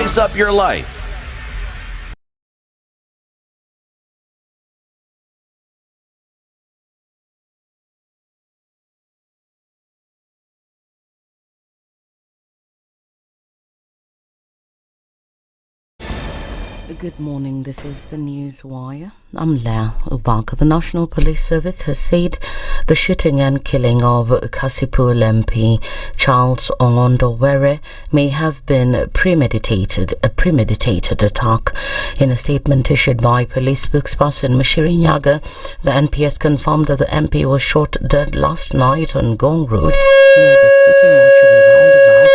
spice up your life. Good morning, this is the News Wire. I'm Leah Ubaka. The National Police Service has said the shooting and killing of Kasipul MP Charles Ongondowere may have been a premeditated attack. In a statement issued by police spokesperson Mashiri Nyaga, the NPS confirmed that the MP was shot dead last night on Gong Road near the city mortuary roundabout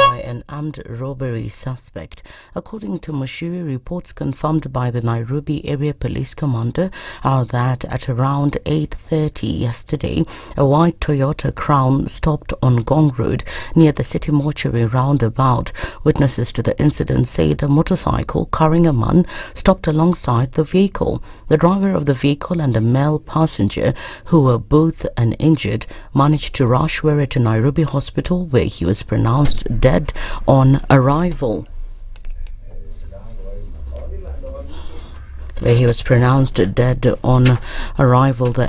by an armed robbery suspect. According to Mashiri, reports confirmed by the Nairobi area police commander are that at around 8:30 yesterday, a white Toyota Crown stopped on Gong Road near the city mortuary roundabout. Witnesses to the incident said a motorcycle carrying a man stopped alongside the vehicle. The driver of the vehicle and a male passenger, who were both uninjured, managed to rush Were to Nairobi Hospital, where he was pronounced dead on arrival. The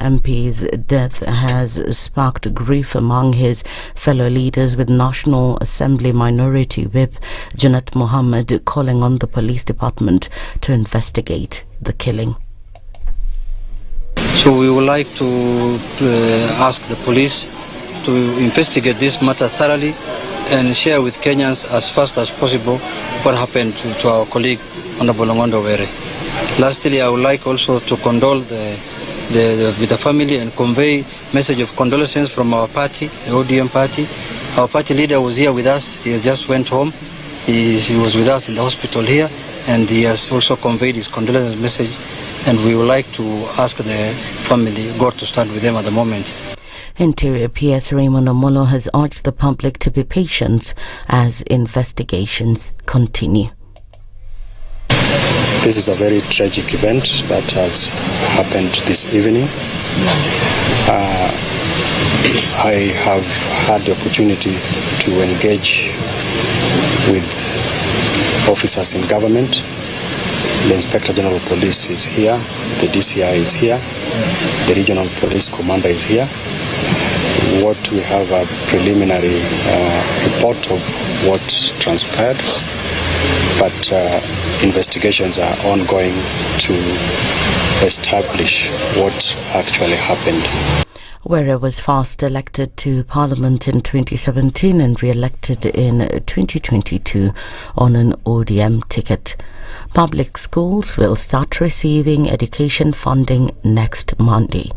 MP's death has sparked grief among his fellow leaders, with National Assembly Minority Whip Janat Mohammed calling on the police department to investigate the killing. So we would like to ask the police to investigate this matter thoroughly and share with Kenyans as fast as possible what happened to our colleague Honorable Ongondowere. Lastly, I would like also to condole with the family and convey message of condolences from our party, the ODM party. Our party leader was here with us. He just went home. He was with us in the hospital here, and he has also conveyed his condolence message. And we would like to ask the family, God to stand with them at the moment. Interior PS Raymond Omolo has urged the public to be patient as investigations continue. This is a very tragic event that has happened this evening. I have had the opportunity to engage with officers in government. The Inspector General of Police is here, the DCI is here, the Regional Police Commander is here. What we have a preliminary report of what transpired, but investigations are ongoing to establish what actually happened. Were was first elected to Parliament in 2017 and re-elected in 2022 on an ODM ticket. Public schools will start receiving education funding next Monday.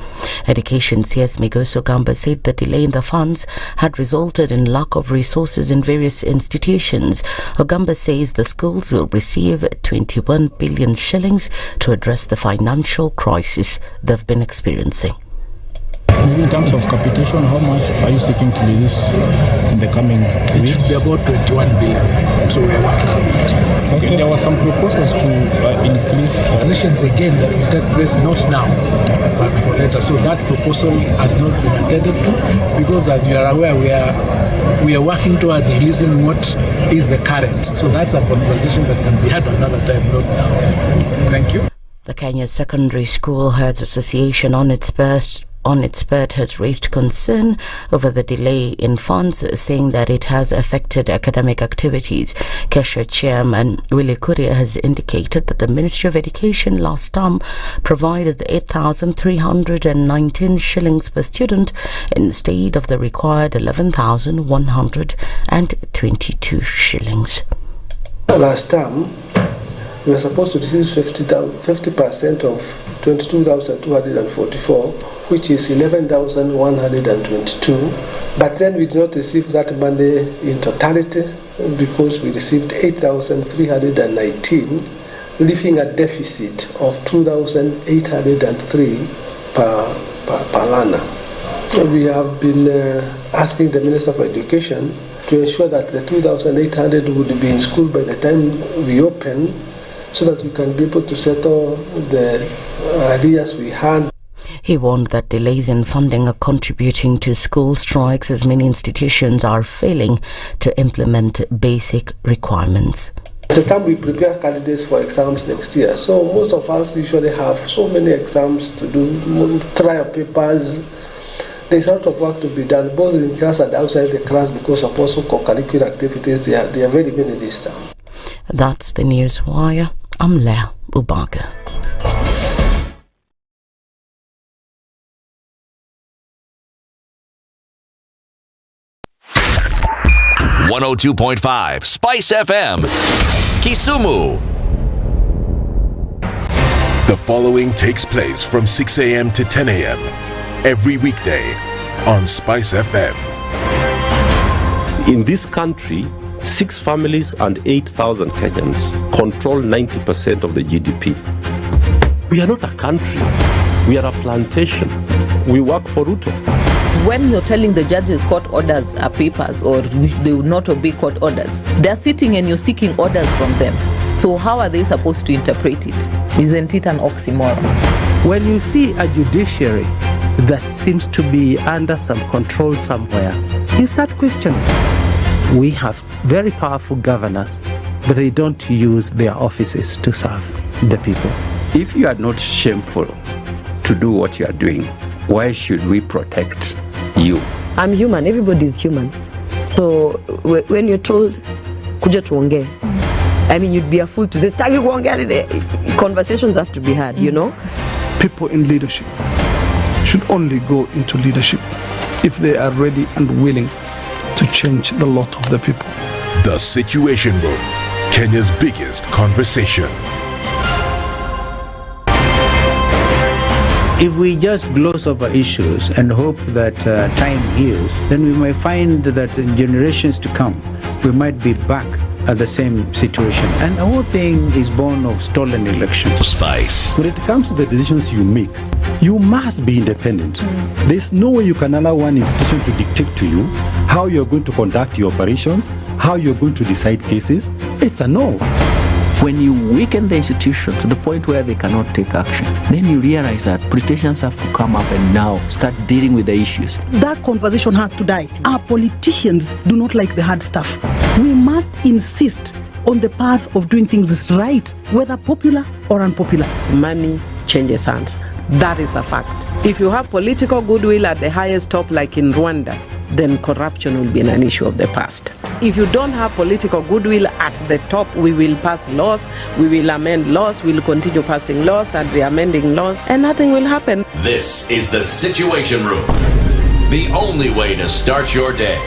Education CS Migos Ogamba said the delay in the funds had resulted in lack of resources in various institutions. Ogamba says the schools will receive 21 billion shillings to address the financial crisis they've been experiencing. Maybe in terms of capitation, how much are you seeking to release in the coming weeks? It should be about 21 billion, so we are working on it. Also, there were some proposals to increase positions again that will take place not now, but for later. So that proposal has not been attended to, because as you are aware, we are working towards releasing what is the current. So that's a conversation that can be had another time, not now. Thank you. The Kenya Secondary School Heads Association on its part has raised concern over the delay in funds, saying that it has affected academic activities. Kesha Chairman Willie Kuria has indicated that the Ministry of Education last term provided 8,319 shillings per student instead of the required 11,122 shillings. Last term, we were supposed to receive 50% of 22,244, which is 11,122. But then we did not receive that money in totality, because we received 8,319, leaving a deficit of 2,803 per learner. We have been asking the Minister of Education to ensure that the 2,800 would be in school by the time we open, so that we can be able to settle the ideas we had. He warned that delays in funding are contributing to school strikes, as many institutions are failing to implement basic requirements. It's a time we prepare candidates for exams next year. So most of us usually have so many exams to do, trial papers. There's a lot of work to be done, both in class and outside the class, because of also co-curricular activities. There are very many this time. That's the News Wire. I'm Leah Ubaka. .5 Spice FM, Kisumu. The following takes place from 6 a.m. to 10 a.m. every weekday on Spice FM. In this country, 6 families and 8,000 Kenyans control 90% of the GDP. We are not a country. We are a plantation. We work for Ruto. When you're telling the judges court orders are papers or they will not obey court orders, they're sitting and you're seeking orders from them. So how are they supposed to interpret it? Isn't it an oxymoron? When you see a judiciary that seems to be under some control somewhere, you start questioning. We have very powerful governors, but they don't use their offices to serve the people. If you are not shameful to do what you are doing, why should we protect you? I'm human. Everybody's human. So when you're told, kuja tuongee, I mean, you'd be a fool to say, stagi kuongea. Conversations have to be had, you know? People in leadership should only go into leadership if they are ready and willing to change the lot of the people. The Situation Room, Kenya's biggest conversation. If we just gloss over issues and hope that time heals, then we might find that in generations to come, we might be back at the same situation. And the whole thing is born of stolen elections. Spice. When it comes to the decisions you make, you must be independent. There's no way you can allow one institution to dictate to you how you're going to conduct your operations, how you're going to decide cases. It's a no. When you weaken the institution to the point where they cannot take action, then you realize that politicians have to come up and now start dealing with the issues. That conversation has to die. Our politicians do not like the hard stuff. We must insist on the path of doing things right, whether popular or unpopular. Money changes hands. That is a fact. If you have political goodwill at the highest top, like in Rwanda, then corruption will be an issue of the past. If you don't have political goodwill at the top, we will pass laws, we will amend laws, we will continue passing laws and re-amending laws, and nothing will happen. This is the Situation Room, the only way to start your day.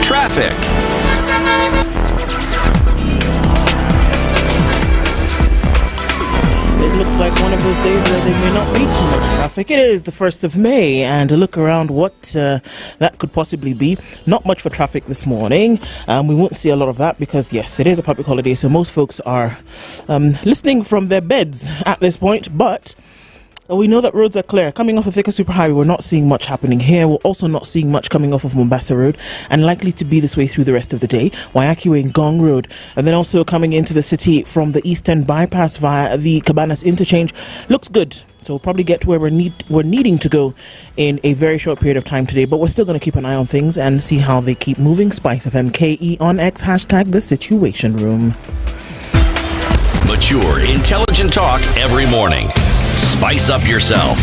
Traffic. It looks like one of those days where there may not be too much traffic. It is the 1st of May, and a look around what that could possibly be. Not much for traffic this morning. We won't see a lot of that because, yes, it is a public holiday, so most folks are listening from their beds at this point, but we know that roads are clear. Coming off of Thika Superhighway, we're not seeing much happening here. We're also not seeing much coming off of Ombaso Road, and likely to be this way through the rest of the day. Waiaki Way and Gong Road, and then also coming into the city from the Eastern Bypass via the Cabanas Interchange. Looks good. So we'll probably get to where we're needing to go in a very short period of time today, but we're still going to keep an eye on things and see how they keep moving. SpiceFM KE on X, hashtag the Situation Room. Mature, intelligent talk every morning. Spice up yourself.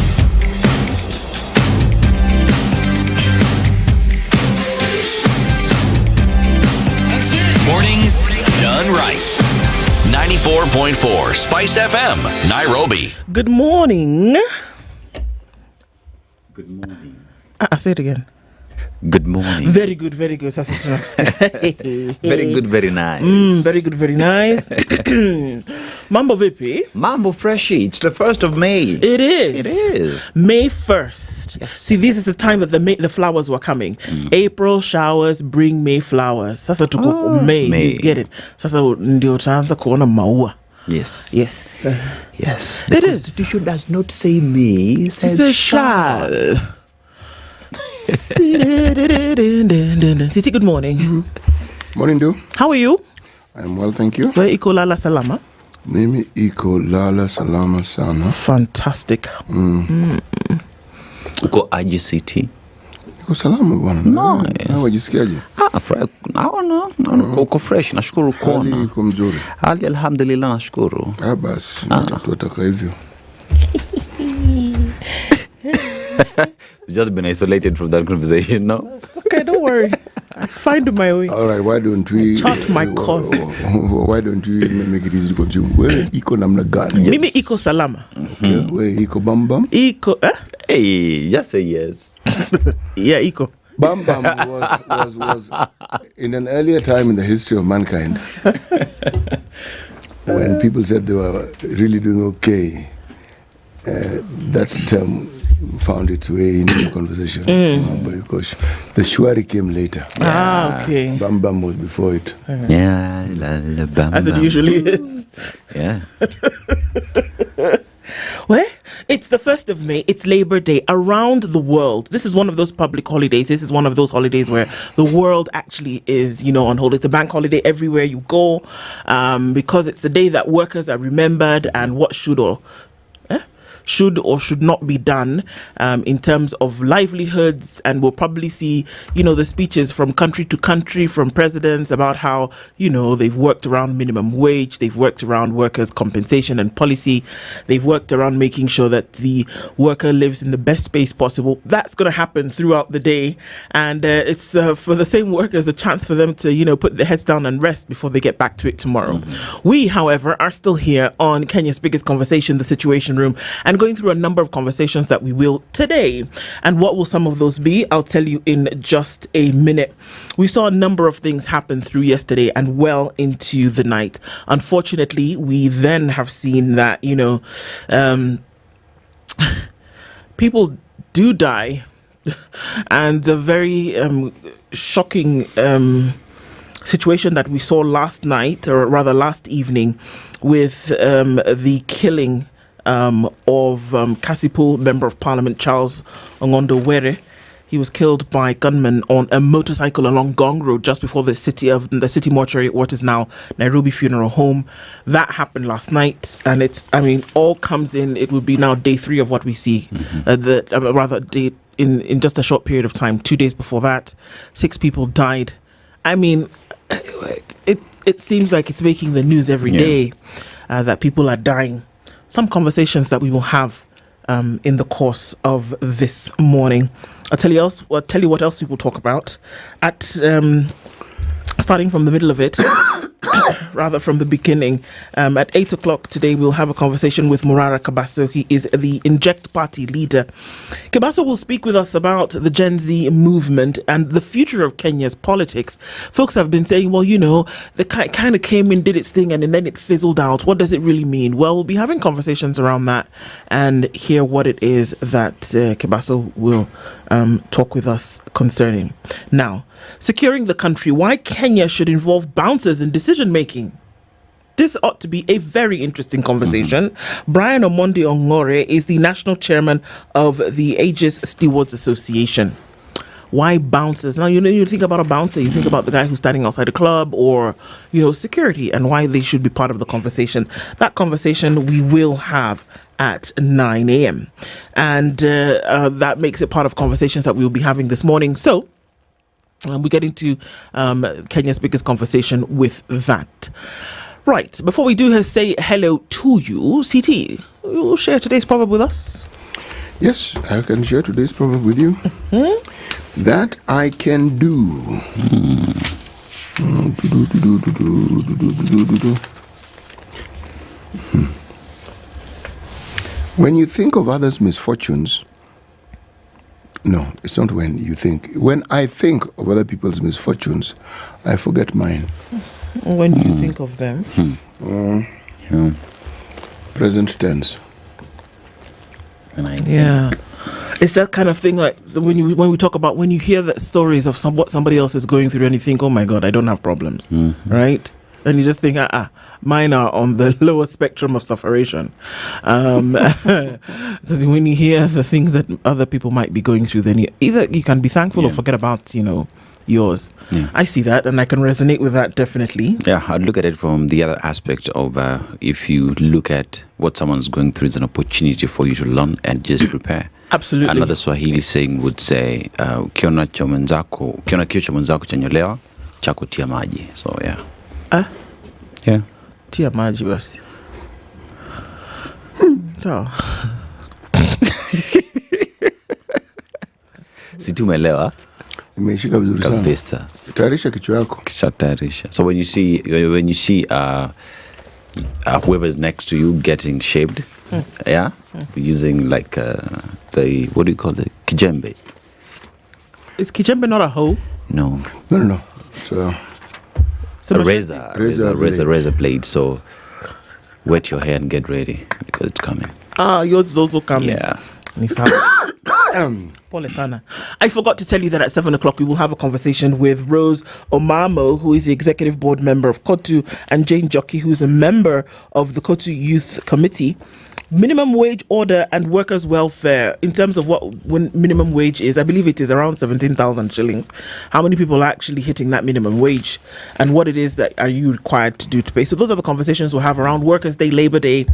Mornings done right. 94.4 Spice FM, Nairobi. Good morning. Good morning. Say it again. Good morning. Very good, very good. Very good, very nice. Very good, very nice. Mambo vipi? Mambo freshy. It's the 1st of May. It is. It is. May 1st. Yes. See, this is the time that the flowers were coming. April showers bring May flowers. Sasa tuko May. You get it. Sasa ndio taanza kuona maua. Yes. Yes. Yes. It is. The Constitution does not say May. It says shall. City, good morning. Morning, do. How are you? I'm well, thank you. Where iko lala salama? Mimi iko lala salama sana. Fantastic. Uko aje city? Uko salama bwana? No. Na wajisikiaje? Uko fresh, nashukuru kuona. Hali iko mzuri. Hali alhamdulillah, nashukuru. Basi, tutaka hivyo. You've just been isolated from that conversation, no? Okay, don't worry. I find my way. All right, why don't we chart my course? Why don't we make it easy to continue? Where iko namna gani? Mimi iko salama. Okay, where iko bam bam? Iko Hey, just say yes. Yeah, iko. Bam Bam was in an earlier time in the history of mankind, when people said they were really doing okay, that term found its way into the conversation. Because the Shuari came later. Okay. Bam Bam was before it. Yeah, bam, as it usually is. Yeah. Well, it's the 1st of May. It's Labor Day around the world. This is one of those public holidays. This is one of those holidays where the world actually is, on holiday. It's a bank holiday everywhere you go, because it's a day that workers are remembered and what should or should not be done in terms of livelihoods. And we'll probably see, the speeches from country to country from presidents about how, they've worked around minimum wage, they've worked around workers' compensation and policy, they've worked around making sure that the worker lives in the best space possible. That's going to happen throughout the day. And it's for the same workers a chance for them to, put their heads down and rest before they get back to it tomorrow. We, however, are still here on Kenya's biggest conversation, The Situation Room, and going through a number of conversations that we will today. And what will some of those be? I'll tell you in just a minute. We saw a number of things happen through yesterday and well into the night. Unfortunately, we then have seen that, people do die, and a very shocking situation that we saw last night, or rather last evening, with the killing of Kasipul Member of Parliament Charles Ongondo Were. He was killed by gunmen on a motorcycle along Gong Road just before the city mortuary, what is now Nairobi Funeral Home. That happened last night, and all comes in. It would be now day 3 of what we see. In just a short period of time. 2 days before that, 6 people died. It seems like it's making the news every day that people are dying. Some conversations that we will have in the course of this morning. I'll tell you what else we will talk about at starting from the middle of it. Rather from the beginning. At 8 o'clock today, we'll have a conversation with Morara Kabaso. He is the Inject Party leader. Kabaso will speak with us about the Gen Z movement and the future of Kenya's politics. Folks have been saying, well, the kind of came in, did its thing, and then it fizzled out. What does it really mean? Well, we'll be having conversations around that and hear what it is that Kabaso will talk with us concerning. Now, securing the country, why Kenya should involve bouncers in decision making. This ought to be a very interesting conversation. Brian Omandi is the national chairman of the Aegis Stewards Association. Why bouncers? Now, you think about a bouncer, you think about the guy who's standing outside a club or, security, and why they should be part of the conversation. That conversation we will have at 9 a.m. And that makes it part of conversations that we'll be having this morning. So, we get into Kenya's biggest conversation with that. Right, before we do say hello to you, CT, you will share today's proverb with us? Yes, I can share today's proverb with you. That I can do. When you think of others' misfortunes, no, it's not when you think. When I think of other people's misfortunes, I forget mine. When do you think of them? Present tense. Yeah. It's that kind of thing, like so when we talk about, when you hear the stories of what somebody else is going through and you think, oh my God, I don't have problems, right? And you just think, mine are on the lower spectrum of sufferation. Because when you hear the things that other people might be going through, then either you can be thankful or forget about, yours. Yeah. I see that, and I can resonate with that definitely. Yeah, I'd look at it from the other aspect of if you look at what someone's going through, it's an opportunity for you to learn and just prepare. Absolutely. Another Swahili saying would say, ukiona kio cha mwenzako chanyolewa, chako tia maji. So yeah. Yeah. Tia maji basi. So. Si tumeelewa? Imeshika vizuri sana. Kabisa. Tayarisha kichwa yako. Tayarisha. So when you see whoever is next to you getting shaved, using like the, what do you call it? Kijembe. Is kijembe not a hoe? No. It's a razor blade. So wet your hair and get ready because it's coming. Yours is also coming. Yeah. Pole sana. I forgot to tell you that at 7 o'clock we will have a conversation with Rose Omamo, who is the executive board member of Kotu, and Jane Jockey, who is a member of the Kotu Youth Committee. Minimum wage order and workers' welfare, in terms of what minimum wage is, I believe it is around 17,000 shillings. How many people are actually hitting that minimum wage, and what it is that are you required to do to pay? So those are the conversations we'll have around Workers' Day, Labor Day.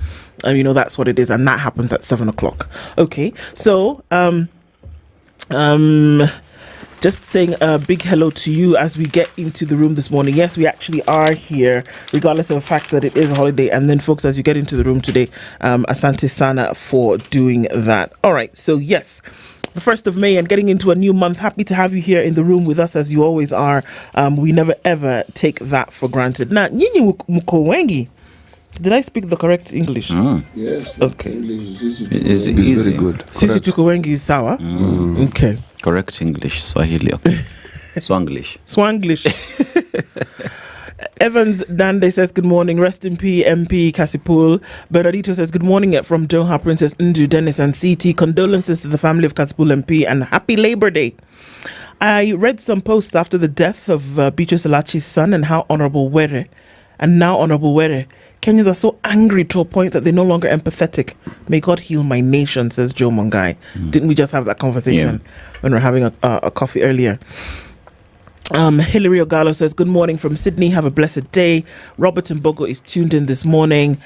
That's what it is, and that happens at 7 o'clock. Okay, so just saying a big hello to you as we get into the room this morning. Yes, we actually are here, regardless of the fact that it is a holiday. And then, folks, as you get into the room today, asante sana for doing that. All right, so yes, the 1st of May and getting into a new month. Happy to have you here in the room with us, as you always are. We never, ever take that for granted. Now, nyinyi mko wengi. Did I speak the correct English? Yes. Okay. English is very good. Sisi tuko wengi is sawa? Okay. Correct English, Swahili, okay. Swanglish. Evans Dande says, good morning. Rest in peace, MP Kasipul. Bernardito says, good morning from Doha, Princess Ndu, Dennis and CT. Condolences to the family of Kasipul MP and happy Labor Day. I read some posts after the death of Bicho Salachi's son and how Honorable Were, Kenyans are so angry to a point that they're no longer empathetic. May God heal my nation, says Joe Mongai. Didn't we just have that conversation when we were having a coffee earlier? Hilary Ogallo says, good morning from Sydney. Have a blessed day. Robert Mbogo is tuned in this morning,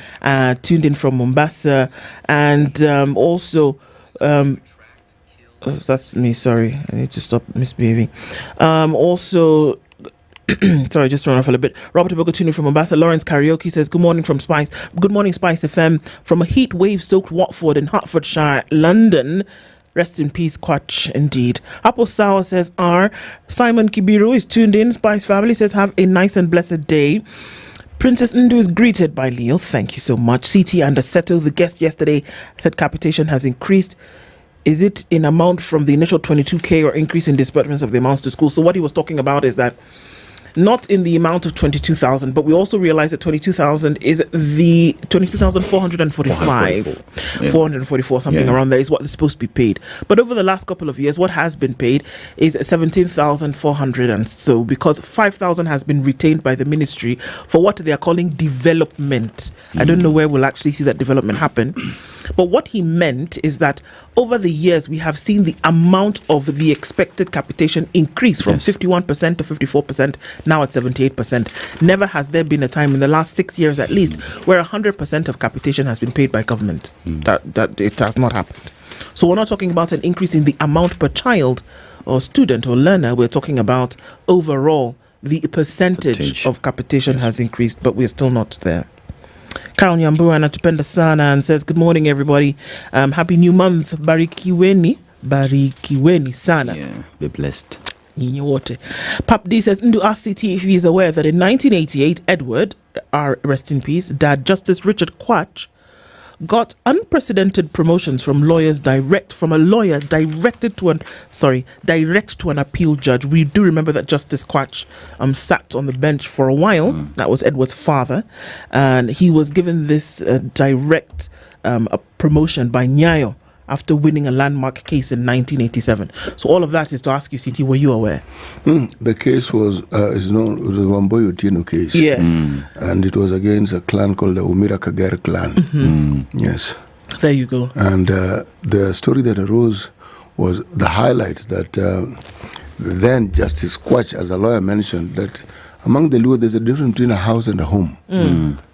tuned in from Mombasa. And also, that's me, sorry. I need to stop misbehaving. Also, sorry, just thrown off a little bit. Robert Mbogo tuning from Mombasa. Lawrence Karaoke says, good morning from Spice. Good morning, Spice FM. From a heat wave soaked Watford in Hertfordshire, London. Rest in peace, Kwach, indeed. Apple Sour says, Simon Kibiru is tuned in. Spice family says, have a nice and blessed day. Princess Ndu is greeted by Leo. Thank you so much. CT and Aseto, the guest yesterday, said capitation has increased. Is it in amount from the initial 22K or increase in disbursements of the amounts to school? So what he was talking about is that not in the amount of 22,000, but we also realize that 22,000 is the 22,445, 444, something around there is what is supposed to be paid. But over the last couple of years, what has been paid is 17,400, and so because 5,000 has been retained by the ministry for what they are calling development. I don't know where we'll actually see that development happen. But what he meant is that over the years, we have seen the amount of the expected capitation increase from 51% to 54%, now at 78%. Never has there been a time in the last 6 years at least where 100% of capitation has been paid by government. That it has not happened. So we're not talking about an increase in the amount per child or student or learner. We're talking about overall the percentage of capitation has increased, but we're still not there. Carol Nyambura anatupenda sana and says, good morning everybody, happy new month, barikiweni sana. Yeah, be blessed. Nyinyi wote. Pap D says, Ndu ask CT if he is aware that in 1988 Edward, rest in peace, Dad Justice Richard Kwach got unprecedented promotions from a lawyer direct to an appeal judge. We do remember that Justice Kwach sat on the bench for a while. That was Edward's father, and he was given this direct promotion by Nyayo after winning a landmark case in 1987. So all of that is to ask you, CT, were you aware? The case was known as the Wamboyo Tieno case. Yes. And it was against a clan called the Umira Kagere clan. Yes. There you go. And the story that arose was the highlights that Then Justice Kwach, as a lawyer, mentioned that among the Luo, there's a difference between a house and a home.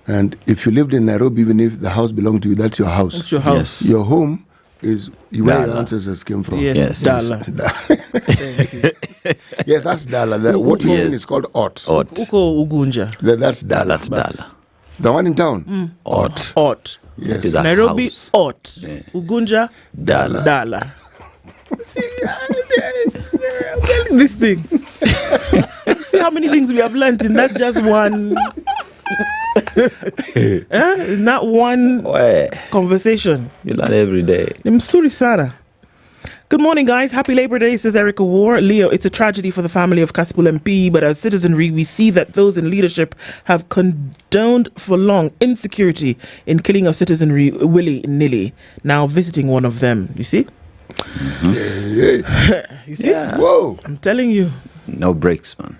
And if you lived in Nairobi, even if the house belonged to you, that's your house. It's your house. Yes. Your home is where your ancestors came from. Yes. Dala. Yeah, that's Dala. What you mean is called Ot. Okoh Ugunja. That's Dala. That's Dala. The one in town? Ot. Ot. Yes. Nairobi, Ot. Ugunja, Dala. See, I'm telling these things. See how many things we have learned in that just one... not one conversation. You learn every day. I'm sorry, Sarah. Good morning, guys. Happy Labor Day, says Erica War. Leo, it's a tragedy for the family of Kasipul MP, but as citizenry, we see that those in leadership have condoned for long insecurity in killing of citizenry willy-nilly. Now visiting one of them. You see? You see? Yeah. Whoa. I'm telling you. No breaks, man.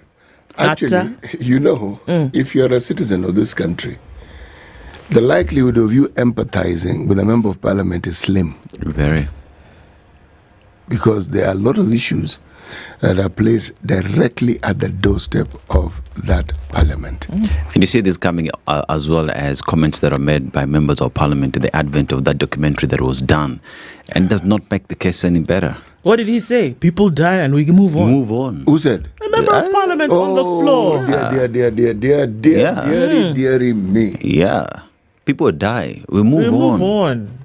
Actually, if you're a citizen of this country, the likelihood of you empathizing with a member of parliament is slim. Very. Because there are a lot of issues that are placed directly at the doorstep of that parliament. And you see this coming as well as comments that are made by members of parliament to the advent of that documentary that was done, and does not make the case any better. What did he say? People die and we move on. Move on. Who said? A member of parliament on the floor. Dear me. Yeah. People die. We move on.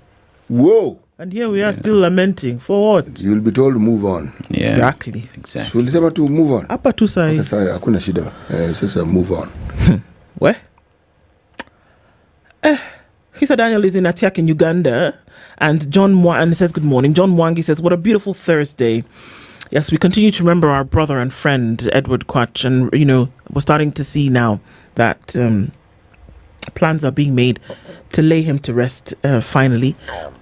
Whoa. And here we are still lamenting. For what? You'll be told to move on. Yeah. Exactly. So ulisema to move on. Hapa tu sahi. Okay, sahi, hakuna shida. Sasa move on. Where? Kisa Daniel is in Atiak in Uganda. And John Mwangi says, good morning. John Mwangi says, what a beautiful Thursday. Yes, we continue to remember our brother and friend, Edward Kwach. And, we're starting to see now that plans are being made to lay him to rest finally.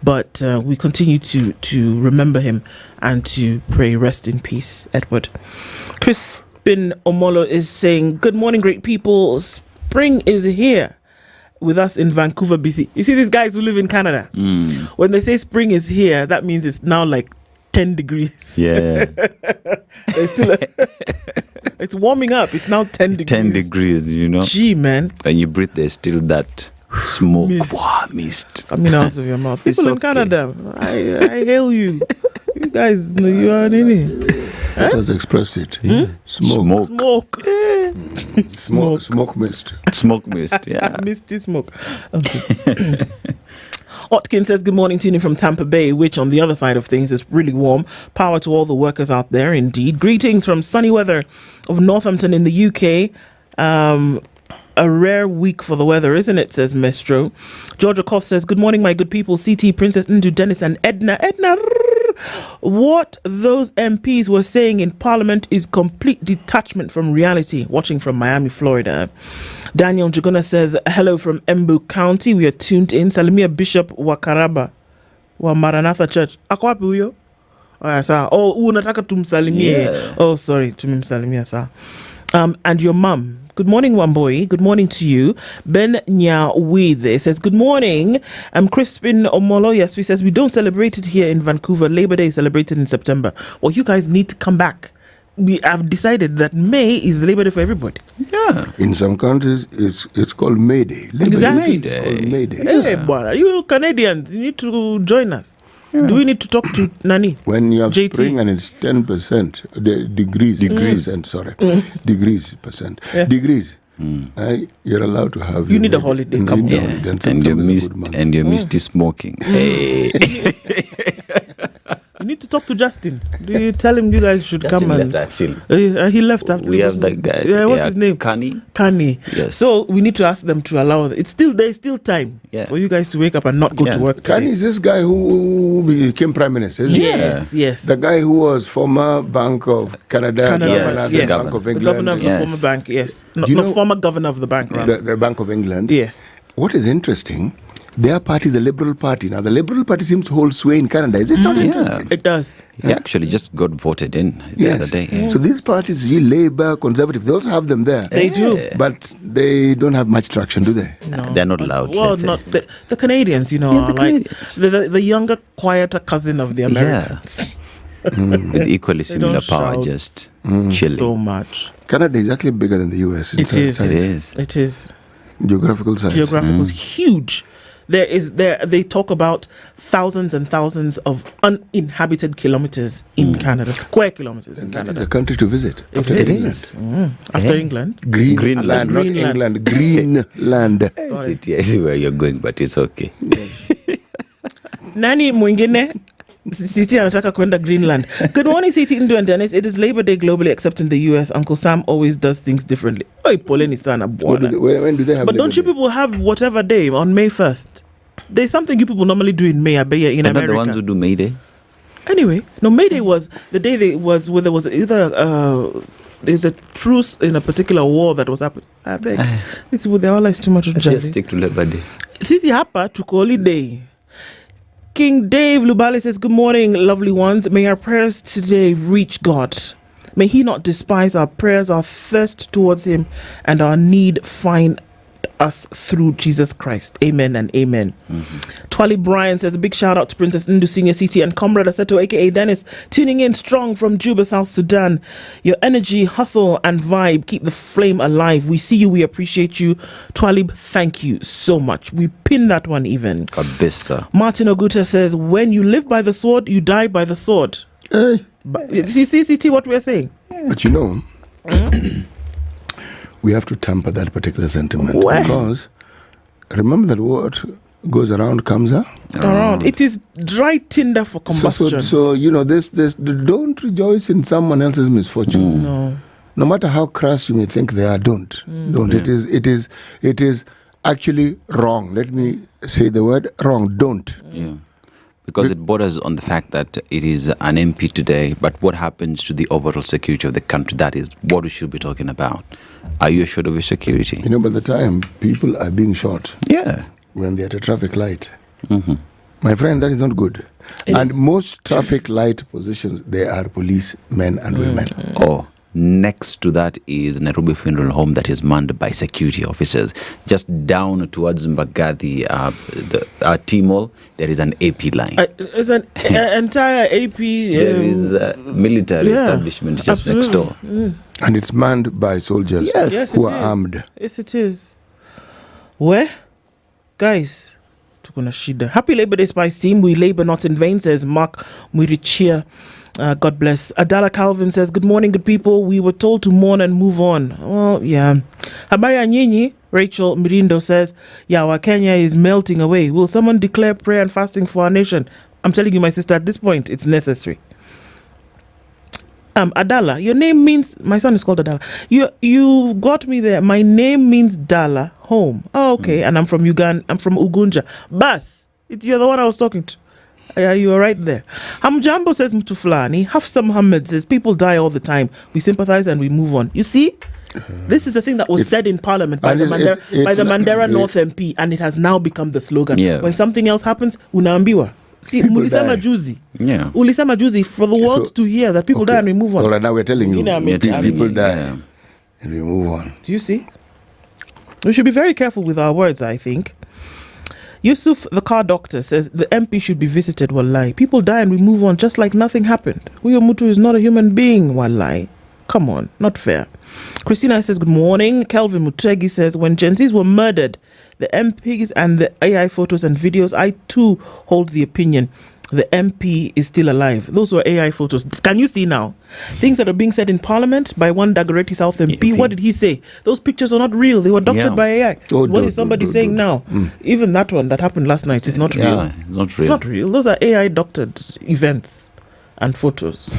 But we continue to remember him and to pray rest in peace, Edward. Crispin Omolo is saying, good morning, great people. Spring is here with us in Vancouver, BC. You see these guys who live in Canada? When they say spring is here, that means it's now like 10 degrees. Yeah. There's still it's warming up. It's now 10 degrees. 10 degrees, Gee, man. When you breathe, there's still that smoke. Mist. Coming out of your mouth. People in Canada, I hail you. You guys, you are in it. That was expressed it. Smoke. Smoke mist. Smoke mist, yeah. Misty smoke. Okay. Otkin says, good morning, tuning from Tampa Bay, which on the other side of things is really warm. Power to all the workers out there, indeed. Greetings from sunny weather of Northampton in the UK. A rare week for the weather, isn't it, says Mestro. Georgia Koth says, good morning, my good people. CT, Princess Ndu, Dennis and Ednah. What those MPs were saying in Parliament is complete detachment from reality. Watching from Miami, Florida. Daniel Juguna says, hello from Embu County. We are tuned in. Salimia Bishop Wakaraba wa Maranatha Church. Ako wapi huyo? Oh, unataka tumsalimie. Oh, sorry, tumimsalimia sa. And your mum. Good morning, Wamboi. Good morning to you. Ben Nyawide says, good morning. Crispin Omolo. Yes, he says, we don't celebrate it here in Vancouver. Labor Day is celebrated in September. Well, you guys need to come back. We have decided that May is Labor Day for everybody. Yeah. In some countries, it's called May Day. Exactly. It's called May Day. Hey, boy, you Canadians, you need to join us. Yeah. Do we need to talk to Nani? When you have JT? Spring and it's 10%, degrees. You're allowed to have. You need a holiday. Come down. And you missed smoking. Hey. You need to talk to Justin. Do you tell him you guys should Justin come and left actually. He left after. We have that guy. Yeah, what's his name? Kani. Yes. So we need to ask them to allow. There's still time for you guys to wake up and not go to work. Kani is this guy who became prime minister, isn't he? Yes. The guy who was former Bank of Canada, Bank of England. The governor of the former bank. Yes. Not former governor of the bank. The Bank of England. Yes. What is interesting? Their party is a Liberal Party. Now, the Liberal Party seems to hold sway in Canada. Is it not interesting? It does. He actually just got voted in the other day. Yeah. So these parties, Labour, Conservative, they also have them there. They do. But they don't have much traction, do they? No. They're not loud. Well, not the Canadians, are like the younger, quieter cousin of the Americans. with equally similar don't power, shout just chilling. so much. Canada is actually bigger than the US. in It is. size. It is. Geographical size. Geographical is huge. They talk about thousands and thousands of uninhabited kilometers in Canada, square kilometers in Canada. It's a country to visit. After It England. is. After England. Greenland, not England. Greenland. I see where you're going, but it's okay. Nani mwingine? City anataka kwenda Greenland. Good morning, City Indu and Dennis. It is Labor Day globally, except in the US. Uncle Sam always does things differently. Oi, poleni sana bwana. When do they have But Labor don't you Day? people have whatever day on May 1st? There's something you people normally do in May, I bet, in They're not America. the ones who do May Day. Anyway, no, May Day was the day where there was either there's a truce in a particular war that was happening. I beg. It's with the allies too much. Just stick to Labor Day. Sisi hapa tuko holiday. King Dave Lubali says, good morning, lovely ones. May our prayers today reach God. May he not despise our prayers, our thirst towards him, and our need find us through Jesus Christ. Amen and amen. Twali Brian says, a big shout out to Princess Ndu Senior City and Comrade Aseto, aka Dennis, tuning in strong from Juba, South Sudan. Your energy, hustle, and vibe keep the flame alive. We see you, we appreciate you. Twalib, thank you so much. We pin that one even. Kabisa. Martin Oguta says, when you live by the sword, you die by the sword. Hey. You see, CT, what we're saying? But you know, we have to temper that particular sentiment. Why? Because remember that what goes around comes around. It is dry tinder for combustion. So you know, this don't rejoice in someone else's misfortune. No matter how crass you may think they are, don't. Yeah. It is actually wrong. Let me say the word wrong. Don't. Yeah. Because it borders on the fact that it is an MP today, but what happens to the overall security of the country? That is what we should be talking about. Are you assured of your security? You know, by the time people are being shot, when they're at a traffic light, my friend, that is not good. And most traffic light positions, they are police men and women. Oh, next to that is Nairobi Funeral Home that is manned by security officers. Just down towards Mbagathi, the T-Mall, there is an AP line. It's an entire AP. There is a military establishment just next door. And it's manned by soldiers who are armed. Yes, it is. Where? Guys, tukuna shida. Happy Labor Day, Spice Team. We labor not in vain, says Mark Mwirichia. God bless. Adala Calvin says, good morning, good people. We were told to mourn and move on. Well, yeah. Habari Nyinyi, Rachel Mirindo says, yeah, Kenya is melting away. Will someone declare prayer and fasting for our nation? I'm telling you, my sister, at this point, it's necessary. Adala, your name means, my son is called Adala. You got me there. My name means Dala, home. Oh, okay. And I'm from Uganda. I'm from Ugunja. Bas, you're the one I was talking to. Yeah, you are right there. Hamjambo says Mutuflani. Hafsa Muhammad says people die all the time. We sympathize and we move on. You see, this is the thing that was said in Parliament by the Mandera North MP, and it has now become the slogan. Yeah. When something else happens, unaambiwa. See, Ulisema Juzi. Yeah. Ulisema Juzi for the world to hear that people die and we move on. All right, now we're telling you, people die and we move on. Do you see? We should be very careful with our words, I think. Yusuf, the car doctor, says the MP should be visited, wallahi. People die and we move on just like nothing happened. Huyo Mutu is not a human being, wallahi. Come on, not fair. Christina says, good morning. Kelvin Mutegi says, when Gen Zs were murdered, the MPs and the AI photos and videos, I too hold the opinion the MP is still alive. Those were AI photos. Can you see now? Things that are being said in Parliament by one Dagoretti South MP. What did he say? Those pictures are not real. They were doctored by AI. What is somebody saying now? Even that one that happened last night is not real. It's not real. It's not real. Those are AI doctored events and photos.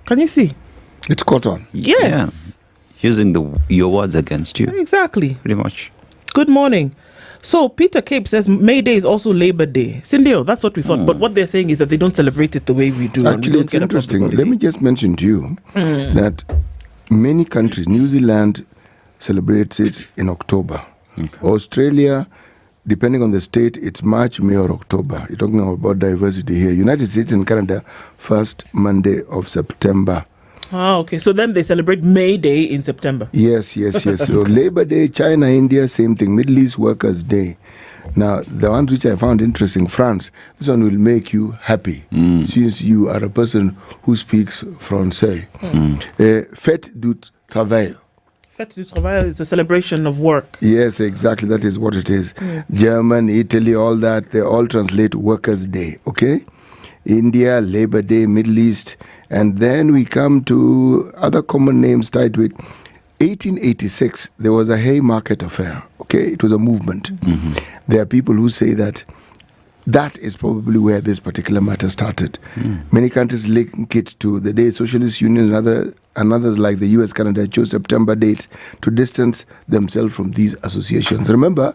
Can you see? It's caught on. Yes. Yeah. Using your words against you. Exactly. Pretty much. Good morning. So Peter Cape says May Day is also Labor Day. Cindy, that's what we thought. But what they're saying is that they don't celebrate it the way we do. Actually, it's interesting. Let me just mention to you that many countries, New Zealand celebrates it in October. Australia, depending on the state, it's March, May, or October. You're talking about diversity here. United States and Canada, first Monday of September. Okay. So then they celebrate May Day in September. Yes. So Labor Day, China, India, same thing. Middle East Workers' Day. Now, the ones which I found interesting, France, this one will make you happy since you are a person who speaks Francais. Fête du Travail. Fête du Travail is a celebration of work. Yes, exactly. That is what it is. German, Italy, all that, they all translate Workers' Day, okay? India, Labor Day, Middle East. And then we come to other common names tied with 1886, there was a Haymarket affair, okay? It was a movement. There are people who say that is probably where this particular matter started. Many countries link it to the day Socialist Union and others like the US, Canada chose September date to distance themselves from these associations. Remember,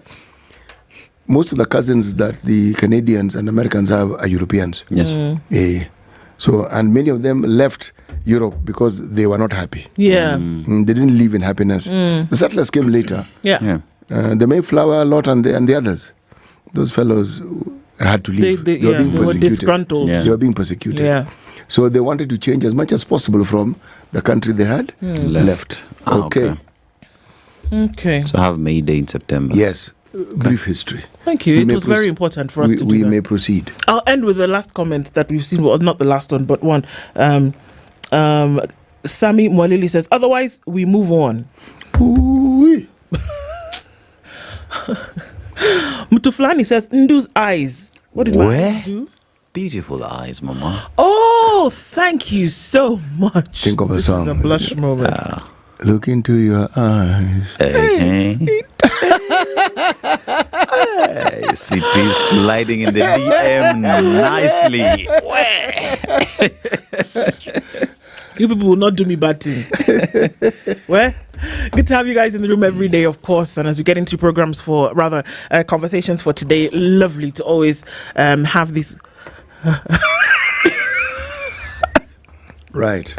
most of the cousins that the Canadians and Americans have are Europeans. Yes. So, and many of them left Europe because they were not happy. Yeah. They didn't live in happiness. The settlers came later. Yeah. The Mayflower lot and the others. Those fellows had to leave. They were being were persecuted. disgruntled. They were being persecuted. Yeah. So they wanted to change as much as possible from the country they had left. Okay. So have May Day in September. Yes. Brief history. Thank you. It was very important for us to do We that. may proceed. I'll end with the last comment that we've seen. Well, not the last one, but one. Sami Mwalili says, otherwise, we move on. Mutuflani says, Ndu's eyes. What did my eyes do? Beautiful eyes, Mama. Oh, thank you so much. Think of a song. This is a blush moment. Look into your eyes. City sliding in the DM nicely. You people will not do me bad thing. Well, good to have you guys in the room every day, of course. And as we get into programs conversations for today, lovely to always have these. Right.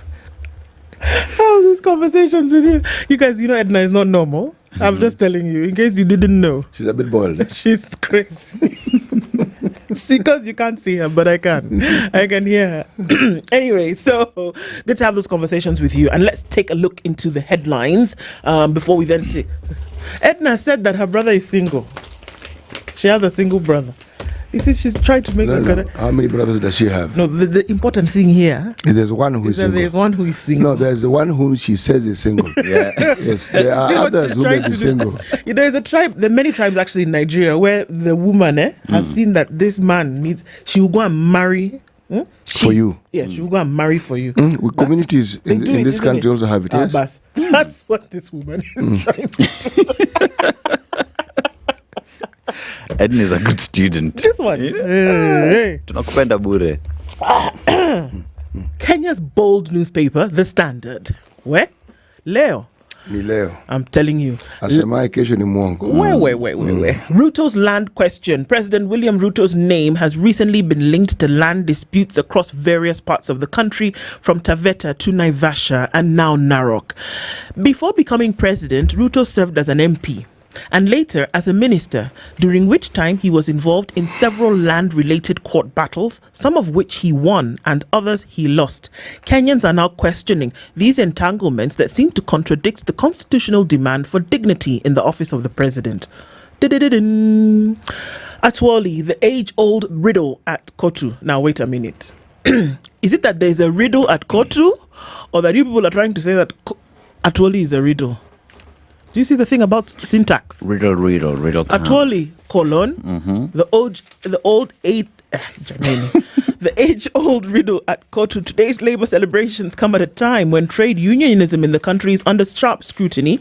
Have these conversations with you. You guys, Ednah is not normal. I'm just telling you, in case you didn't know. She's a bit boiled. She's crazy. Because you can't see her, but I can. I can hear her. Anyway, so good to have those conversations with you. And let's take a look into the headlines before we then take... Ednah said that her brother is single. She has a single brother. You see, she's trying to make How many brothers does she have? No, the important thing here... There's one who is single. There's one who is single. No, there's the one whom she says is single. Yes, there are others who may be single. There's a tribe, there are many tribes actually in Nigeria where the woman has seen that this man needs... She will go and marry... for you. Yeah, she will go and marry for you. Communities in this country also have it, yes? That's what this woman is trying to do. Ednah is a good student. This one. Tunakupenda bure. Kenya's bold newspaper, The Standard. Where? Leo. Ni leo. I'm telling you. Asemaye kesho ni mwongo. Where? Ruto's land question. President William Ruto's name has recently been linked to land disputes across various parts of the country, from Taveta to Naivasha and now Narok. Before becoming president, Ruto served as an MP and later as a minister, during which time he was involved in several land-related court battles, some of which he won and others he lost. Kenyans are now questioning these entanglements that seem to contradict the constitutional demand for dignity in the office of the president. Atwali, the age-old riddle at Kotu. Now, wait a minute. Is it that there's a riddle at Kotu, or that you people are trying to say that Atwali is a riddle? Do you see the thing about syntax? Riddle. Atwali, the age-old riddle at Kotu. Today's labor celebrations come at a time when trade unionism in the country is under sharp scrutiny,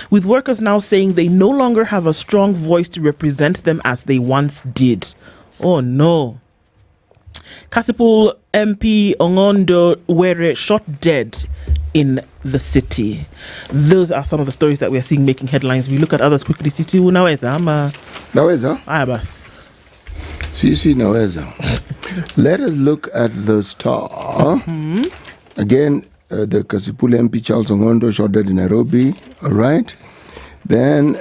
with workers now saying they no longer have a strong voice to represent them as they once did. Oh no. Kasipul MP Ongondo Were shot dead in the city. Those are some of the stories that we are seeing making headlines. We look at others quickly. City unaweza ama naweza? Aya basi. Sisi naweza. Let us look at the Star. Again, the Kasipul MP Charles Ongondo shot dead in Nairobi. All right. Then,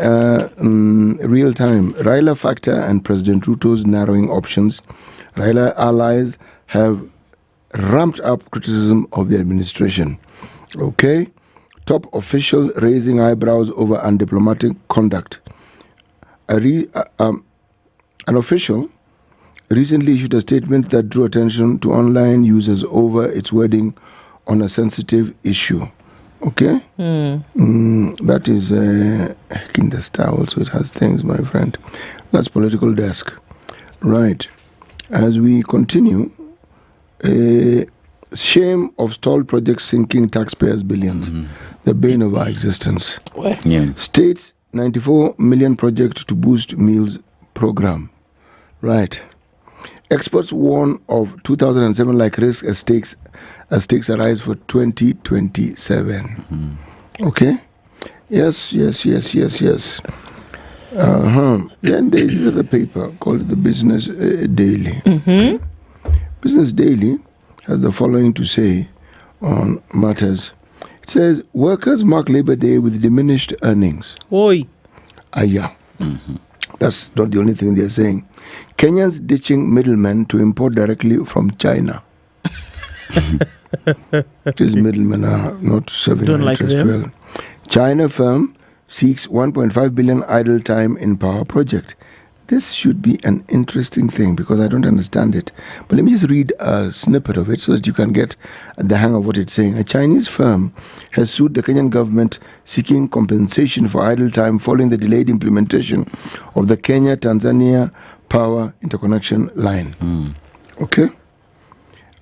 real time, Raila factor and President Ruto's narrowing options. Raila allies have ramped up criticism of the administration. Okay. Top official raising eyebrows over undiplomatic conduct. An official recently issued a statement that drew attention to online users over its wording on a sensitive issue. Okay? That is in the Star also. It has things, my friend. That's political desk. Right. As we continue, shame of stalled projects sinking taxpayers' billions. The bane of our existence. Yeah. States 94 million project to boost meals program. Right. Experts warn of 2007 like risk as stakes arise for 2027. Okay? Yes. Then there is the paper called the Business Daily. Business Daily has the following to say on matters. It says, workers mark Labor Day with diminished earnings. Oi. Yeah. That's not the only thing they're saying. Kenyans ditching middlemen to import directly from China. These middlemen are not serving their interest well. China firm seeks 1.5 billion idle time in power project. This should be an interesting thing because I don't understand it. But let me just read a snippet of it so that you can get the hang of what it's saying. A Chinese firm has sued the Kenyan government seeking compensation for idle time following the delayed implementation of the Kenya-Tanzania power interconnection line. Okay?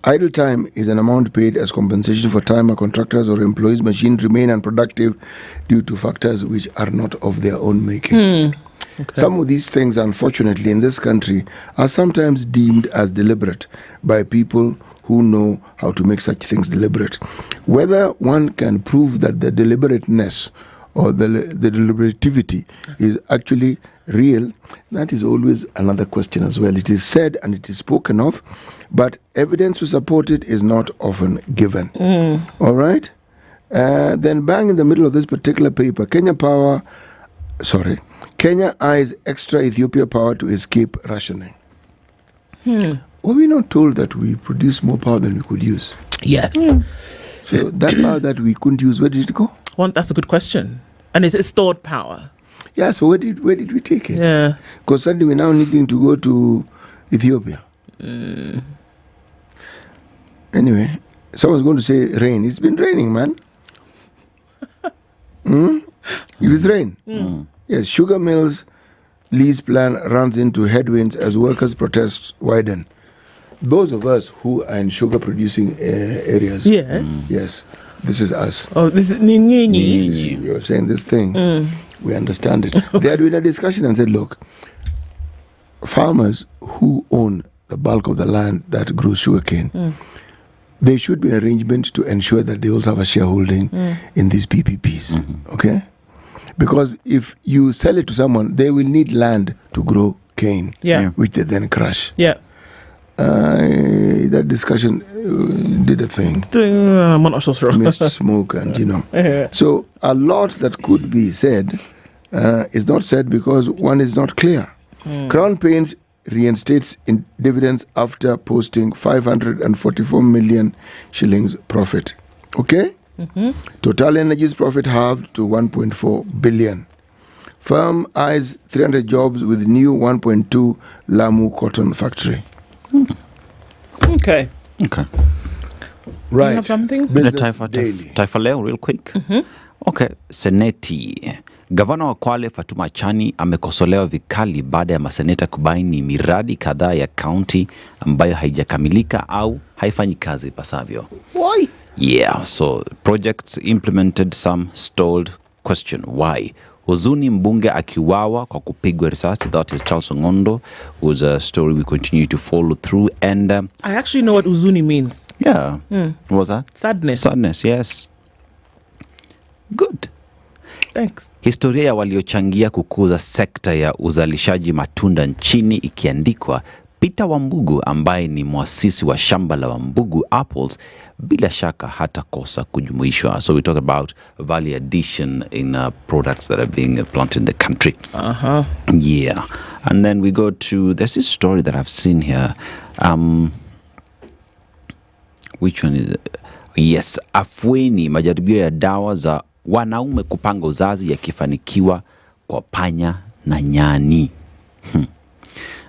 Idle time is an amount paid as compensation for time a contractors or employees' machines remain unproductive due to factors which are not of their own making. Okay. Some of these things, unfortunately, in this country are sometimes deemed as deliberate by people who know how to make such things deliberate. Whether one can prove that the deliberateness or the deliberativity is actually real, that is always another question as well. It is said and it is spoken of, but evidence to support it is not often given. All right? Then bang in the middle of this particular paper, Kenya eyes extra Ethiopia power to escape rationing. Were we not told that we produce more power than we could use? Yes. So that power that we couldn't use, where did it go? Well, that's a good question. And is it stored power? Yeah, so where did we take it? Yeah. Because suddenly we're now needing to go to Ethiopia. Anyway, someone's going to say rain. It's been raining, man. It was rain. Yes, sugar mills lease plan runs into headwinds as workers' protests widen. Those of us who are in sugar producing areas, yes, this is us. Oh, this is you're saying this thing. We understand it. They had been a discussion and said, look, farmers who own the bulk of the land that grows sugarcane, there should be an arrangement to ensure that they also have a shareholding in these PPPs. Okay? Because if you sell it to someone, they will need land to grow cane, which they then crush. That discussion did a thing. I'm not so sure. Missed smoke and, So a lot that could be said is not said because one is not clear. Crown Paints reinstates in dividends after posting 544 million shillings profit. Okay? Total Energy's profit halved to 1.4 billion. Firm eyes 300 jobs with new 1.2 Lamu cotton factory. Okay. Right. You have something? Taifa Leo real quick. Okay, Seneti. Gavana wa Kwale Fatuma Chani amekosolewa vikali baada ya maseneta kubaini miradi kadhaa ya kaunti ambayo haijakamilika au haifanyi kazi pasavyo. Why? Yeah, so projects implemented, some stalled. Question, why? Huzuni mbunge akiwawa kwa kupigwa risasi. That is Charles Ongondo, whose story we continue to follow through. And I actually know what huzuni means. Yeah. What was that? Sadness. Sadness, yes. Good. Thanks. Historia ya waliochangia kukuza sekta ya uzalishaji matunda nchini ikiandikwa. Peter Wambugu ambaye ni muasisi wa shamba la Wambugu Apples bila shaka hata kosa kujumuishwa. So we talk about value addition in products that are being planted in the country. Yeah. And then we go to, there's this story that I've seen here. Which one is it? Yes, afueni majaribio ya dawa za wanaume kupanga uzazi yakifanikiwa kwa panya na nyani.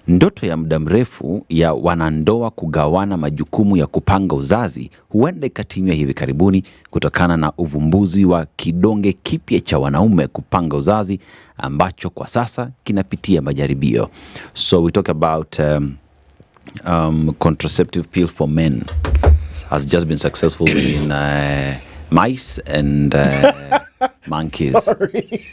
Ndoto ya muda mrefu ya wanandoa kugawana majukumu ya kupanga uzazi huenda ikatimia hivi karibuni kutokana na uvumbuzi wa kidonge kipya cha wanaume kupanga uzazi ambacho kwa sasa kinapitia majaribio. So we talk about contraceptive pill for men has just been successful in mice and monkeys. Sorry.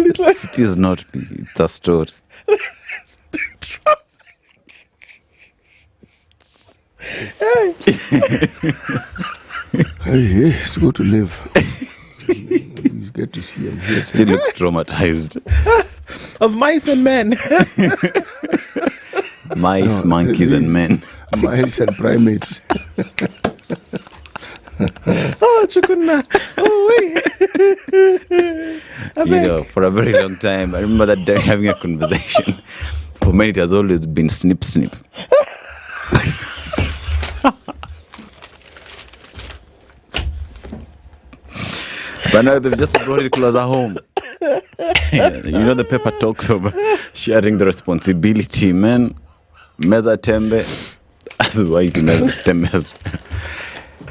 It is not me, it's a story. Hey, it's good to live. You get to see it. It still looks traumatized. Of mice and men. Mice, monkeys, and men. Mice and primates. Oh, Chukuna. Oh, wait. For a very long time, I remember that day having a conversation. For me, it has always been snip, snip. But now they've just brought it closer home. The paper talks of sharing the responsibility, man. Meza tembe. As wife, meza tembe.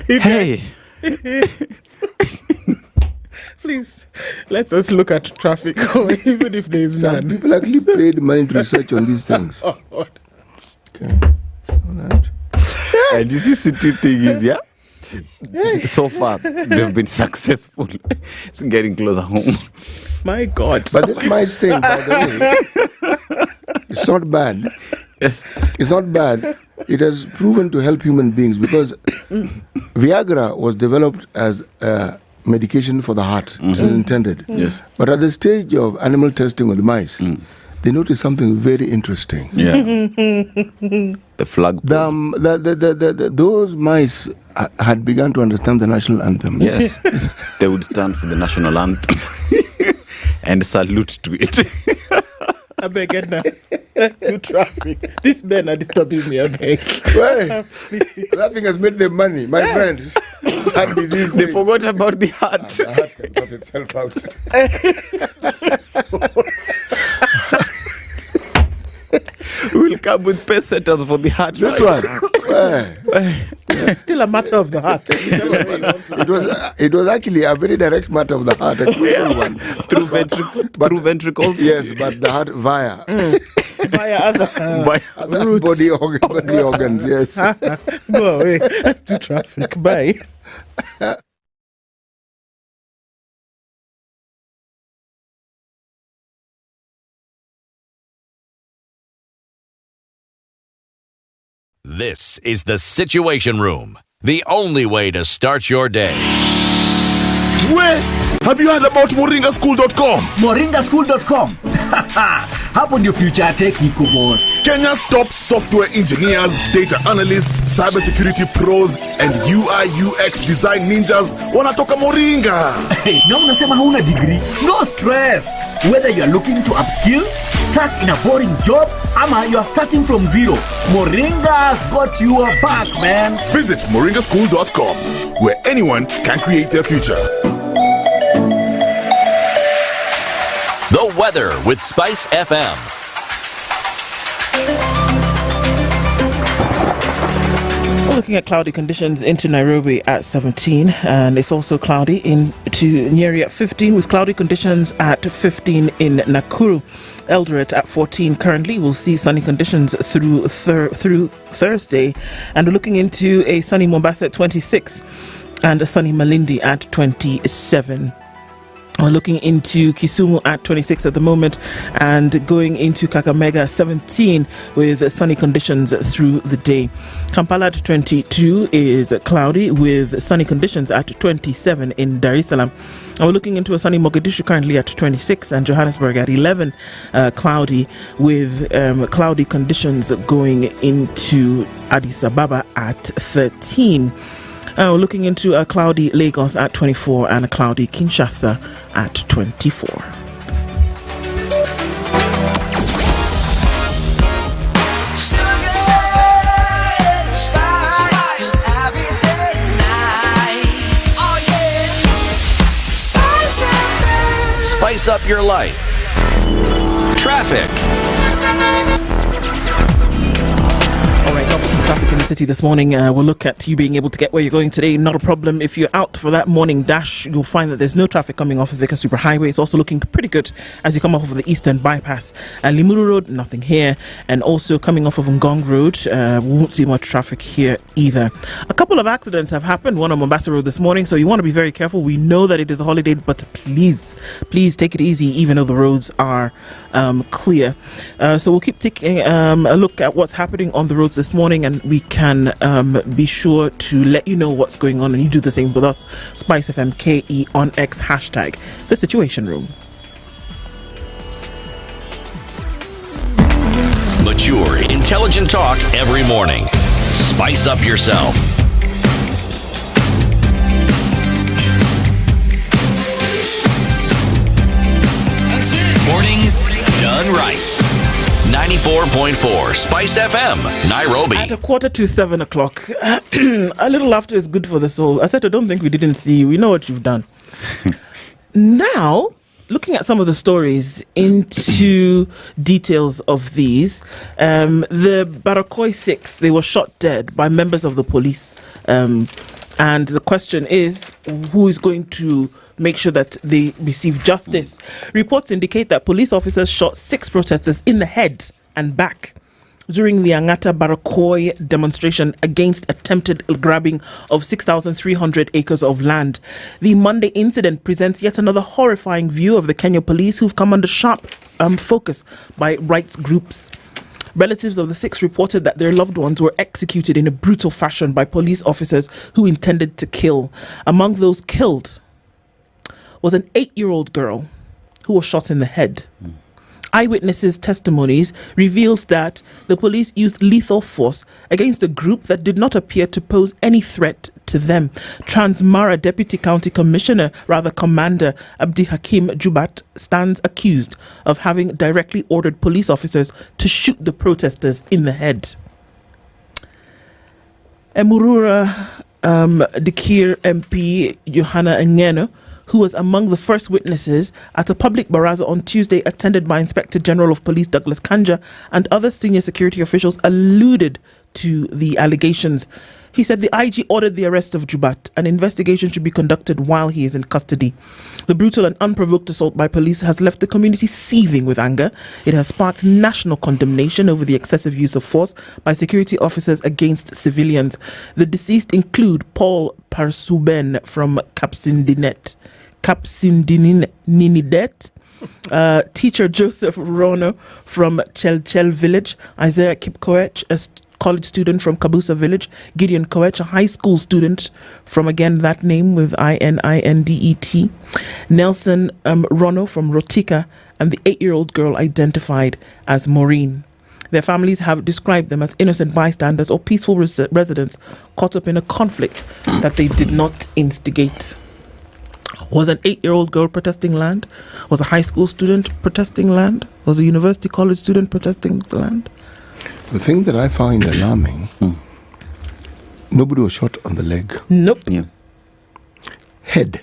Hey. Please, let us look at traffic, even if there is none. People actually paid money to research on these things. Oh, God. Okay. All right. And you see, city thing is, yeah? So far, they've been successful. It's getting closer home. My God. But this mice thing, by the way, it's not bad. Yes. It's not bad. It has proven to help human beings because Viagra was developed as a medication for the heart, as intended. Yes. But at the stage of animal testing with mice, they noticed something very interesting. Yeah. The flag. Those mice had begun to understand the national anthem. Yes. They would stand for the national anthem and salute to it. I beg, Ednah. Let's do traffic. These men are disturbing me, I beg. Why? That thing has made them money, my friend. Heart disease. They forgot about the heart. The heart can sort itself out. We'll come with pace setters for the heart. This one. It's still a matter of the heart. It was actually a very direct matter of the heart, a crucial one. Through ventricles? Yes, but the heart via other roots. body organs, yes. Go away. Let's do traffic. Bye. This is the Situation Room, the only way to start your day. Where? Have you heard about moringaschool.com? Moringaschool.com? Hapo ndio future tech iko boss. Kenya's top software engineers, data analysts, cybersecurity pros, and UI UX design ninjas wanatoka Moringa. Na unasema hauna degree? No stress. Whether you are looking to upskill, stuck in a boring job, ama you are starting from zero, Moringa's got your back, man. Visit moringaschool.com, where anyone can create their future. The weather with SpiceFM. We're looking at cloudy conditions into Nairobi at 17, and it's also cloudy into Nyeri at 15, with cloudy conditions at 15 in Nakuru. Eldoret at 14 currently. We'll see sunny conditions through Thursday, and we're looking into a sunny Mombasa at 26 and a sunny Malindi at 27. We're looking into Kisumu at 26 at the moment, and going into Kakamega 17 with sunny conditions through the day. Kampala at 22 is cloudy with sunny conditions at 27 in Dar es Salaam. And we're looking into a sunny Mogadishu currently at 26, and Johannesburg at 11, cloudy with cloudy conditions going into Addis Ababa at 13. We're looking into a cloudy Lagos at 24 and a cloudy Kinshasa at 24. Spice up your life. Traffic. All right, traffic in the city this morning. We'll look at you being able to get where you're going today. Not a problem. If you're out for that morning dash, you'll find that there's no traffic coming off of the Super Highway. It's also looking pretty good as you come off of the Eastern Bypass. Limuru Road, nothing here. And also coming off of Ngong Road, we won't see much traffic here either. A couple of accidents have happened. One on Ombaso Road this morning, so you want to be very careful. We know that it is a holiday, but please take it easy, even though the roads are clear. So we'll keep taking a look at what's happening on the roads this morning, and we can be sure to let you know what's going on, and you do the same with us. SpiceFM KE on X, hashtag The Situation Room. Mature, intelligent talk every morning. Spice up yourself. Mornings done right. 94.4 Spice FM, Nairobi. At 6:45. A little laughter is good for the soul. Aseto, don't think we didn't see you. We know what you've done. Now, looking at some of the stories into details of these, the Barakoi 6, they were shot dead by members of the police. And the question is, who is going to make sure that they receive justice? Reports indicate that police officers shot 6 protesters in the head and back during the Angata Barakoi demonstration against attempted grabbing of 6,300 acres of land. The Monday incident presents yet another horrifying view of the Kenya police, who've come under sharp focus by rights groups. Relatives of the 6 reported that their loved ones were executed in a brutal fashion by police officers who intended to kill. Among those killed was an 8-year-old girl who was shot in the head. Eyewitnesses' testimonies reveals that the police used lethal force against a group that did not appear to pose any threat to them. Transmara Deputy County Commander Abdi Hakim Jubat stands accused of having directly ordered police officers to shoot the protesters in the head. Emurura Dikir MP Johanna Ngeno, who was among the first witnesses at a public baraza on Tuesday attended by Inspector General of Police Douglas Kanja and other senior security officials, alluded to the allegations. He said the IG ordered the arrest of Jubat. An investigation should be conducted while he is in custody. The brutal and unprovoked assault by police has left the community seething with anger. It has sparked national condemnation over the excessive use of force by security officers against civilians. The deceased include Paul Parsuben from Kapsindinidet, teacher Joseph Rono from Chelchel Village, Isaiah Kipkoech, a college student from Kabusa Village, Gideon Koech, a high school student from, again, that name with ININDET, Nelson Rono from Rotika, and the 8-year-old girl identified as Maureen. Their families have described them as innocent bystanders or peaceful residents caught up in a conflict that they did not instigate. Was an 8-year-old girl protesting land? Was a high school student protesting land? Was a university college student protesting this land? The thing that I find alarming, nobody was shot on the leg. Nope. Yeah. Head.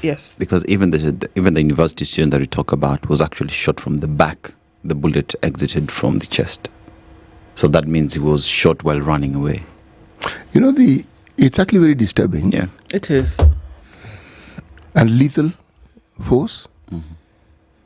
Yes. Because even the university student that we talk about was actually shot from the back. The bullet exited from the chest. So that means he was shot while running away. You know, it's actually very disturbing. Yeah. It is. And lethal force.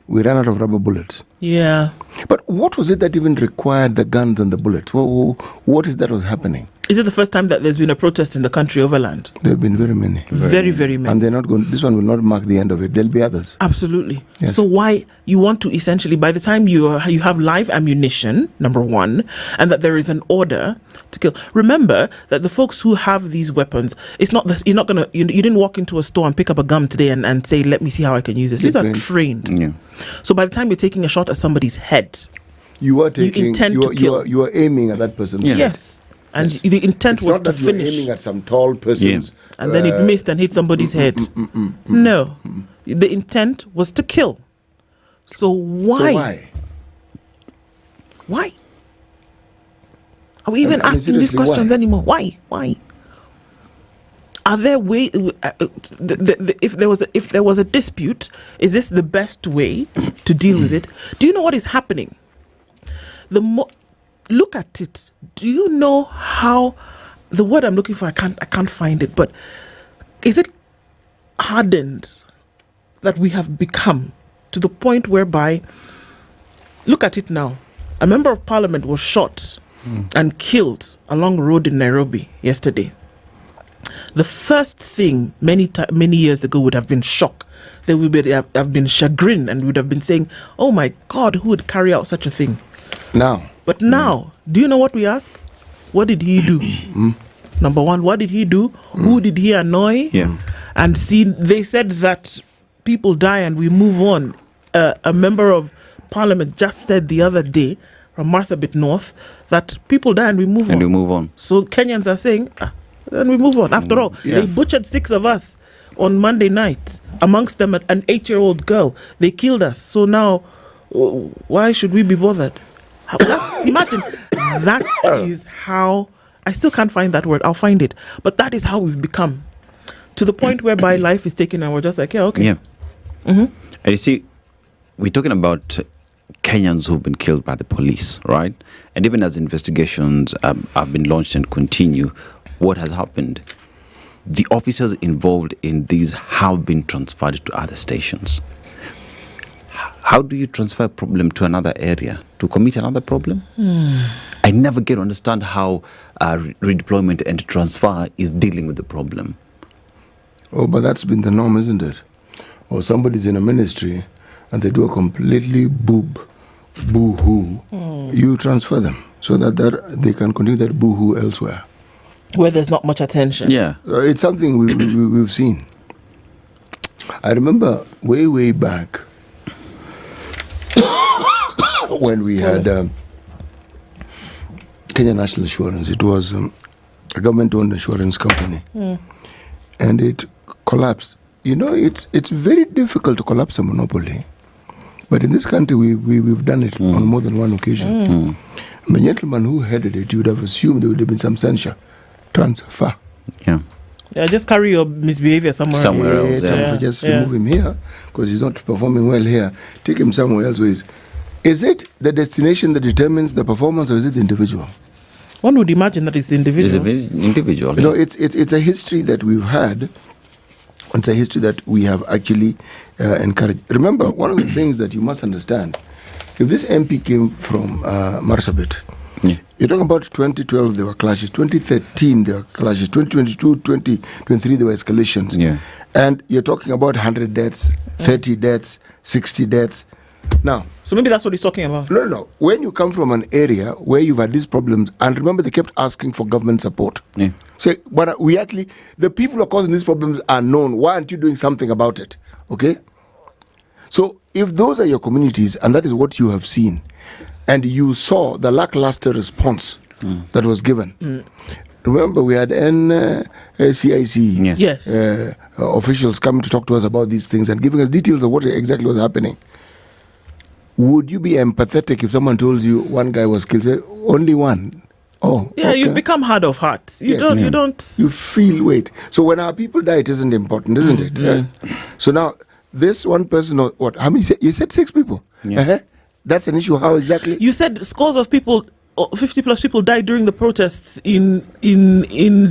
We ran out of rubber bullets. Yeah. But what was it that even required the guns and the bullets? What is that was happening? Is it the first time that there's been a protest in the country over land? There have been very many. Very many. And they're not going. This one will not mark the end of it. There'll be others. Absolutely. Yes. So why you want to essentially, by the time you have live ammunition, number one, and that there is an order to kill. Remember that the folks who have these weapons, it's not this, you didn't walk into a store and pick up a gun today and say, let me see how I can use this. These are trained. Yeah. So by the time you're taking a shot at somebody's head, you intend to kill. You are aiming at that person. Yeah. Yes. And the intent It's was not to that you're finish. aiming at some tall persons. And then it missed and hit somebody's head. No. The intent was to kill. So why? Why? Are we even asking these questions anymore? Why? Are there ways? If there was a dispute, is this the best way to deal with it? Do you know what is happening? Look at it. Do you know how? The word I'm looking for, I can't find it. But is it hardened that we have become to the point whereby? Look at it now. A member of parliament was shot and killed along the road in Nairobi yesterday. The first thing many years ago would have been shock. They would have been chagrin and would have been saying, "Oh my God, who would carry out such a thing?" But now, do you know what we ask? What did he do? Number one, what did he do? Who did he annoy? And they said that people die and we move on. A member of parliament just said the other day from Marsabit North that people die and we move on. So Kenyans are saying, then we move on. After all, they butchered 6 of us on Monday night, amongst them an 8-year-old girl. They killed us. So now, why should we be bothered? Imagine, that is how, I still can't find that word, I'll find it. But that is how we've become. To the point whereby life is taken and we're just like, okay. And you see, we're talking about Kenyans who've been killed by the police, right? And even as investigations have been launched and continue, what has happened? The officers involved in these have been transferred to other stations. How do you transfer a problem to another area to commit another problem? I never get to understand how redeployment and transfer is dealing with the problem. Oh, but that's been the norm, isn't it? Or somebody's in a ministry and they do a completely boo-hoo. You transfer them so that they can continue that boo-hoo elsewhere. Where there's not much attention. It's something we've seen. I remember way back when we had Kenya National Insurance. It was a government-owned insurance company. And it collapsed. You know, it's very difficult to collapse a monopoly. But in this country, we've done it on more than one occasion. The gentleman who headed it, you would have assumed there would have been some censure. Transfer. Just carry your misbehavior somewhere else. Just remove him here because he's not performing well here. Take him somewhere else. Is it the destination that determines the performance, or is it the individual? One would imagine that it's the individual. You know, it's a history that we've had. It's a history that we have actually encouraged. Remember, one of the things that you must understand, if this MP came from Marsabit, you're talking about 2012, there were clashes. 2013, there were clashes. 2022, 2023, there were escalations. And you're talking about 100 deaths, 30 deaths, 60 deaths. Now, so maybe that's what he's talking about. No. When you come from an area where you've had these problems, and remember, they kept asking for government support. Say, but we actually, the people who are causing these problems are known. Why aren't you doing something about it? Okay? So, if those are your communities, and that is what you have seen, and you saw the lackluster response that was given. Remember, we had NCIC officials coming to talk to us about these things and giving us details of what exactly was happening. Would you be empathetic if someone told you one guy was killed? Say, only one. Oh, yeah, you've become hard of heart. You don't. You feel weight. So when our people die, it isn't important, isn't it? So now, this one person, or what? How many? You said 6 people. That's an issue. How exactly? You said scores of people, 50 plus people died during the protests in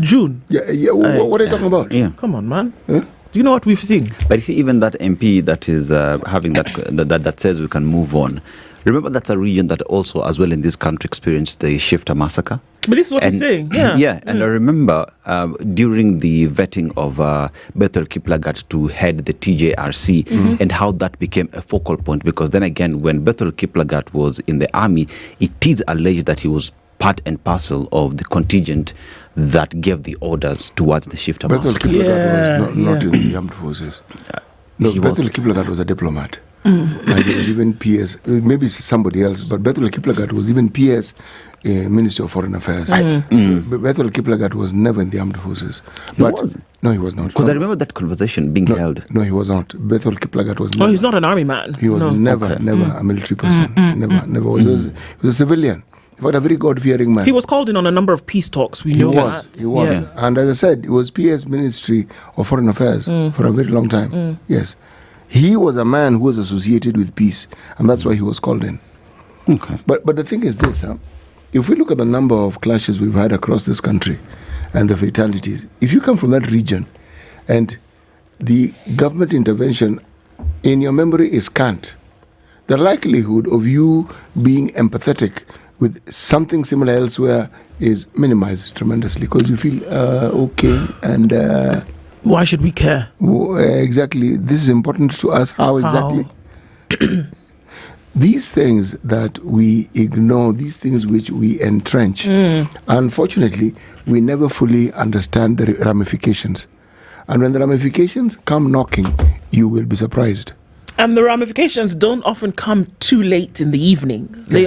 June. What are you talking about? Come on, man. Do you know what we've seen? But you see, even that MP that is having that says we can move on. Remember, that's a region that also, as well in this country, experienced the Shifter massacre. But this is what he's saying. And I remember during the vetting of Bethel Kiplagat to head the TJRC and how that became a focal point. Because then again, when Bethel Kiplagat was in the army, it is alleged that he was part and parcel of the contingent that gave the orders towards the Shifter Bethel massacre. Kiplagat was not in the armed forces. No, Bethel Kiplagat was a diplomat. And he was even PS, maybe somebody else, but Bethel Kiplagat was even PS, Minister of Foreign Affairs. Bethel Kiplagat was never in the armed forces. No, he was not. Because I remember that conversation being held. No, he was not. Bethel Kiplagat was never. Oh, he's not an army man. He was never a military person. Never. He was a civilian. He was a very God-fearing man. He was called in on a number of peace talks. He was. Yeah. And as I said, it was PS Ministry of Foreign Affairs for a very long time. Yes. He was a man who was associated with peace, and that's why he was called in. Okay. But the thing is this, if we look at the number of clashes we've had across this country and the fatalities, if you come from that region and the government intervention in your memory is scant, the likelihood of you being empathetic with something similar elsewhere is minimized tremendously because you feel okay and... why should we care? Exactly. This is important to us. How exactly? These things that we ignore, these things which we entrench, unfortunately, we never fully understand the ramifications. And when the ramifications come knocking, you will be surprised. And the ramifications don't often come too late in the evening. They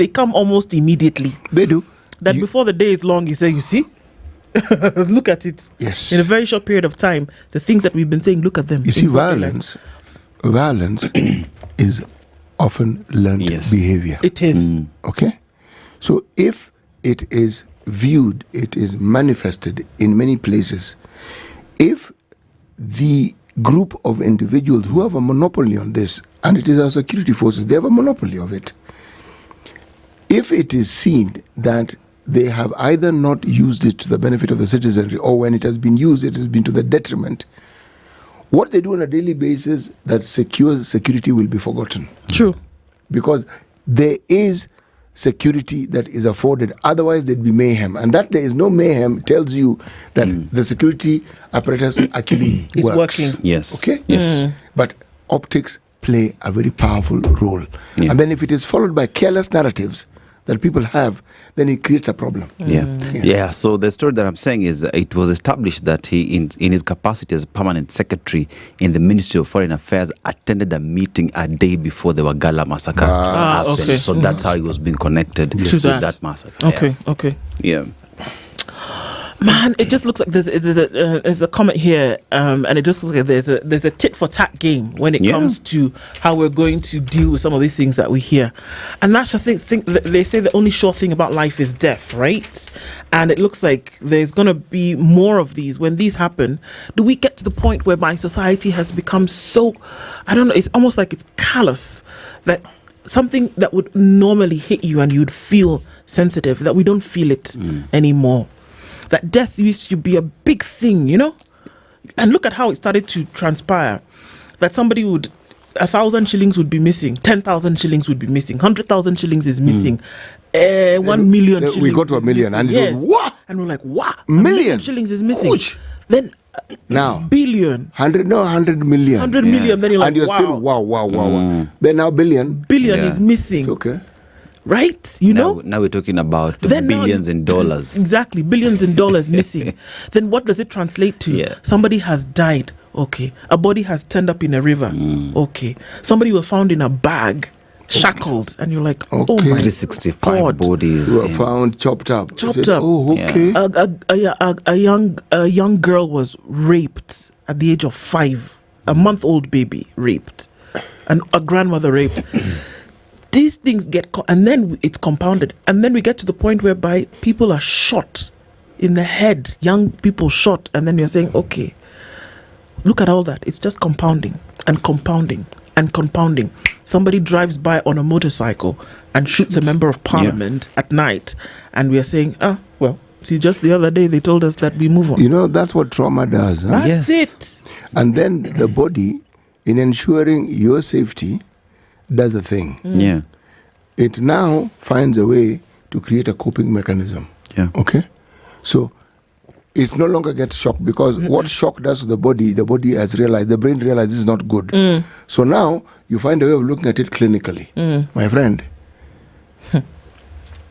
come almost immediately. They do. That before the day is long, you say, you see? Look at it. Yes. In a very short period of time, the things that we've been saying, look at them. You see, violence is often learned behavior. It is. Okay? So if it is viewed, it is manifested in many places. If the group of individuals who have a monopoly on this, and it is our security forces, they have a monopoly of it. If it is seen that they have either not used it to the benefit of the citizenry, or when it has been used, it has been to the detriment. What they do on a daily basis that secures security will be forgotten. True. Because there is security that is afforded, otherwise there'd be mayhem. And that there is no mayhem tells you that the security apparatus actually is works. Working. Yes. Okay? Yes. But optics play a very powerful role. And then if it is followed by careless narratives that people have, then it creates a problem. So the story that I'm saying is it was established that he, in his capacity as permanent secretary in the Ministry of Foreign Affairs, attended a meeting a day before the Wagala massacre happened. Okay. So that's how he was being connected to that massacre. Okay. Yeah. Man, it just looks like there's a comment here, and it just looks like there's a tit for tat game when it comes to how we're going to deal with some of these things that we hear. And that's the thing. They say the only sure thing about life is death, right? And it looks like there's going to be more of these. When these happen, do we get to the point where my society has become so, I don't know, it's almost like it's callous, that something that would normally hit you and you'd feel sensitive, that we don't feel it anymore. That death used to be a big thing, you know? And look at how it started to transpire. That somebody 1,000 shillings would be missing, 10,000 shillings would be missing, 100,000 shillings is missing, 1 million shillings. We got to a million, and it was what? And we're like, what? Million shillings is missing. Ouch. Then now billion. 100 million. 100 million, then you're like, and you're still wow. Then now billion is missing. It's okay. Right? You know? Now we're talking about then billions in dollars. Exactly. Billions in dollars missing. Then what does it translate to? Somebody has died. Okay. A body has turned up in a river. Okay. Somebody was found in a bag, shackled. And you're like, oh my 365 God. bodies. Were found chopped up. Oh, okay. A young girl was raped at the age of 5. A month-old baby raped. And a grandmother raped. These things and then it's compounded. And then we get to the point whereby people are shot in the head, young people shot. And then you're saying, okay, look at all that. It's just compounding and compounding and compounding. Somebody drives by on a motorcycle and shoots a member of parliament at night. And we are saying, see, just the other day they told us that we move on. You know, that's what trauma does. Huh? That's it. And then the body, in ensuring your safety, does a thing. It now finds a way to create a coping mechanism. Okay? So it's no longer gets shocked, because what shock does to the body has realized, the brain realized this is not good. So now you find a way of looking at it clinically. My friend,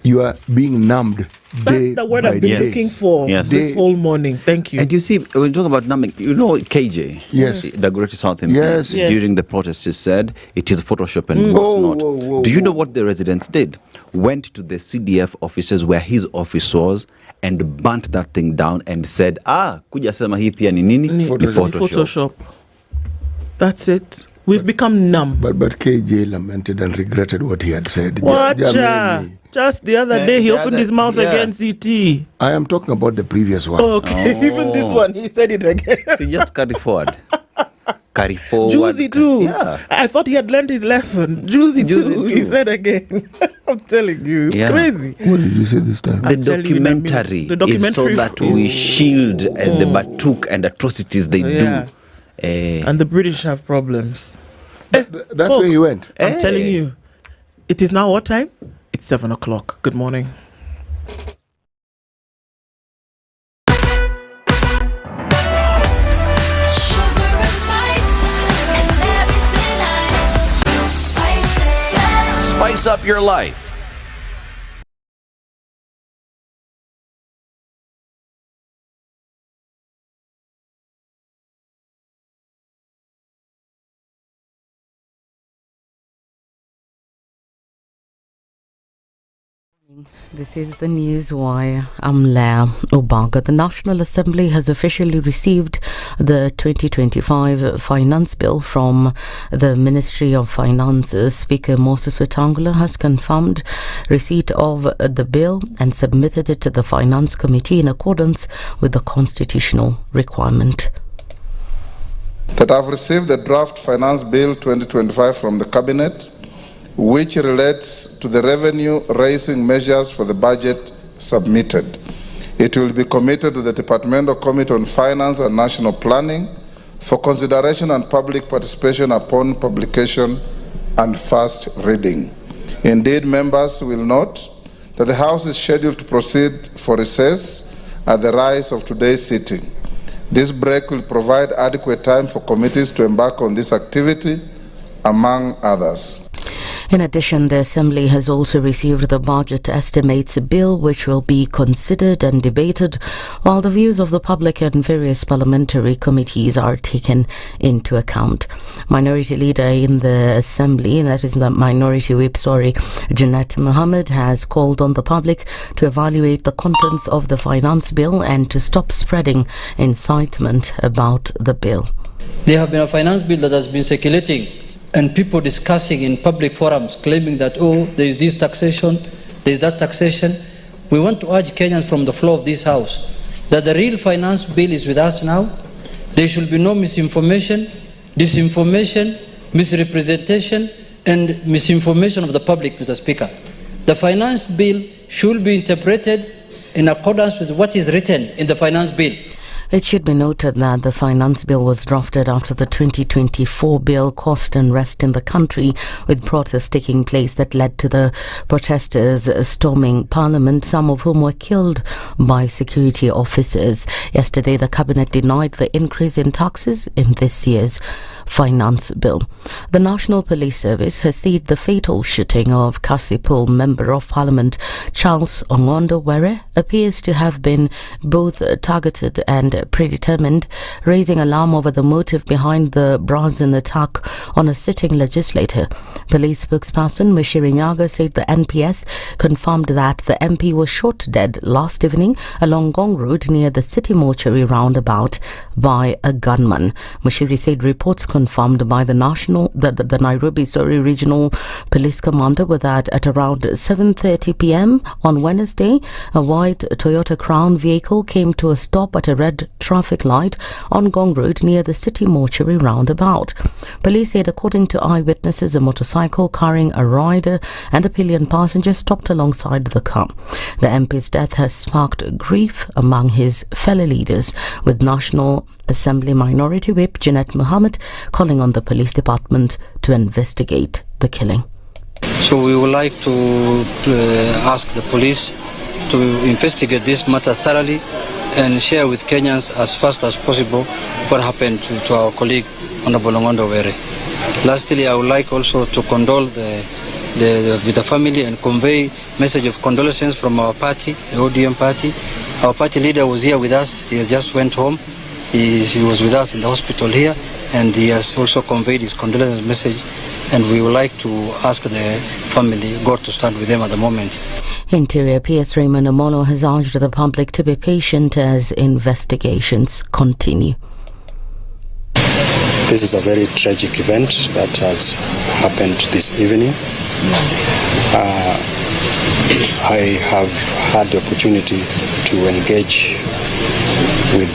you are being numbed. That's the word I've been looking for this whole morning. Thank you. And you see, when you talk about numbing, you know KJ, the Great South MP, during the protest, he said it is Photoshop and whatnot. Do you know what the residents did? Went to the CDF offices where his office was and burnt that thing down and said, kuja sema hii pia ni nini? Ni Photoshop. That's it. We've become numb. But KJ lamented and regretted what he had said. What? Just the other day, he opened his mouth against CT. I am talking about the previous one. Okay, even this one, he said it again. So just carry forward. Carry forward. Juicy too. Yeah. I thought he had learned his lesson. Juicy too, he said again. I'm telling you, it's crazy. What did you say this time? The documentary is so that we shield the batuk and atrocities they do. And the British have problems. That's where he went. I'm telling you. It is now what time? It's 7 o'clock. Good morning. Spice up your life. This is the News Wire. I'm Leah Obaga. The National Assembly has officially received the 2025 Finance Bill from the Ministry of Finance. Speaker Moses Wetangula has confirmed receipt of the bill and submitted it to the Finance Committee in accordance with the constitutional requirement. That I've received the draft Finance Bill 2025 from the Cabinet, which relates to the revenue-raising measures for the budget submitted. It will be committed to the Departmental Committee on Finance and National Planning for consideration and public participation upon publication and first reading. Indeed, members will note that the House is scheduled to proceed for recess at the rise of today's sitting. This break will provide adequate time for committees to embark on this activity, among others. In addition, the Assembly has also received the Budget Estimates Bill, which will be considered and debated, while the views of the public and various parliamentary committees are taken into account. Minority Leader in the Assembly, that is the Minority Whip, Jeanette Mohammed, has called on the public to evaluate the contents of the Finance Bill and to stop spreading incitement about the bill. There have been a finance bill that has been circulating and people discussing in public forums claiming that, there is this taxation, there is that taxation. We want to urge Kenyans from the floor of this House that the real finance bill is with us now. There should be no misinformation, disinformation, misrepresentation, and misinformation of the public, Mr. Speaker. The finance bill should be interpreted in accordance with what is written in the finance bill. It should be noted that the Finance Bill was drafted after the 2024 bill caused unrest in the country, with protests taking place that led to the protesters storming Parliament, some of whom were killed by security officers. Yesterday, the Cabinet denied the increase in taxes in this year's Finance Bill. The National Police Service has said the fatal shooting of Kasipul Member of Parliament Charles Ongondo-Were appears to have been both targeted and predetermined, raising alarm over the motive behind the brazen attack on a sitting legislator. Police spokesperson Mushiri Nyaga said the NPS confirmed that the MP was shot dead last evening along Gong Road near the City Mortuary roundabout by a gunman. Mushiri said reports confirmed by the Nairobi Regional Police Commander were that at around 7:30 p.m. on Wednesday, a white Toyota Crown vehicle came to a stop at a red traffic light on Gong Road near the City Mortuary roundabout. Police said, according to eyewitnesses, a motorcycle carrying a rider and a pillion passenger stopped alongside the car. The MP's death has sparked grief among his fellow leaders, with National Assembly Minority Whip Jeanette Mohammed calling on the police department to investigate the killing. So we would like to ask the police to investigate this matter thoroughly and share with Kenyans as fast as possible what happened to our colleague Honorable Ongondo-Were. Lastly, I would like also to condole the with the family and convey message of condolences from our party, the ODM party. Our party leader was here with us. He has just went home. He was with us in the hospital here, and he has also conveyed his condolence message. And we would like to ask the family, God to stand with them at the moment. Interior PS Raymond Omolo has urged the public to be patient as investigations continue. This is a very tragic event that has happened this evening. I have had the opportunity to engage with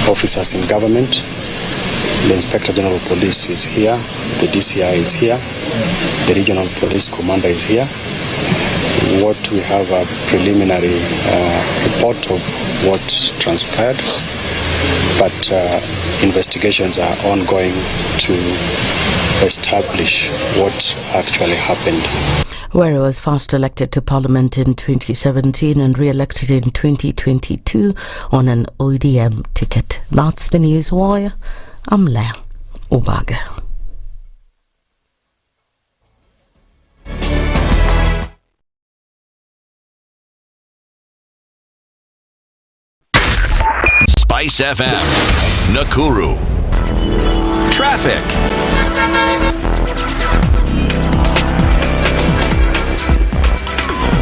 officers in government. The Inspector General of Police is here, the DCI is here, the Regional Police Commander is here. What we have a preliminary report of what transpired, but investigations are ongoing to establish what actually happened. Where was first elected to Parliament in 2017 and re-elected in 2022 on an ODM ticket. That's the news wire. I'm Leah Obaga. SpiceFM, Nakuru. Traffic.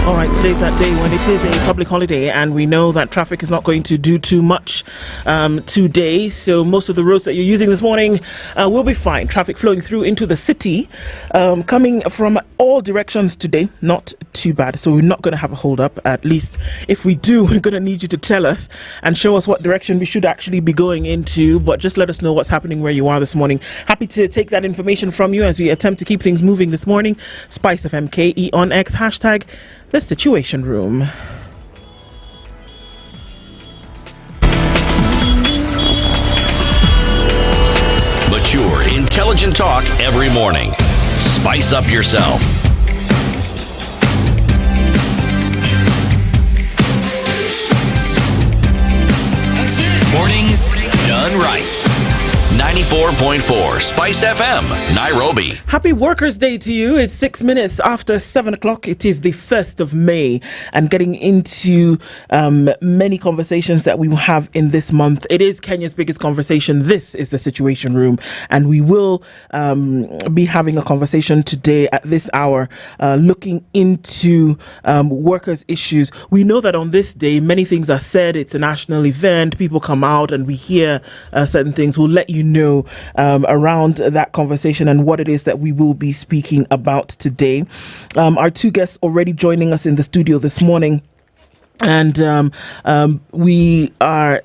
All right, today's that day when it is a public holiday, and we know that traffic is not going to do too much today. So most of the roads that you're using this morning will be fine. Traffic flowing through into the city, coming from all directions today, not too bad. So we're not going to have a hold up. At least if we do, we're going to need you to tell us and show us what direction we should actually be going into. But just let us know what's happening where you are this morning. Happy to take that information from you as we attempt to keep things moving this morning. SpiceFM KE on X, hashtag The Situation Room. Mature, intelligent talk every morning. Spice up yourself. Mornings done right. 94.4 Spice FM, Nairobi. Happy Workers' Day to you. It's 6 minutes after 7 o'clock. It is the 1st of May, and getting into many conversations that we will have in this month. It is Kenya's biggest conversation. This is the Situation Room, and we will be having a conversation today at this hour looking into workers' issues. We know that on this day, many things are said. It's a national event. People come out and we hear certain things. We'll let you know around that conversation and what it is that we will be speaking about today. Our two guests already joining us in the studio this morning, and we are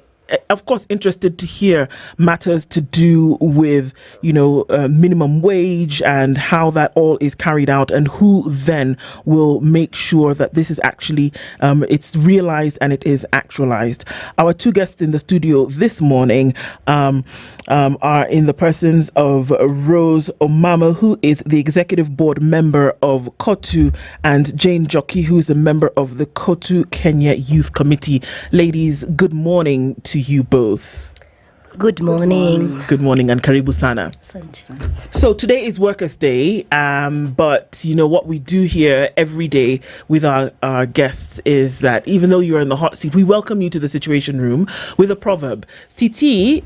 of course interested to hear matters to do with minimum wage and how that all is carried out, and who then will make sure that this is actually it's realized and it is actualized. Our two guests in the studio this morning are in the persons of Rose Omama, who is the executive board member of KOTU, and Jane Jockey, who is a member of the KOTU Kenya Youth Committee. Ladies, good morning to you both. Good morning. Good morning, and karibu sana. So today is Workers' Day, but what we do here every day with our guests is that even though you're in the hot seat, we welcome you to the Situation Room with a proverb. CT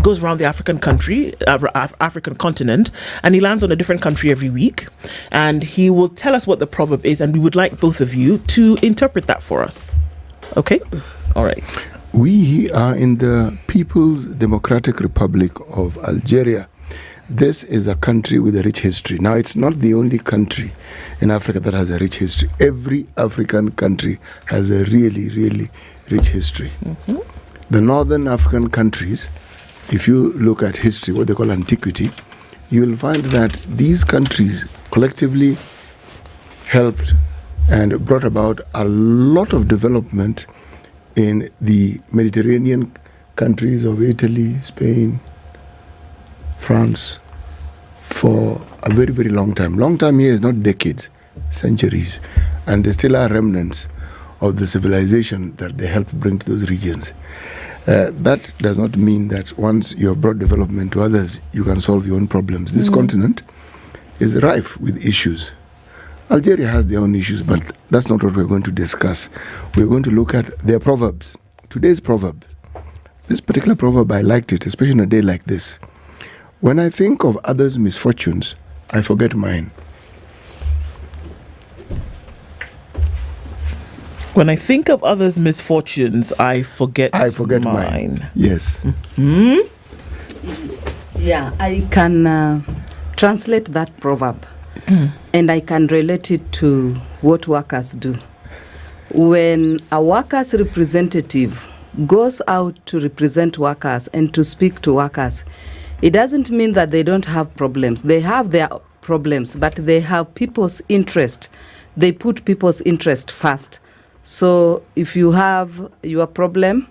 goes around the African continent, and he lands on a different country every week, and he will tell us what the proverb is, and we would like both of you to interpret that for us. Okay? All right. We are in the People's Democratic Republic of Algeria. This is a country with a rich history. Now, it's not the only country in Africa that has a rich history. Every African country has a really, really rich history. Mm-hmm. The northern African countries, if you look at history, what they call antiquity, you will find that these countries collectively helped and brought about a lot of development in the Mediterranean countries of Italy, Spain, France, for a very, very long time. Long time here is not decades, centuries. And there still are remnants of the civilization that they helped bring to those regions. That does not mean that once you have brought development to others, you can solve your own problems. This continent is rife with issues. Algeria has their own issues, but that's not what we're going to discuss. We're going to look at their proverbs. Today's proverb. This particular proverb, I liked it, especially on a day like this. When I think of others' misfortunes, I forget mine. When I think of others' misfortunes, I forget mine. Yes. Yeah, I can translate that proverb and I can relate it to what workers do. When a workers' representative goes out to represent workers and to speak to workers, it doesn't mean that they don't have problems. They have their problems, but they have people's interest. They put people's interest first. So if you have your problem,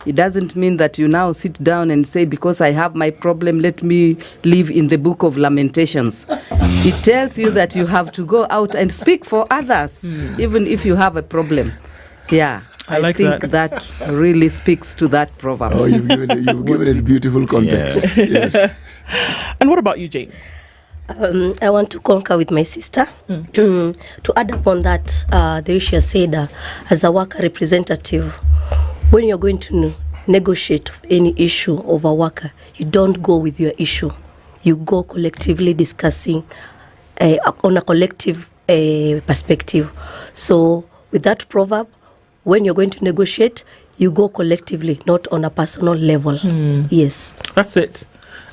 it doesn't mean that you now sit down and say, because I have my problem, let me live in the book of Lamentations. It tells you that you have to go out and speak for others, even if you have a problem. Yeah, I think that really speaks to that proverb. Oh, you've given it beautiful context. Yeah. Yes. And what about you, Jane? I want to concur with my sister. To add upon that, the issue said, as a worker representative, when you're going to negotiate any issue of a worker, you don't go with your issue. You go collectively discussing on a collective perspective. So with that proverb, when you're going to negotiate, you go collectively, not on a personal level. Yes. That's it.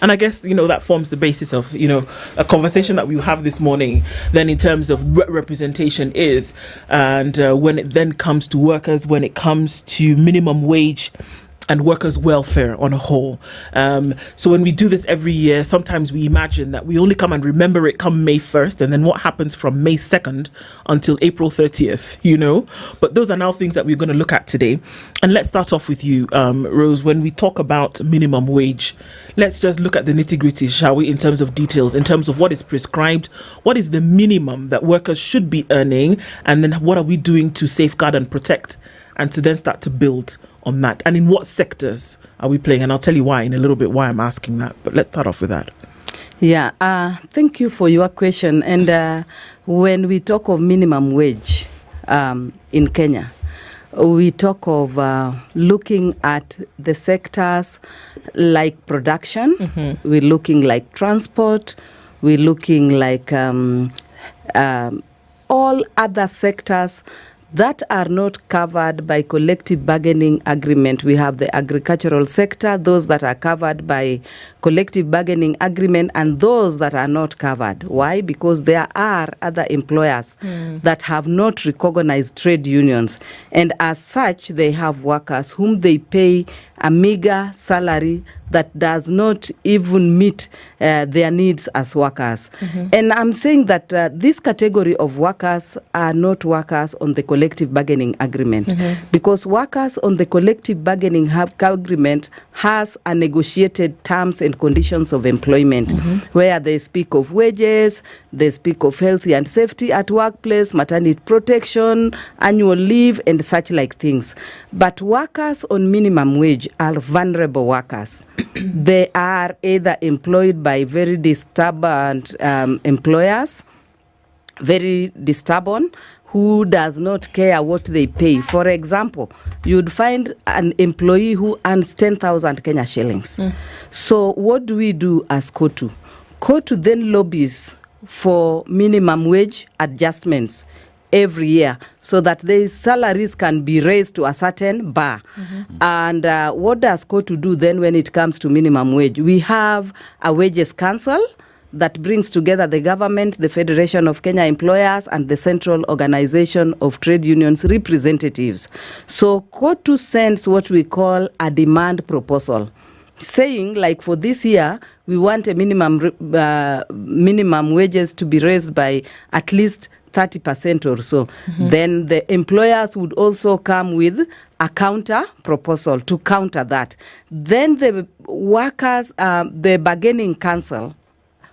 And I guess, that forms the basis of, a conversation that we have this morning, then in terms of what representation is. And when it then comes to workers, when it comes to minimum wage and workers' welfare on a whole. So when we do this every year, sometimes we imagine that we only come and remember it come May 1st, and then what happens from May 2nd until April 30th, But those are now things that we're going to look at today. And let's start off with you, Rose. When we talk about minimum wage, let's just look at the nitty-gritty, shall we, in terms of details, in terms of what is prescribed, what is the minimum that workers should be earning, and then what are we doing to safeguard and protect, and to then start to build on that, and in what sectors are we playing? And I'll tell you why in a little bit why I'm asking that, but let's start off with that. Yeah, thank you for your question. And when we talk of minimum wage in Kenya, we talk of looking at the sectors like production, we're looking like transport, we're looking like all other sectors that are not covered by collective bargaining agreement. We have the agricultural sector, those that are covered by collective bargaining agreement, and those that are not covered. Why? Because there are other employers that have not recognized trade unions, and as such, they have workers whom they pay a meager salary that does not even meet their needs as workers. And I'm saying that this category of workers are not workers on the collective bargaining agreement, because workers on the collective bargaining agreement has a negotiated terms and conditions of employment, where they speak of wages, they speak of health and safety at workplace, maternity protection, annual leave, and such like things. But workers on minimum wage are vulnerable workers. They are either employed by very disturbed employers, very disturbed, who does not care what they pay. For example, you'd find an employee who earns 10,000 Kenya shillings. So what do we do as KOTU? KOTU then lobbies for minimum wage adjustments every year so that their salaries can be raised to a certain bar. And what does KOTU do then when it comes to minimum wage? We have a wages council that brings together the government, the Federation of Kenya Employers, and the Central Organization of Trade Unions representatives. So KOTU sends what we call a demand proposal, saying, like, for this year, we want a minimum wages to be raised by at least 30% or so. Then the employers would also come with a counter proposal to counter that. Then the workers, the bargaining council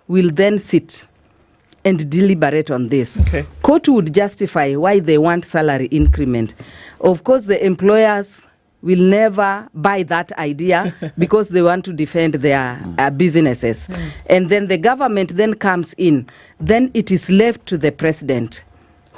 will then sit and deliberate on this. KOTU would justify why they want salary increment. Of course, the employers will never buy that idea because they want to defend their businesses. And then the government then comes in. Then it is left to the president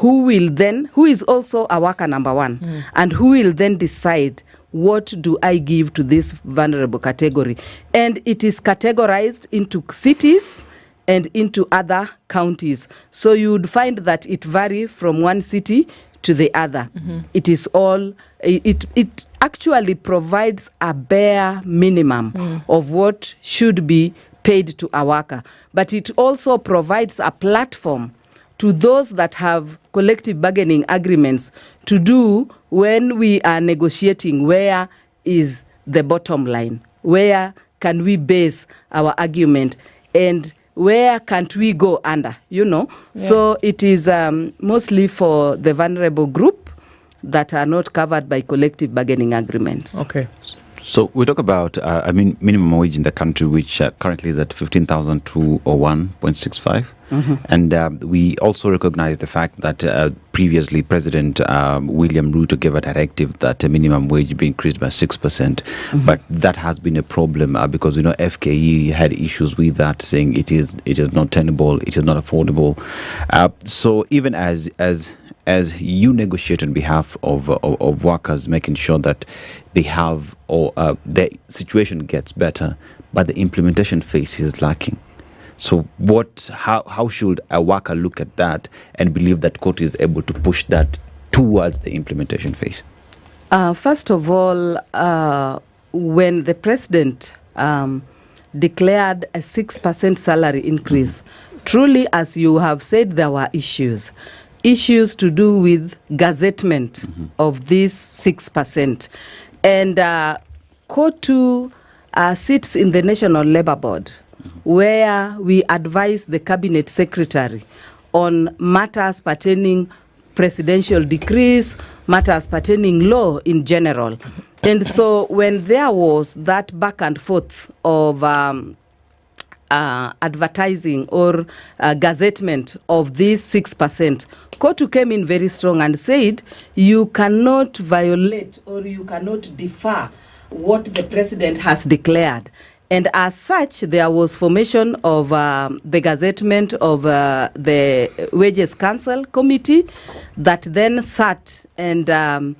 who is also a worker number one, and who will then decide what do I give to this vulnerable category. And it is categorized into cities and into other counties. So you would find that it varies from one city to the other. It is all, it actually provides a bare minimum of what should be paid to a worker. But it also provides a platform to those that have collective bargaining agreements to do when we are negotiating. Where is the bottom line? Where can we base our argument? And where can't we go under, So it is mostly for the vulnerable group that are not covered by collective bargaining agreements. Okay. So we talk about, minimum wage in the country, which currently is at 15,201.65. And we also recognize the fact that previously President William Ruto gave a directive that a minimum wage be increased by 6%. But that has been a problem because FKE had issues with that, saying it is not tenable, it is not affordable. So even as you negotiate on behalf of workers, making sure that they have the situation gets better, but the implementation phase is lacking. So how should a worker look at that and believe that court is able to push that towards the implementation phase? First of all, when the president declared a 6% salary increase, truly, as you have said, there were issues to do with gazettement of this 6%. And COTU sits in the National Labour Board, where we advise the cabinet secretary on matters pertaining presidential decrees, matters pertaining law in general. And so when there was that back and forth of advertising or gazettement of this 6%, COTU came in very strong and said you cannot violate or you cannot defer what the president has declared. And as such, there was formation of the gazettement of the Wages Council Committee that then sat and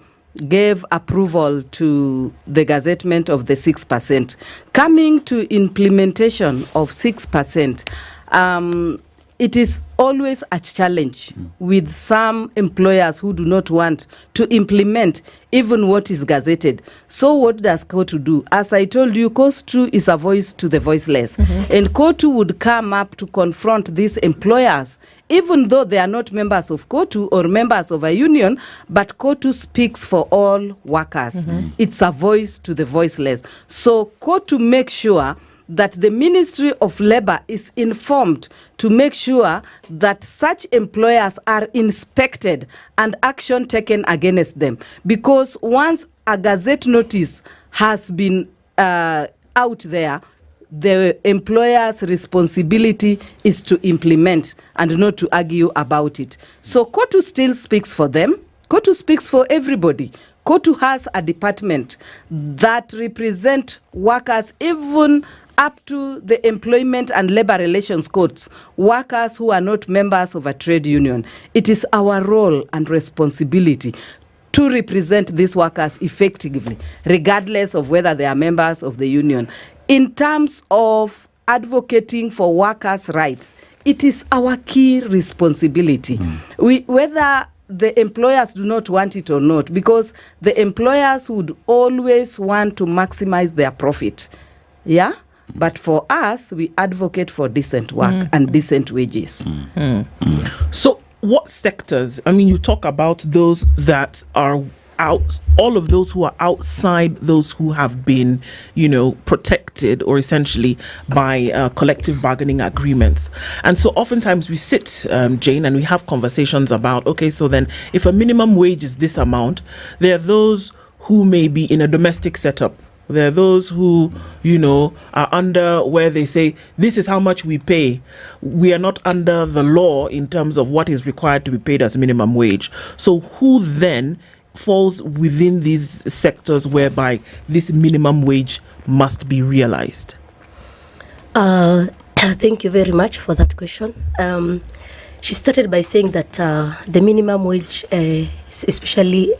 gave approval to the gazettement of the 6%. Coming to implementation of 6%, it is always a challenge with some employers who do not want to implement even what is gazetted. So what does COTU do? As I told you, COTU is a voice to the voiceless. And COTU would come up to confront these employers, even though they are not members of COTU or members of a union, but COTU speaks for all workers. It's a voice to the voiceless. So COTU makes sure that the Ministry of Labour is informed to make sure that such employers are inspected and action taken against them. Because once a gazette notice has been out there, the employer's responsibility is to implement and not to argue about it. So COTU still speaks for them. COTU speaks for everybody. COTU has a department that represent workers even up to the Employment and Labor Relations Courts, workers who are not members of a trade union. It is our role and responsibility to represent these workers effectively, regardless of whether they are members of the union. In terms of advocating for workers' rights, it is our key responsibility. Whether the employers do not want it or not, because the employers would always want to maximize their profit. Yeah? But for us, we advocate for decent work and decent wages. So what sectors, you talk about those that are out, all of those who are outside those who have been, protected or essentially by collective bargaining agreements. And so oftentimes we sit, Jane, and we have conversations about, okay, so then if a minimum wage is this amount, there are those who may be in a domestic setup. There are those who, are under where they say, this is how much we pay. We are not under the law in terms of what is required to be paid as minimum wage. So who then falls within these sectors whereby this minimum wage must be realized? Thank you very much for that question. she started by saying that the minimum wage, especially,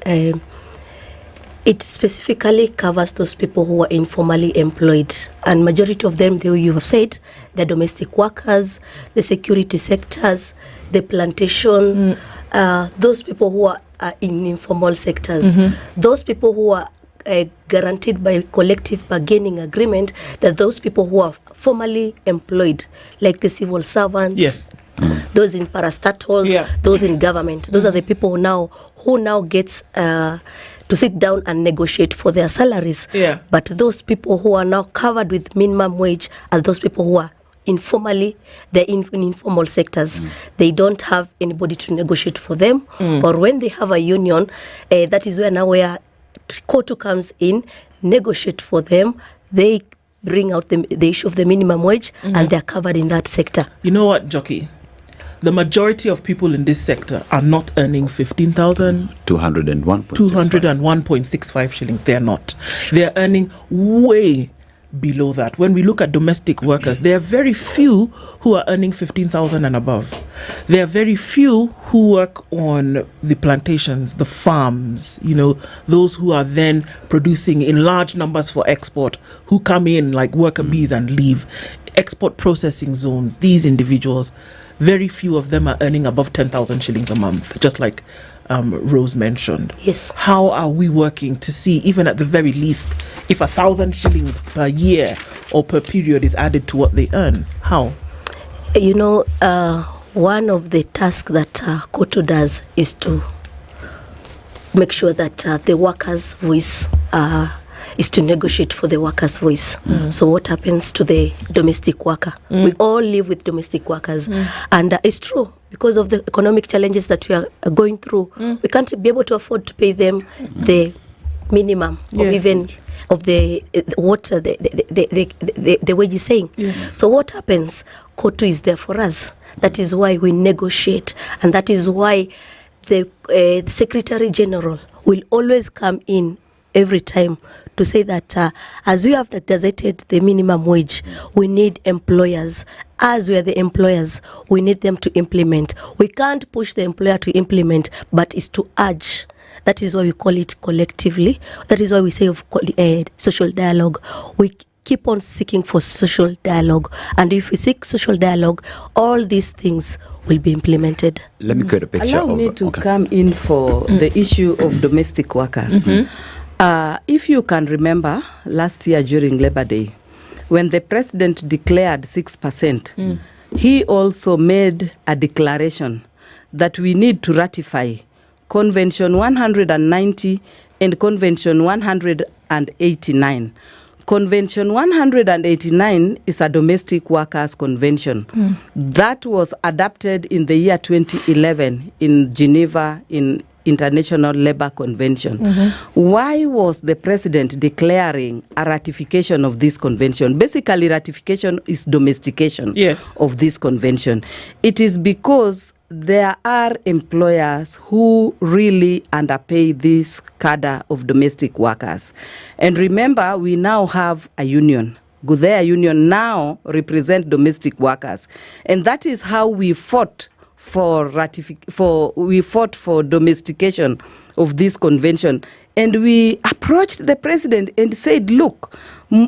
it specifically covers those people who are informally employed, and majority of them, though you have said, the domestic workers, the security sectors, the plantation, those people who are in informal sectors, those people who are guaranteed by collective bargaining agreement, that those people who are formally employed, like the civil servants, those in parastatals, those in government, those are the people who now gets to sit down and negotiate for their salaries. But those people who are now covered with minimum wage are those people who are informally, they're in informal sectors. They don't have anybody to negotiate for them. Or when they have a union, that is where Kotu comes in, negotiate for them. They bring out the issue of the minimum wage, and they're covered in that sector. You know what, Jockey? The majority of people in this sector are not earning 15,000... 201.65 shillings. They're not. They're earning way below that. When we look at domestic workers, there are very few who are earning 15,000 and above. There are very few who work on the plantations, the farms, those who are then producing in large numbers for export, who come in like worker bees and leave. Export processing zones, these individuals, very few of them are earning above 10,000 shillings a month, just like Rose mentioned. Yes. How are we working to see, even at the very least, if 1,000 shillings per year or per period is added to what they earn? How? One of the tasks that Kotu does is to make sure that the workers' voice is to negotiate for the workers' voice. So what happens to the domestic worker? We all live with domestic workers. And it's true, because of the economic challenges that we are going through, we can't be able to afford to pay them the minimum of even of the wage is saying. So what happens? Kotu is there for us. That is why we negotiate, and that is why the Secretary General will always come in every time to say that as we have gazetted the minimum wage, we need employers. As we are the employers, we need them to implement. We can't push the employer to implement, but it's to urge. That is why we call it collectively. That is why we say of social dialogue. We keep on seeking for social dialogue. And if we seek social dialogue, all these things will be implemented. Let me create a picture. Allow me to come in for the issue of domestic workers. If you can remember, last year during Labor Day, when the president declared 6%, he also made a declaration that we need to ratify Convention 190 and Convention 189. Convention 189 is a domestic workers convention that was adopted in the year 2011 in Geneva in International Labour Convention. Why was the president declaring a ratification of this convention? Basically, ratification is domestication of this convention. It is because there are employers who really underpay this cadre of domestic workers. And remember, we now have a union. Gudea Union now represent domestic workers. And that is how we fought for domestication of this convention. And we approached the president and said, look,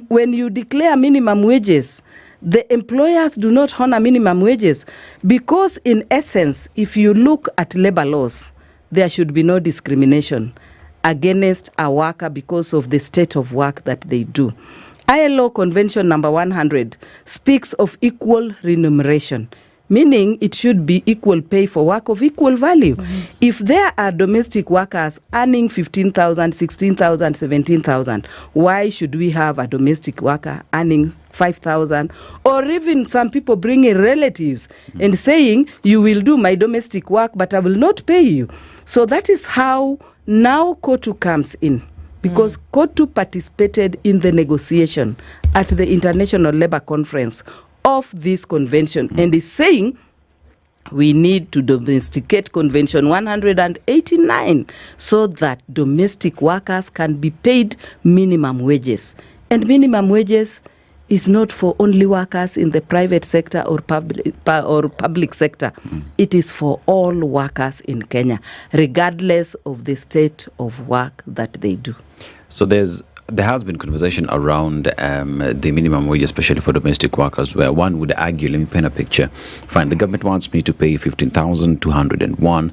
when you declare minimum wages, the employers do not honor minimum wages, because in essence, if you look at labor laws, there should be no discrimination against a worker because of the state of work that they do. ILO Convention number 100 speaks of equal remuneration, meaning it should be equal pay for work of equal value. If there are domestic workers earning 15,000, 16,000, 17,000, why should we have a domestic worker earning 5,000? Or even some people bringing relatives and saying, you will do my domestic work, but I will not pay you. So that is how now Kotu comes in. Because Kotu participated in the negotiation at the International Labour Conference of this convention and is saying we need to domesticate Convention 189 so that domestic workers can be paid minimum wages. And minimum wages is not for only workers in the private sector or public sector. It is for all workers in Kenya, regardless of the state of work that they do. So there has been conversation around the minimum wage, especially for domestic workers, where one would argue, let me paint a picture. Fine, the government wants me to pay 15,201,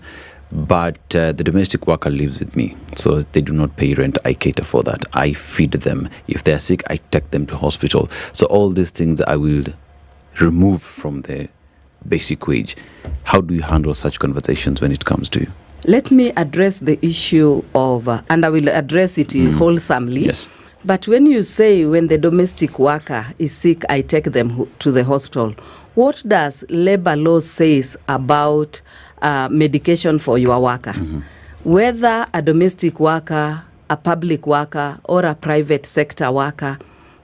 but the domestic worker lives with me, so they do not pay rent. I cater for that. I feed them. If they're sick, I take them to hospital. So all these things I will remove from the basic wage. How do you handle such conversations when it comes to you? Let me address the issue of, and I will address it wholesomely. Yes. But when you say when the domestic worker is sick, I take them to the hospital, what does labor law says about medication for your worker? Whether a domestic worker, a public worker, or a private sector worker,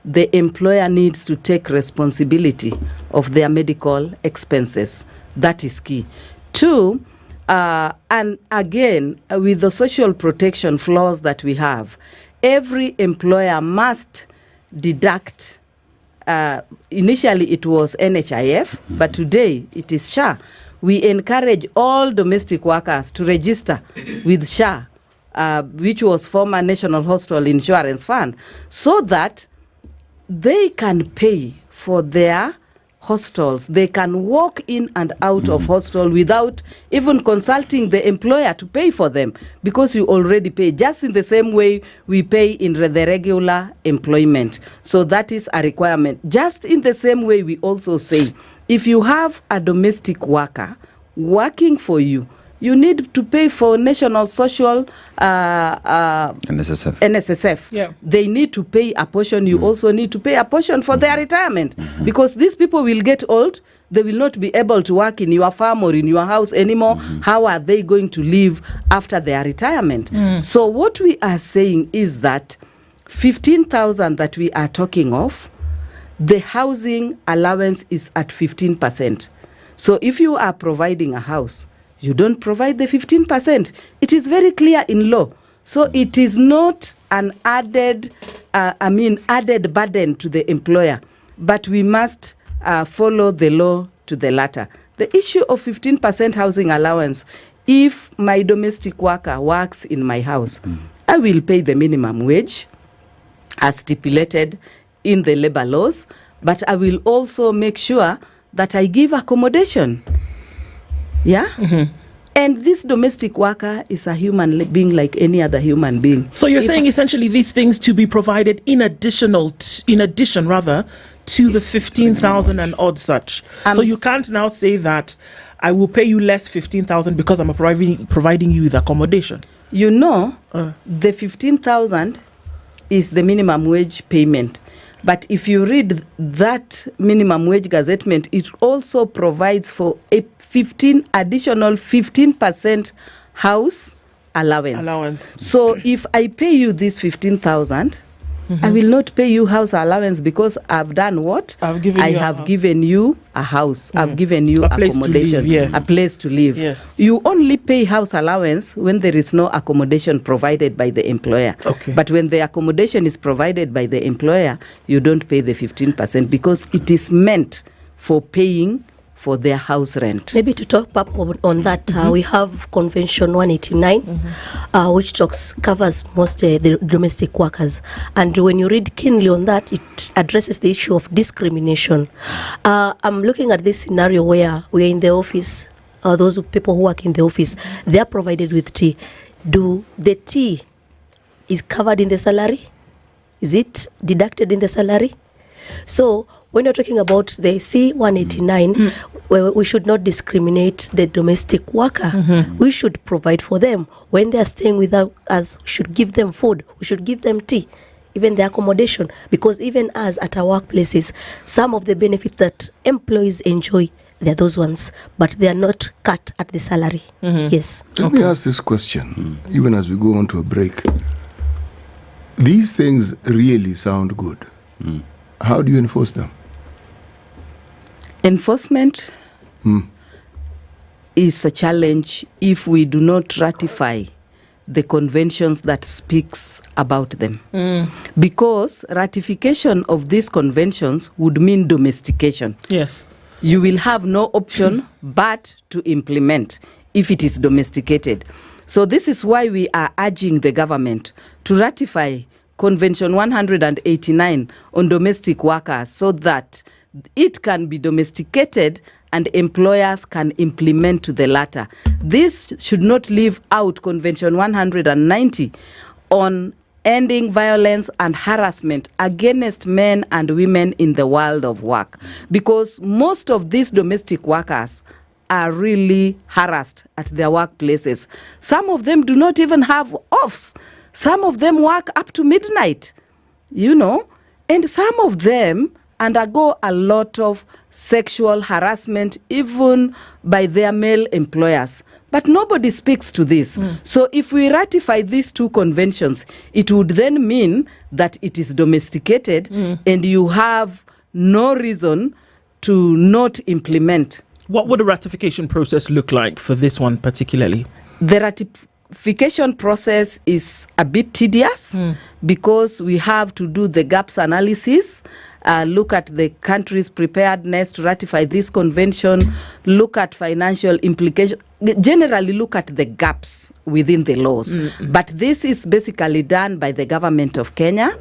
the employer needs to take responsibility of their medical expenses. That is key. 2, and again, with the social protection flaws that we have, every employer must deduct. Initially, it was NHIF, but today it is SHA. We encourage all domestic workers to register with SHA, which was former National Hospital Insurance Fund, so that they can pay for their hostels. They can walk in and out of hostel without even consulting the employer to pay for them, because you already pay, just in the same way we pay in the regular employment. So that is a requirement. Just in the same way we also say, if you have a domestic worker working for you, you need to pay for National Social NSSF. Yeah. They need to pay a portion. You also need to pay a portion for their retirement, because these people will get old. They will not be able to work in your farm or in your house anymore. How are they going to live after their retirement? So what we are saying is that 15,000 that we are talking of, the housing allowance is at 15%. So if you are providing a house, you don't provide the 15%. It is very clear in law. So it is not an added burden to the employer, but we must follow the law to the letter. The issue of 15% housing allowance, if my domestic worker works in my house, I will pay the minimum wage as stipulated in the labor laws, but I will also make sure that I give accommodation. Yeah? And this domestic worker is a human being like any other human being. So you're saying essentially these things to be provided in addition to the 15,000 and odd such. So you can't now say that I will pay you less 15,000 because I'm providing you with accommodation. You know, the 15,000 is the minimum wage payment. But if you read that minimum wage gazettement, it also provides for a additional 15% house allowance. So if I pay you this 15,000, I will not pay you house allowance because I've done what? I have given you a house. I've given you accommodation, a place to live. Yes. You only pay house allowance when there is no accommodation provided by the employer. But when the accommodation is provided by the employer, you don't pay the 15% because it is meant for paying for their house rent. Maybe to talk up on that, we have Convention 189, which covers most the domestic workers. And when you read keenly on that, it addresses the issue of discrimination. I'm looking at this scenario where we're in the office, those people who work in the office, they are provided with tea. Do the tea is covered in the salary? Is it deducted in the salary? So when you're talking about the C-189, where we should not discriminate the domestic worker. We should provide for them. When they are staying with us, we should give them food. We should give them tea, even the accommodation. Because even us at our workplaces, some of the benefits that employees enjoy, they're those ones, but they are not cut at the salary. Yes. Let me ask this question, even as we go on to a break. These things really sound good. How do you enforce them? Enforcement is a challenge if we do not ratify the conventions that speaks about them. Because ratification of these conventions would mean domestication. Yes. You will have no option but to implement if it is domesticated. So this is why we are urging the government to ratify Convention 189 on domestic workers so that it can be domesticated and employers can implement to the latter. This should not leave out Convention 190 on ending violence and harassment against men and women in the world of work. Because most of these domestic workers are really harassed at their workplaces. Some of them do not even have offs. Some of them work up to midnight, and some of them undergo a lot of sexual harassment even by their male employers. But nobody speaks to this. So if we ratify these two conventions, it would then mean that it is domesticated and you have no reason to not implement. What would a ratification process look like for this one particularly? The ratification process is a bit tedious because we have to do the gaps analysis, look at the country's preparedness to ratify this convention, look at financial implications, generally look at the gaps within the laws. But this is basically done by the government of Kenya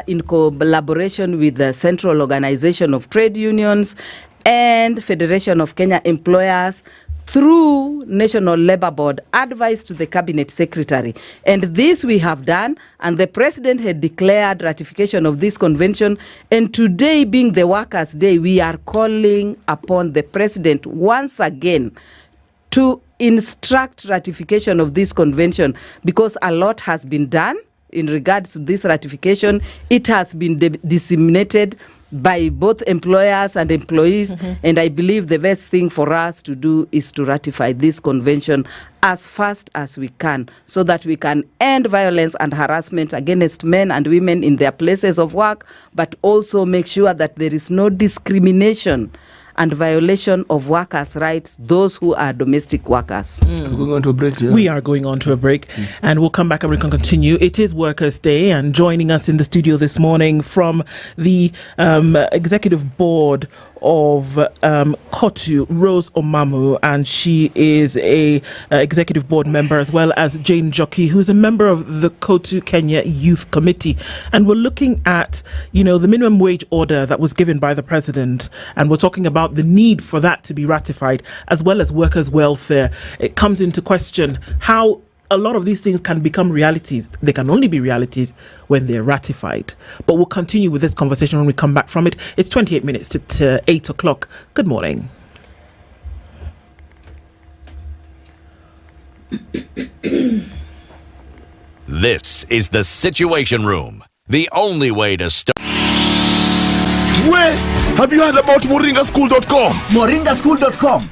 in collaboration with the Central Organization of Trade Unions and Federation of Kenya Employers through National Labour Board, advice to the Cabinet Secretary. And this we have done, and the President had declared ratification of this convention. And today, being the Workers' Day, we are calling upon the President once again to instruct ratification of this convention, because a lot has been done in regards to this ratification. It has been disseminated by both employers and employees, and I believe the best thing for us to do is to ratify this convention as fast as we can, so that we can end violence and harassment against men and women in their places of work, but also make sure that there is no discrimination and violation of workers' rights, those who are domestic workers. We're going on to a break, yeah? We are going on to a break, and we'll come back and we can continue. It is Workers' Day, and joining us in the studio this morning from the Executive Board of KOTU, Rose Omamu, and she is a executive board member, as well as Jane Jockey, who's a member of the KOTU Kenya Youth Committee. And we're looking at, the minimum wage order that was given by the president, and we're talking about the need for that to be ratified, as well as workers' welfare. It comes into question how a lot of these things can become realities. They can only be realities when they're ratified. But we'll continue with this conversation when we come back from it. It's 28 minutes to 8 o'clock. Good morning. This is the Situation Room, the only way to start. Where? Have you heard about moringaschool.com? Moringaschool.com?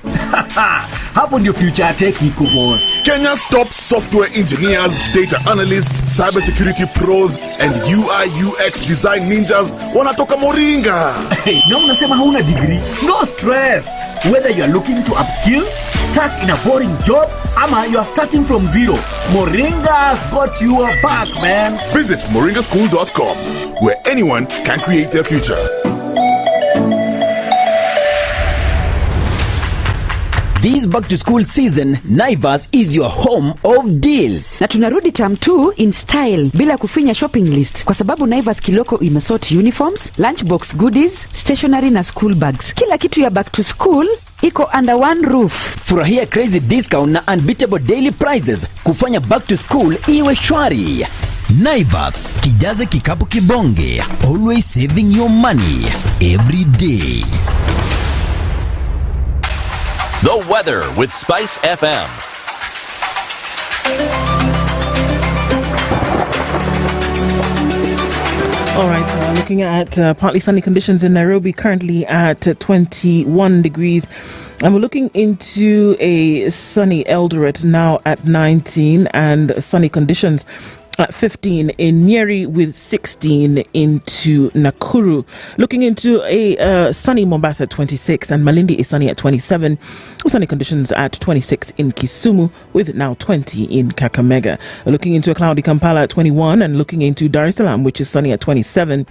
Hapo ndio future tech iko boss. Kenya's top software engineers, data analysts, cybersecurity pros, and UI UX design ninjas wanatoka Moringa. Hey, na unasema hauna degree? No stress. Whether you are looking to upskill, stuck in a boring job, ama you are starting from zero, Moringa's got your back, man. Visit moringaschool.com, where anyone can create their future. This back to school season, Naivas is your home of deals. Na tunarudi term 2 in style bila kufinya shopping list, kwa sababu Naivas Kiloko imesort uniforms, lunchbox goodies, stationery na school bags. Kila kitu ya back to school iko under one roof. Furahia crazy discount na unbeatable daily prizes kufanya back to school iwe shwari. Naivas, kijaze kikapu kibonge, always saving your money every day. The weather with SpiceFM. All right, looking at partly sunny conditions in Nairobi, currently at 21 degrees. And we're looking into a sunny Eldoret now at 19, and sunny conditions 15 in Nyeri, with 16 into Nakuru. Looking into a sunny Mombasa at 26, and Malindi is sunny at 27. Sunny conditions at 26 in Kisumu, with now 20 in Kakamega. Looking into a cloudy Kampala at 21, and looking into Dar es Salaam, which is sunny at 27.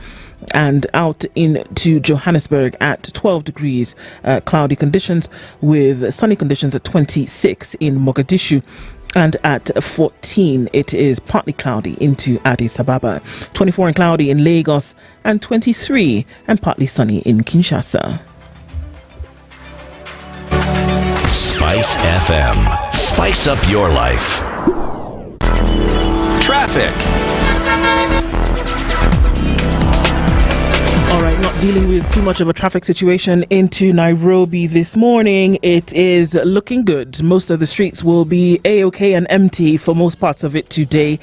And out into Johannesburg at 12 degrees, cloudy conditions, with sunny conditions at 26 in Mogadishu. And at 14, it is partly cloudy into Addis Ababa. 24 and cloudy in Lagos, and 23 and partly sunny in Kinshasa. Spice FM. Spice up your life. Traffic. All right, not dealing with too much of a traffic situation into Nairobi this morning. It is looking good. Most of the streets will be A-OK and empty for most parts of it today,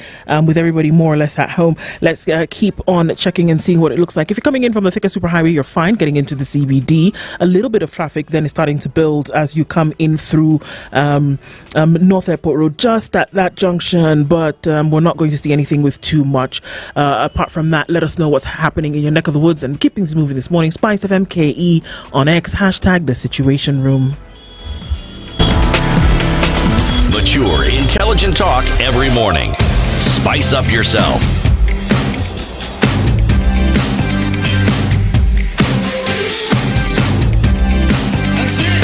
with everybody more or less at home. Let's keep on checking and seeing what it looks like. If you're coming in from the Thika Superhighway, you're fine getting into the CBD. A little bit of traffic then is starting to build as you come in through North Airport Road, just at that junction, but we're not going to see anything with too much. Apart from that, let us know what's happening in your neck of the woods and keep things moving this morning. SpiceFM KE on X, hashtag the Situation Room. Mature, intelligent talk every morning. Spice up yourself.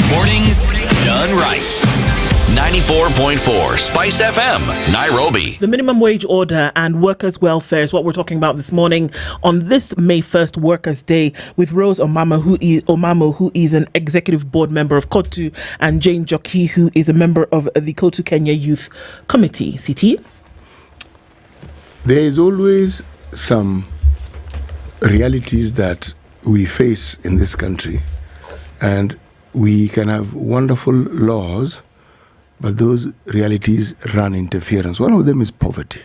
Mornings done right. 94.4 Spice FM, Nairobi. The minimum wage order and workers' welfare is what we're talking about this morning on this May 1st Workers' Day, with Rose Omamo, who is an executive board member of KOTU, and Jane Jockey, who is a member of the KOTU Kenya Youth Committee. CT? There is always some realities that we face in this country, and we can have wonderful laws, but those realities run interference. One of them is poverty.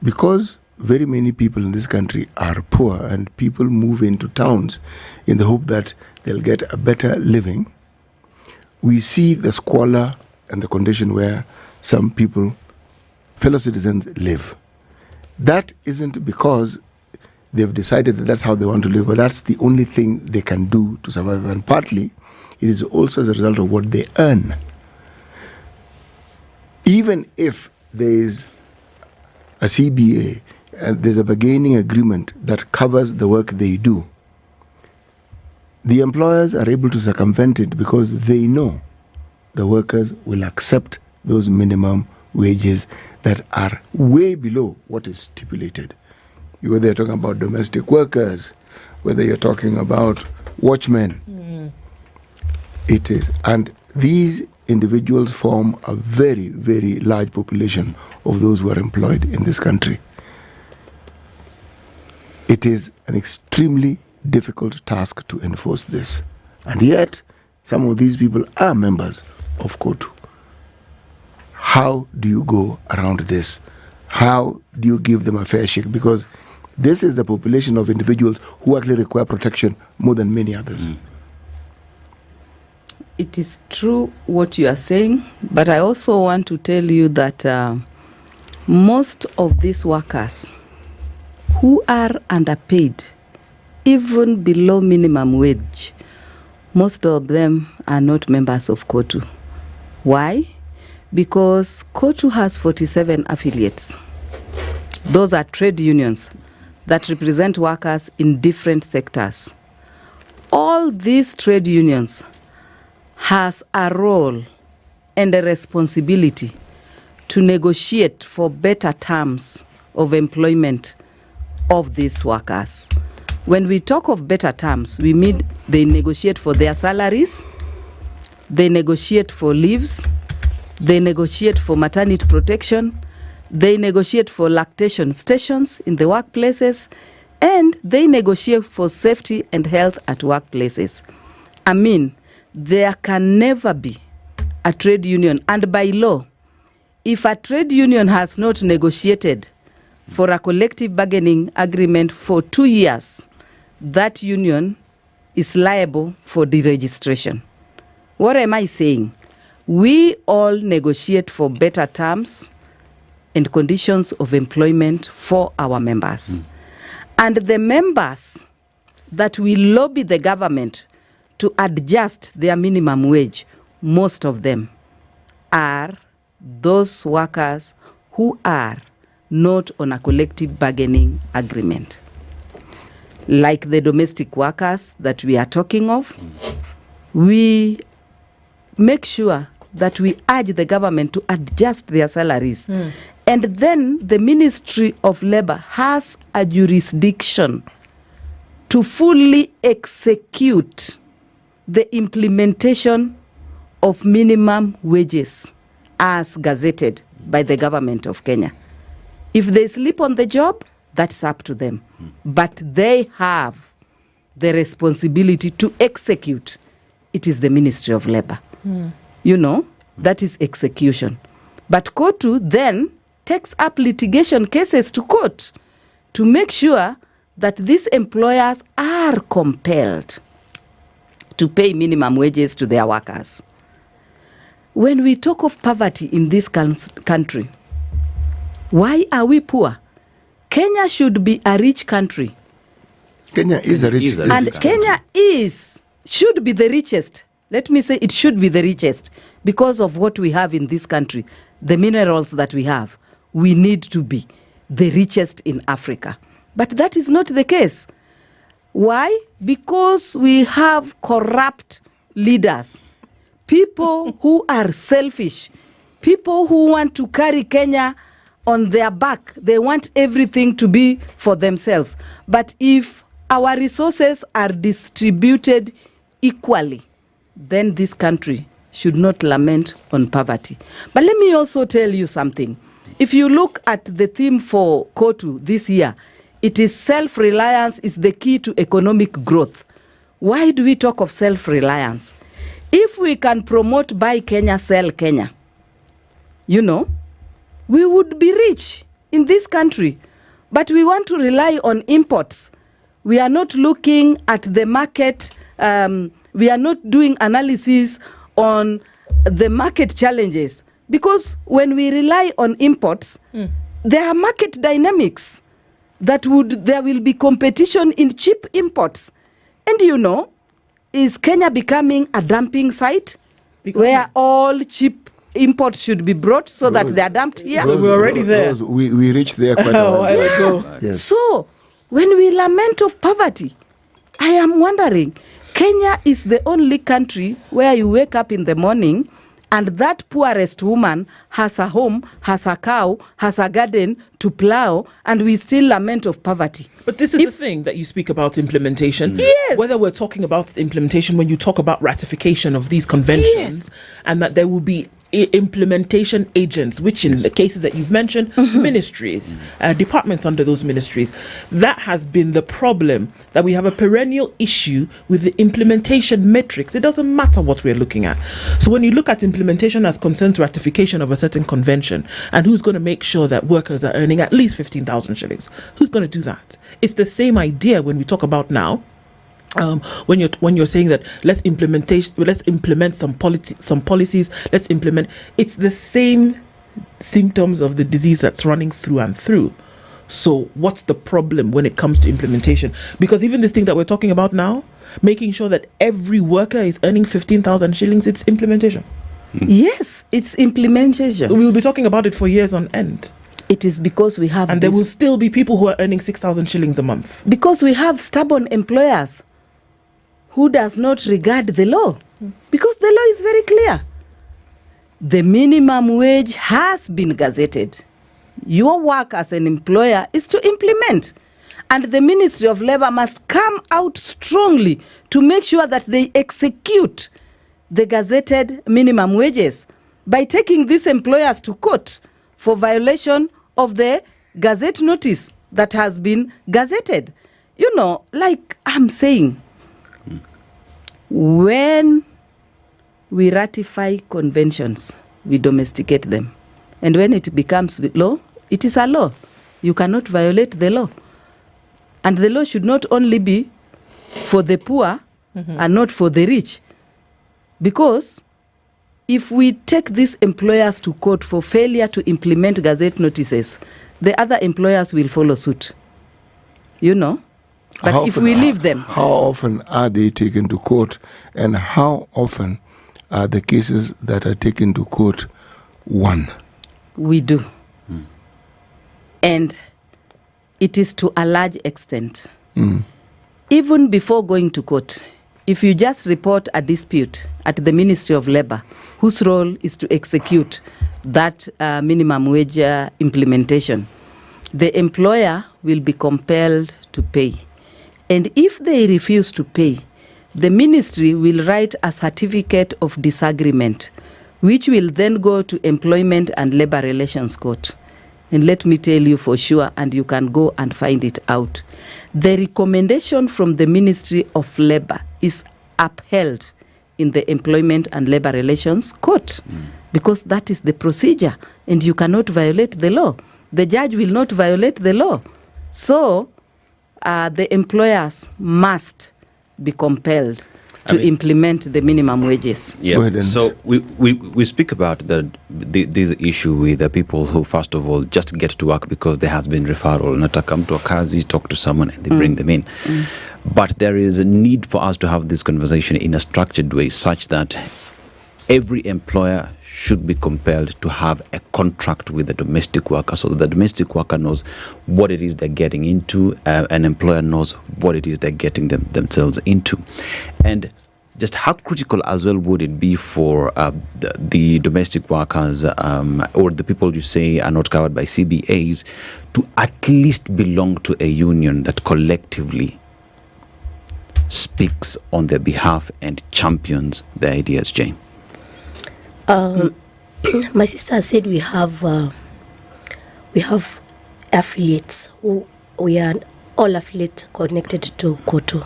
Because very many people in this country are poor, and people move into towns in the hope that they'll get a better living, we see the squalor and the condition where some people, fellow citizens, live. That isn't because they've decided that that's how they want to live, but that's the only thing they can do to survive. And partly, it is also as a result of what they earn. Even if there is a CBA and there's a bargaining agreement that covers the work they do, the employers are able to circumvent it because they know the workers will accept those minimum wages that are way below what is stipulated. Whether you're talking about domestic workers, whether you're talking about watchmen, it is. And these individuals form a very, very large population of those who are employed in this country. It is an extremely difficult task to enforce this. And yet, some of these people are members of KOTU. How do you go around this? How do you give them a fair shake? Because this is the population of individuals who actually require protection more than many others. It is true what you are saying, but I also want to tell you that most of these workers who are underpaid, even below minimum wage, most of them are not members of KOTU. Why? Because KOTU has 47 affiliates. Those are trade unions that represent workers in different sectors. All these trade unions has a role and a responsibility to negotiate for better terms of employment of these workers. When we talk of better terms, we mean they negotiate for their salaries, they negotiate for leaves, they negotiate for maternity protection, they negotiate for lactation stations in the workplaces, and they negotiate for safety and health at workplaces. I mean, there can never be a trade union, and by law, if a trade union has not negotiated for a collective bargaining agreement for 2 years, that union is liable for deregistration. What am I saying? We all negotiate for better terms and conditions of employment for our members. And the members that will lobby the government to adjust their minimum wage, most of them are those workers who are not on a collective bargaining agreement. Like the domestic workers that we are talking of, we make sure that we urge the government to adjust their salaries. And then the Ministry of Labor has a jurisdiction to fully execute the implementation of minimum wages as gazetted by the government of Kenya. If they sleep on the job, that's up to them. But they have the responsibility to execute. It is the Ministry of Labor. You know, that is execution. But KOTU then takes up litigation cases to court to make sure that these employers are compelled to pay minimum wages to their workers. When we talk of poverty in this country, why are we poor? Kenya should be a rich country. Kenya is a rich country. And Kenya should be the richest. Let me say it should be the richest because of what we have in this country, the minerals that we have. We need to be the richest in Africa. But that is not the case. Why? Because we have corrupt leaders, people who are selfish, people who want to carry Kenya on their back. They want everything to be for themselves. But if our resources are distributed equally, then this country should not lament on poverty. But let me also tell you something. If you look at the theme for KOTU this year, it is self-reliance is the key to economic growth. Why do we talk of self-reliance? If we can promote buy Kenya, sell Kenya, you know, we would be rich in this country. But we want to rely on imports. We are not looking at the market. We are not doing analysis on the market challenges. Because when we rely on imports, there are market dynamics there will be competition in cheap imports. And you know, is Kenya becoming a dumping site where all cheap imports should be brought so that they are dumped here? So we're already there. We reached there quite a while ago. Yes. So when we lament of poverty, I am wondering, Kenya is the only country where you wake up in the morning and that poorest woman has a home, has a cow, has a garden to plow, and we still lament of poverty. But this is the thing that you speak about implementation. Yes. Whether we're talking about implementation when you talk about ratification of these conventions, and that there will be implementation agents, which in the cases that you've mentioned, ministries, departments under those ministries. That has been the problem, that we have a perennial issue with the implementation metrics. It doesn't matter what we're looking at. So when you look at implementation as concerns ratification of a certain convention, and who's going to make sure that workers are earning at least 15,000 shillings, who's going to do that? It's the same idea when we talk about now. When you're saying that let's implement some policies, it's the same symptoms of the disease that's running through and through. So what's the problem when it comes to implementation? Because even this thing that we're talking about now, making sure that every worker is earning 15,000 shillings, it's implementation. Yes, it's implementation. We'll be talking about it for years on end. It is because we have there will still be people who are earning 6,000 shillings a month. Because we have stubborn employers who does not regard the law. Because the law is very clear. The minimum wage has been gazetted. Your work as an employer is to implement. And the Ministry of Labor must come out strongly to make sure that they execute the gazetted minimum wages by taking these employers to court for violation of the gazette notice that has been gazetted. You know, like I'm saying, when we ratify conventions, we domesticate them. And when it becomes law, it is a law. You cannot violate the law. And the law should not only be for the poor and not for the rich. Because if we take these employers to court for failure to implement gazette notices, the other employers will follow suit. You know? But How if often- we leave them... How often are they taken to court, and how often are the cases that are taken to court won? We do. And it is to a large extent. Even before going to court, if you just report a dispute at the Ministry of Labour, whose role is to execute that minimum wage implementation, the employer will be compelled to pay. And if they refuse to pay, the ministry will write a certificate of disagreement, which will then go to Employment and Labour Relations Court. And let me tell you for sure, and you can go and find it out. The recommendation from the Ministry of Labour is upheld in the Employment and Labour Relations Court because that is the procedure, and you cannot violate the law. The judge will not violate the law. So the employers must be compelled to implement the minimum wages. Yeah. So we speak about this issue with the people who, first of all, just get to work because there has been referral. Not come to a kazi, talk to someone, and they bring them in. But there is a need for us to have this conversation in a structured way, such that every employer should be compelled to have a contract with the domestic worker, so that the domestic worker knows what it is they're getting into, an employer knows what it is they're getting themselves into. And just how critical as well would it be for the domestic workers or the people you say are not covered by CBAs to at least belong to a union that collectively speaks on their behalf and champions their ideas, Jane? My sister said we have affiliates. We are all affiliates connected to KOTU.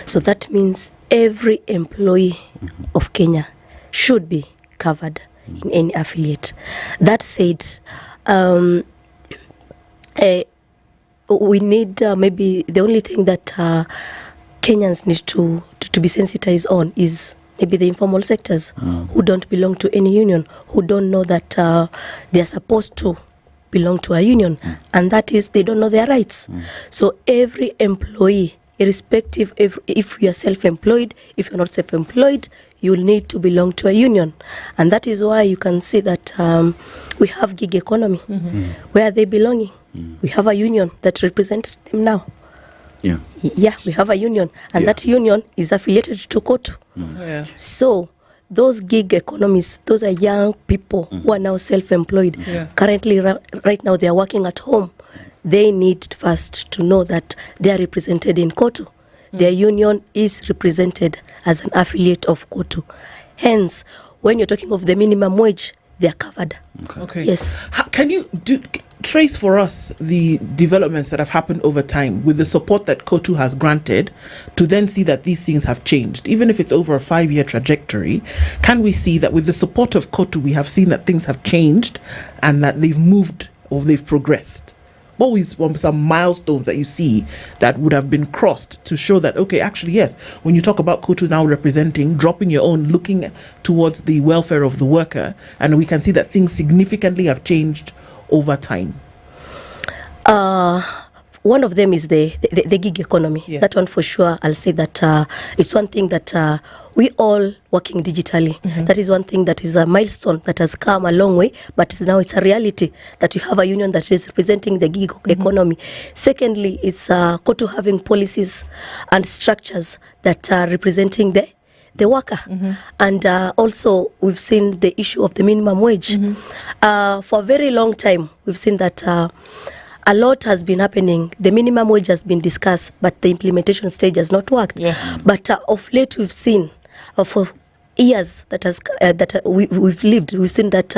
So that means every employee of Kenya should be covered in any affiliate. That said, we need maybe the only thing that Kenyans need to be sensitized on is maybe the informal sectors who don't belong to any union, who don't know that they are supposed to belong to a union, and that is they don't know their rights. So every employee, irrespective if you are self-employed, if you're not self-employed, you'll need to belong to a union. And that is why you can see that we have gig economy. Where are they belonging? We have a union that represents them now. Yeah, we have a union, and that union is affiliated to KOTU. So those gig economies, those are young people who are now self-employed. Currently, right now, they are working at home. They need first to know that they are represented in KOTU. Their union is represented as an affiliate of KOTU. Hence, when you're talking of the minimum wage, they are covered. Okay. Yes. Can you trace for us the developments that have happened over time with the support that KOTU has granted to then see that these things have changed? Even if it's over a 5-year trajectory, can we see that with the support of KOTU, we have seen that things have changed and that they've moved or they've progressed? What was some milestones that you see that would have been crossed to show that, okay, actually, yes, when you talk about KOTU now representing, dropping your own, looking towards the welfare of the worker, and we can see that things significantly have changed over time? One of them is the gig economy. Yes. That one for sure, I'll say that it's one thing that we all working digitally. That is one thing that is a milestone that has come a long way, but now it's a reality that you have a union that is representing the gig economy. Secondly, it's KOTU having policies and structures that are representing the worker. And also we've seen the issue of the minimum wage. For a very long time, we've seen that a lot has been happening. The minimum wage has been discussed, but the implementation stage has not worked. But of late, we've seen for years that we've lived, we've seen that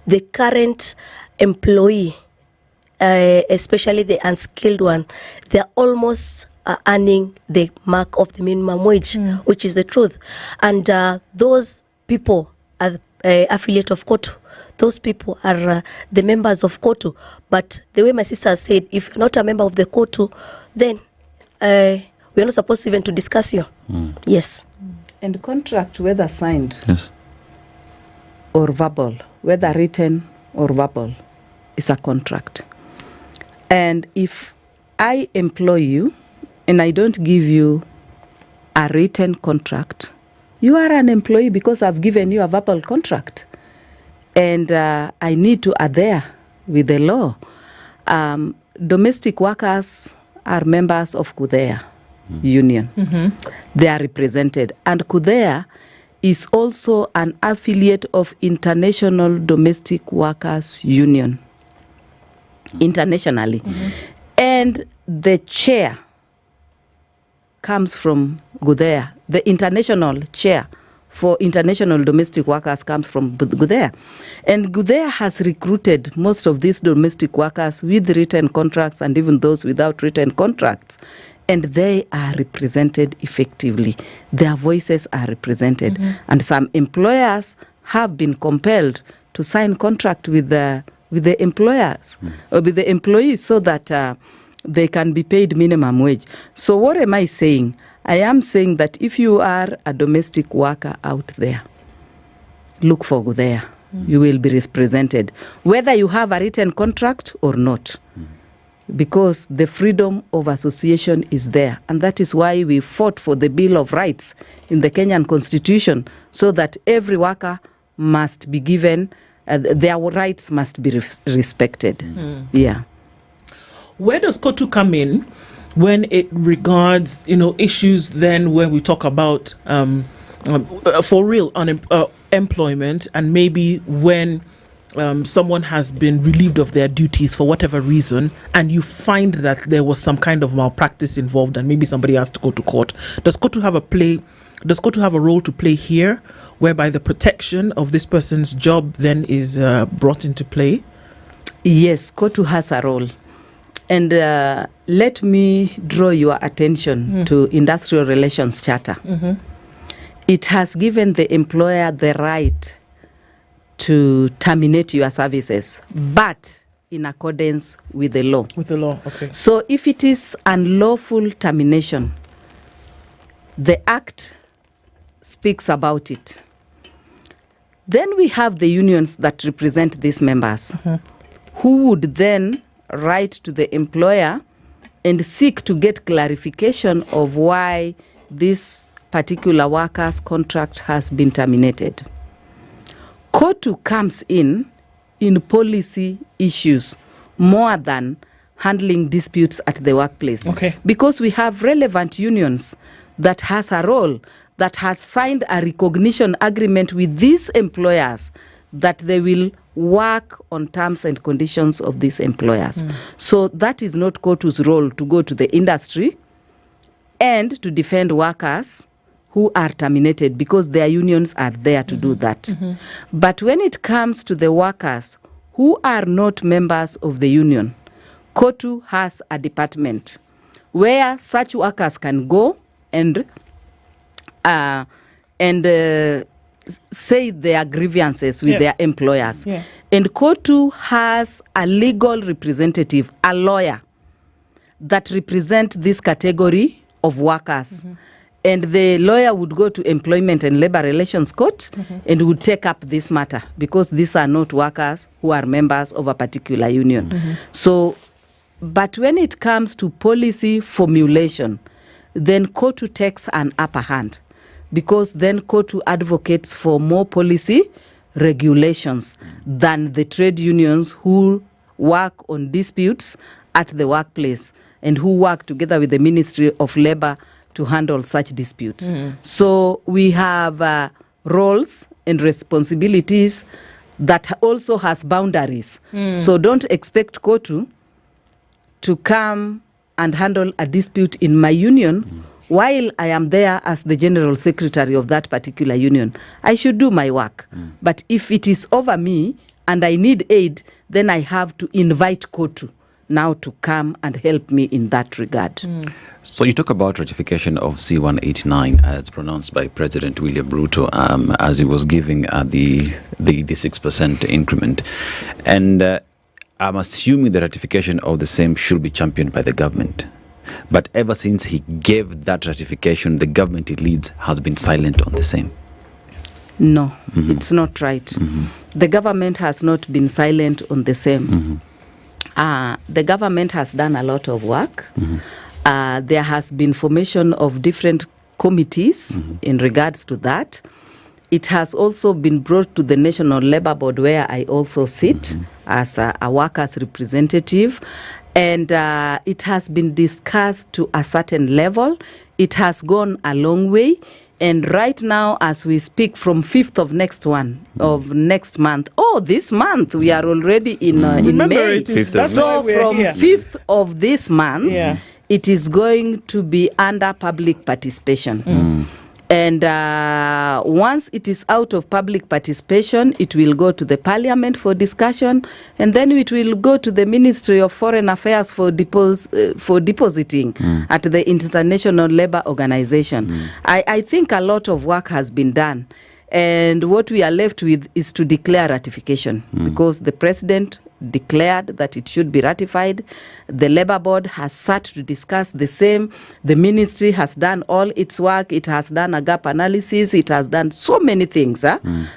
the current employee, especially the unskilled one, they're almost earning the mark of the minimum wage, which is the truth. And those people are affiliate of KOTU. Those people are the members of KOTU. But the way my sister said, if you're not a member of the KOTU, then we're not supposed even to discuss you. Yes. And contract, whether signed, or verbal, whether written or verbal, is a contract. And if I employ you and I don't give you a written contract, you are an employee because I've given you a verbal contract. And I need to adhere with the law. Domestic workers are members of KUDEA union. They are represented. And KUDEA is also an affiliate of International Domestic Workers Union, internationally. And the chair comes from KUDEA. The international chair for international domestic workers comes from KUDEA. And KUDEA has recruited most of these domestic workers with written contracts and even those without written contracts. And they are represented effectively. Their voices are represented. And some employers have been compelled to sign contract with the employers, or with the employees, so that they can be paid minimum wage. So what am I saying? I am saying that if you are a domestic worker out there, look for KUDEA. You will be represented, whether you have a written contract or not. Because the freedom of association is there. And that is why we fought for the Bill of Rights in the Kenyan Constitution, so that every worker must be given, their rights must be respected. Yeah. Where does KOTU come in when it regards, issues then when we talk about for real employment, and maybe when someone has been relieved of their duties for whatever reason, and you find that there was some kind of malpractice involved, and maybe somebody has to go to court? Does KOTU have a role to play here, whereby the protection of this person's job then is brought into play? Yes, KOTU has a role. And let me draw your attention to Industrial Relations Charter. It has given the employer the right to terminate your services, but in accordance with the law. With the law, okay. So if it is unlawful termination, the Act speaks about it. Then we have the unions that represent these members, who would then write to the employer and seek to get clarification of why this particular worker's contract has been terminated. KOTU comes in policy issues more than handling disputes at the workplace. Okay. Because we have relevant unions that has a role, that has signed a recognition agreement with these employers that they will work on terms and conditions of these employers. So that is not KOTU's role to go to the industry and to defend workers who are terminated, because their unions are there to do that. But when it comes to the workers who are not members of the union, KOTU has a department where such workers can go and say their grievances with their employers. And KOTU has a legal representative, a lawyer, that represent this category of workers. And the lawyer would go to Employment and Labor Relations Court and would take up this matter, because these are not workers who are members of a particular union. So, but when it comes to policy formulation, then KOTU takes an upper hand, because then KOTU advocates for more policy regulations than the trade unions who work on disputes at the workplace and who work together with the Ministry of Labor to handle such disputes. So we have roles and responsibilities that also has boundaries. So don't expect KOTU to come and handle a dispute in my union while I am there as the general secretary of that particular union. I should do my work. But if it is over me and I need aid, then I have to invite KOTU now to come and help me in that regard. So you talk about ratification of C-189 as pronounced by President William Ruto as he was giving the 6% increment. And I'm assuming the ratification of the same should be championed by the government. But ever since he gave that ratification, the government he leads has been silent on the same. No, it's not right. The government has not been silent on the same. The government has done a lot of work. There has been formation of different committees in regards to that. It has also been brought to the National Labour Board, where I also sit as a workers' representative. And it has been discussed to a certain level. It has gone a long way. And right now, as we speak, from 5th of next month, this month, we are already in May. So from 5th of this month, it is going to be under public participation. And once it is out of public participation, it will go to the parliament for discussion, and then it will go to the Ministry of Foreign Affairs for depositing at the International Labour Organization. I think a lot of work has been done, and what we are left with is to declare ratification, because the president declared that it should be ratified. The Labour Board has sat to discuss the same. The ministry has done all its work. It has done a gap analysis. It has done so many things.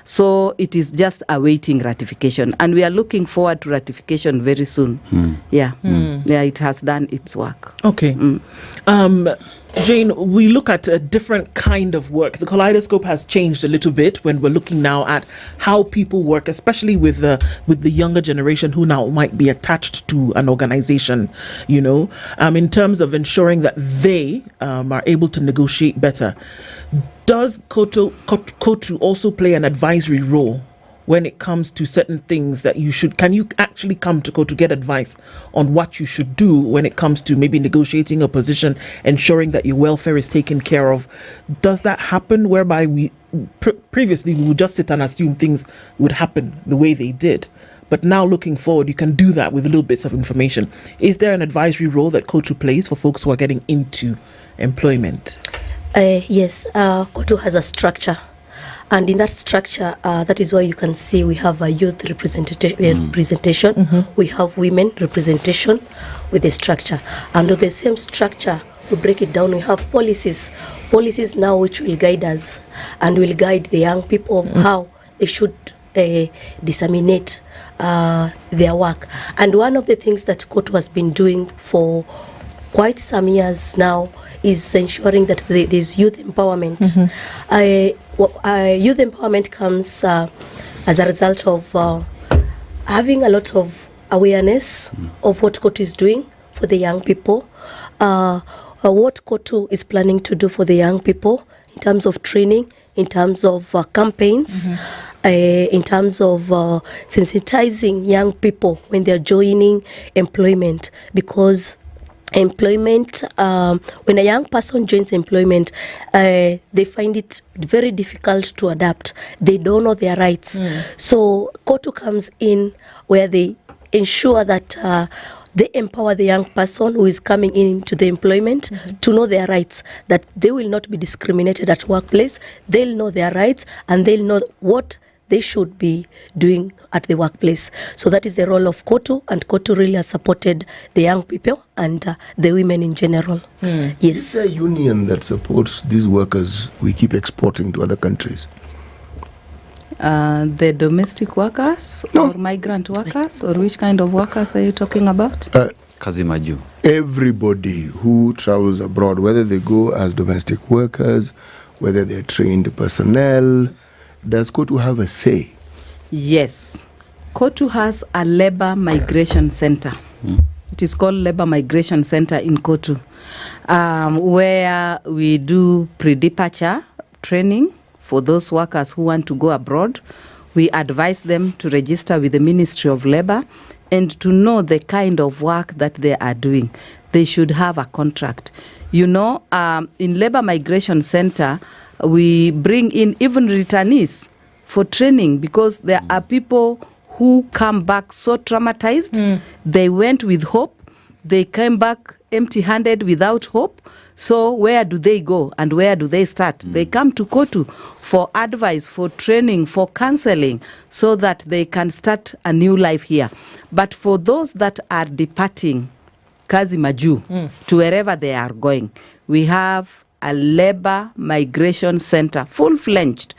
So it is just awaiting ratification. And we are looking forward to ratification very soon. Yeah, it has done its work. Okay. Jane, we look at a different kind of work. The kaleidoscope has changed a little bit when we're looking now at how people work, especially with the younger generation who now might be attached to an organization, in terms of ensuring that they are able to negotiate better. Does KOTU also play an advisory role when it comes to certain things that can you actually come to KOTU to get advice on what you should do when it comes to maybe negotiating a position, ensuring that your welfare is taken care of? Does that happen, whereby previously we would just sit and assume things would happen the way they did? But now looking forward, you can do that with little bits of information. Is there an advisory role that KOTU plays for folks who are getting into employment? Yes, KOTU has a structure. And in that structure, that is why you can see we have a youth representation. We have women representation with a structure. Under the same structure, we break it down. We have policies now which will guide us and will guide the young people of how they should disseminate their work. And one of the things that KOTU has been doing for quite some years now is ensuring that there's youth empowerment. Youth empowerment comes as a result of having a lot of awareness of what KOTU is doing for the young people, what KOTU is planning to do for the young people in terms of training, in terms of campaigns, in terms of sensitizing young people when they're joining employment, because employment, when a young person joins employment, they find it very difficult to adapt. They don't know their rights. So KOTU comes in where they ensure that they empower the young person who is coming into the employment to know their rights, that they will not be discriminated at workplace. They'll know their rights and they'll know what they should be doing at the workplace. So that is the role of KOTU, and KOTU really has supported the young people and the women in general. Yes. Is there a union that supports these workers we keep exporting to other countries? The domestic workers or migrant workers, or which kind of workers are you talking about? Kazimaju. Everybody who travels abroad, whether they go as domestic workers, whether they're trained personnel, does KOTU have a say? Yes. KOTU has a labor migration center. It is called Labor Migration Center in KOTU, where we do pre-departure training for those workers who want to go abroad. We advise them to register with the Ministry of Labor and to know the kind of work that they are doing. They should have a contract. In Labor Migration Center, we bring in even returnees for training, because there are people who come back so traumatized. They went with hope. They came back empty-handed without hope. So where do they go and where do they start? They come to KOTU for advice, for training, for counseling, so that they can start a new life here. But for those that are departing Kazimaju to wherever they are going, we have a labor migration center, full-fledged,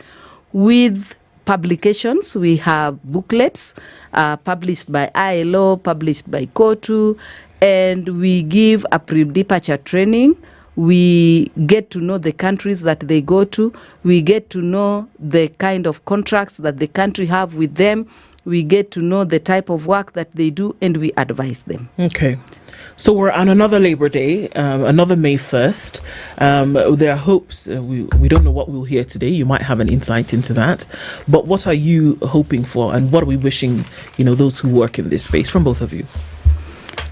with publications. We have booklets published by ILO, published by KOTU, and we give a pre-departure training. We get to know the countries that they go to. We get to know the kind of contracts that the country have with them. We get to know the type of work that they do, and we advise them. Okay. So we're on another Labor Day, another May 1st. There are hopes. We don't know what we'll hear today. You might have an insight into that. But what are you hoping for, and what are we wishing, those who work in this space, from both of you?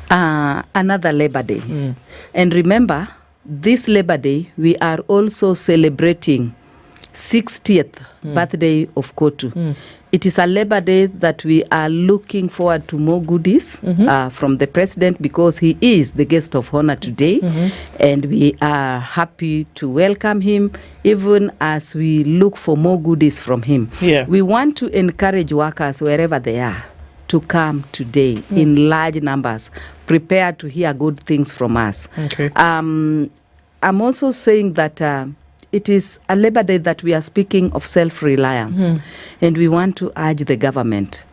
Another Labor Day. And remember, this Labor Day, we are also celebrating 60th birthday of KOTU. It is a Labor Day that we are looking forward to more goodies from the president, because he is the guest of honor today, and we are happy to welcome him, even as we look for more goodies from him. We want to encourage workers wherever they are to come today in large numbers, prepared to hear good things from us. I'm also saying that it is a Labor Day that we are speaking of self-reliance, and we want to urge the government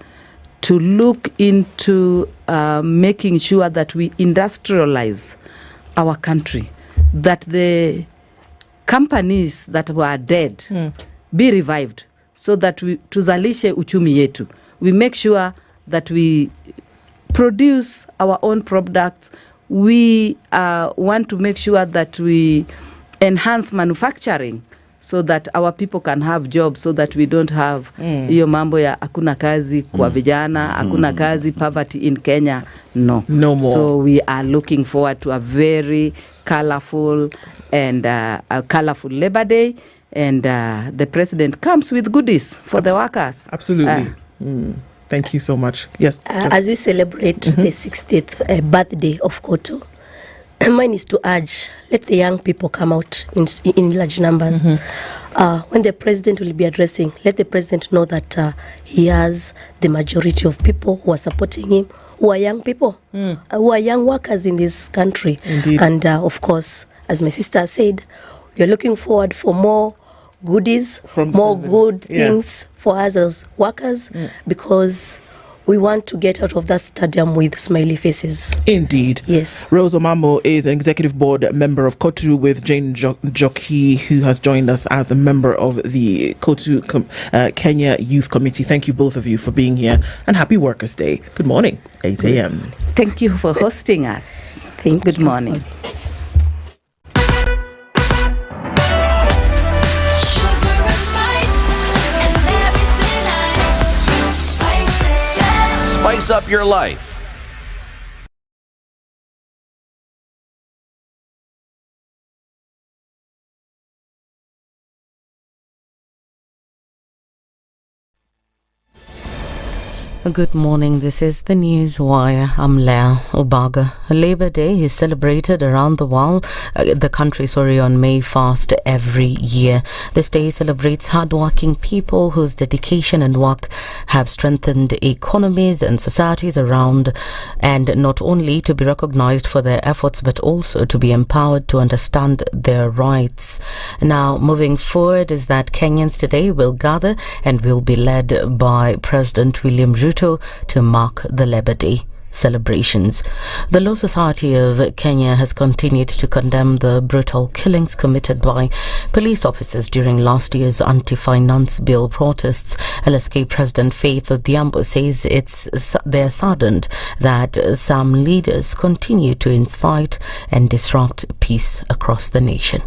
to look into making sure that we industrialize our country, that the companies that were dead be revived, so that we tuzalishe uchumi yetu. We make sure that we produce our own products. We want to make sure that we enhance manufacturing, so that our people can have jobs, so that we don't have hiyo mambo ya hakuna kazi kwa vijana, hakuna kazi, poverty in Kenya. No more. So we are looking forward to a very colorful and a colorful Labor Day, and the president comes with goodies for the workers. Absolutely. Thank you so much. Yes. As we celebrate the 60th birthday of KOTU, mine is to urge, let the young people come out in large numbers. When the president will be addressing, let the president know that he has the majority of people who are supporting him, who are young people, who are young workers in this country. Indeed. And of course, as my sister said, we are looking forward for more goodies, more good things for us as workers, because we want to get out of that stadium with smiley faces. Indeed. Yes. Rose Omamo is an executive board member of KOTU, with Jane Jockey, who has joined us as a member of the KOTU Kenya Youth Committee. Thank you, both of you, for being here, and happy Workers' Day. Good morning, 8 a.m. Thank you for hosting us. Good morning. Spice up your life. Good morning. This is the News Wire. I'm Leah Ubaga. Labor Day is celebrated around the world, the country, on May 1st every year. This day celebrates hardworking people whose dedication and work have strengthened economies and societies around, and not only to be recognized for their efforts, but also to be empowered to understand their rights. Now, moving forward is that Kenyans today will gather and will be led by President William Ruto to mark the Labor Day celebrations. The Law Society of Kenya has continued to condemn the brutal killings committed by police officers during last year's anti-finance bill protests. LSK President Faith Odhiambo says they're saddened that some leaders continue to incite and disrupt peace across the nation.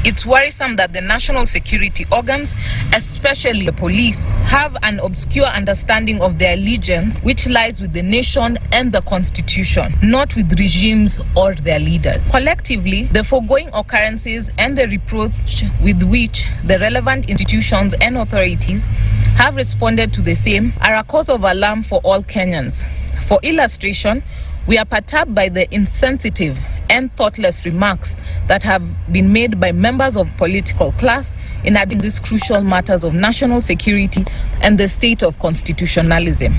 It's worrisome that the national security organs, especially the police, have an obscure understanding of their allegiance, which lies with the nation and the constitution, not with regimes or their leaders. Collectively, the foregoing occurrences and the reproach with which the relevant institutions and authorities have responded to the same are a cause of alarm for all Kenyans. For illustration, we are perturbed by the insensitive and thoughtless remarks that have been made by members of political class in adding these crucial matters of national security and the state of constitutionalism.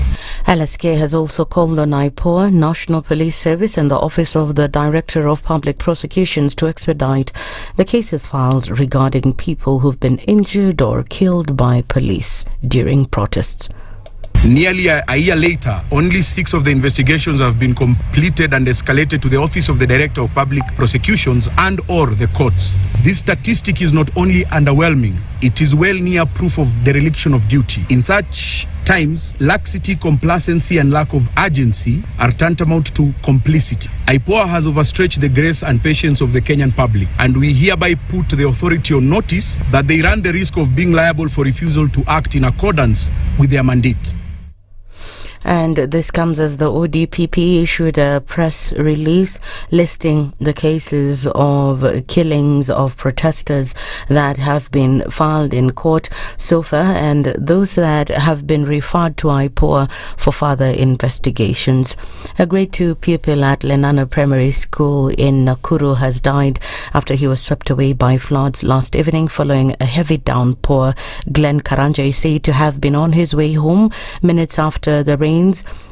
LSK has also called on IPOA, National Police Service and the Office of the Director of Public Prosecutions to expedite the cases filed regarding people who've been injured or killed by police during protests. Nearly a year later, only 6 of the investigations have been completed and escalated to the Office of the Director of Public Prosecutions and or the courts. This statistic is not only underwhelming, it is well near proof of dereliction of duty. In such times, laxity, complacency and lack of urgency are tantamount to complicity. IPOA has overstretched the grace and patience of the Kenyan public, and we hereby put the authority on notice that they run the risk of being liable for refusal to act in accordance with their mandate. And this comes as the ODPP issued a press release listing the cases of killings of protesters that have been filed in court so far and those that have been referred to IPOA for further investigations. A grade 2 pupil at Lenana Primary School in Nakuru has died after he was swept away by floods last evening following a heavy downpour. Glenn Karanja is said to have been on his way home minutes after the rains,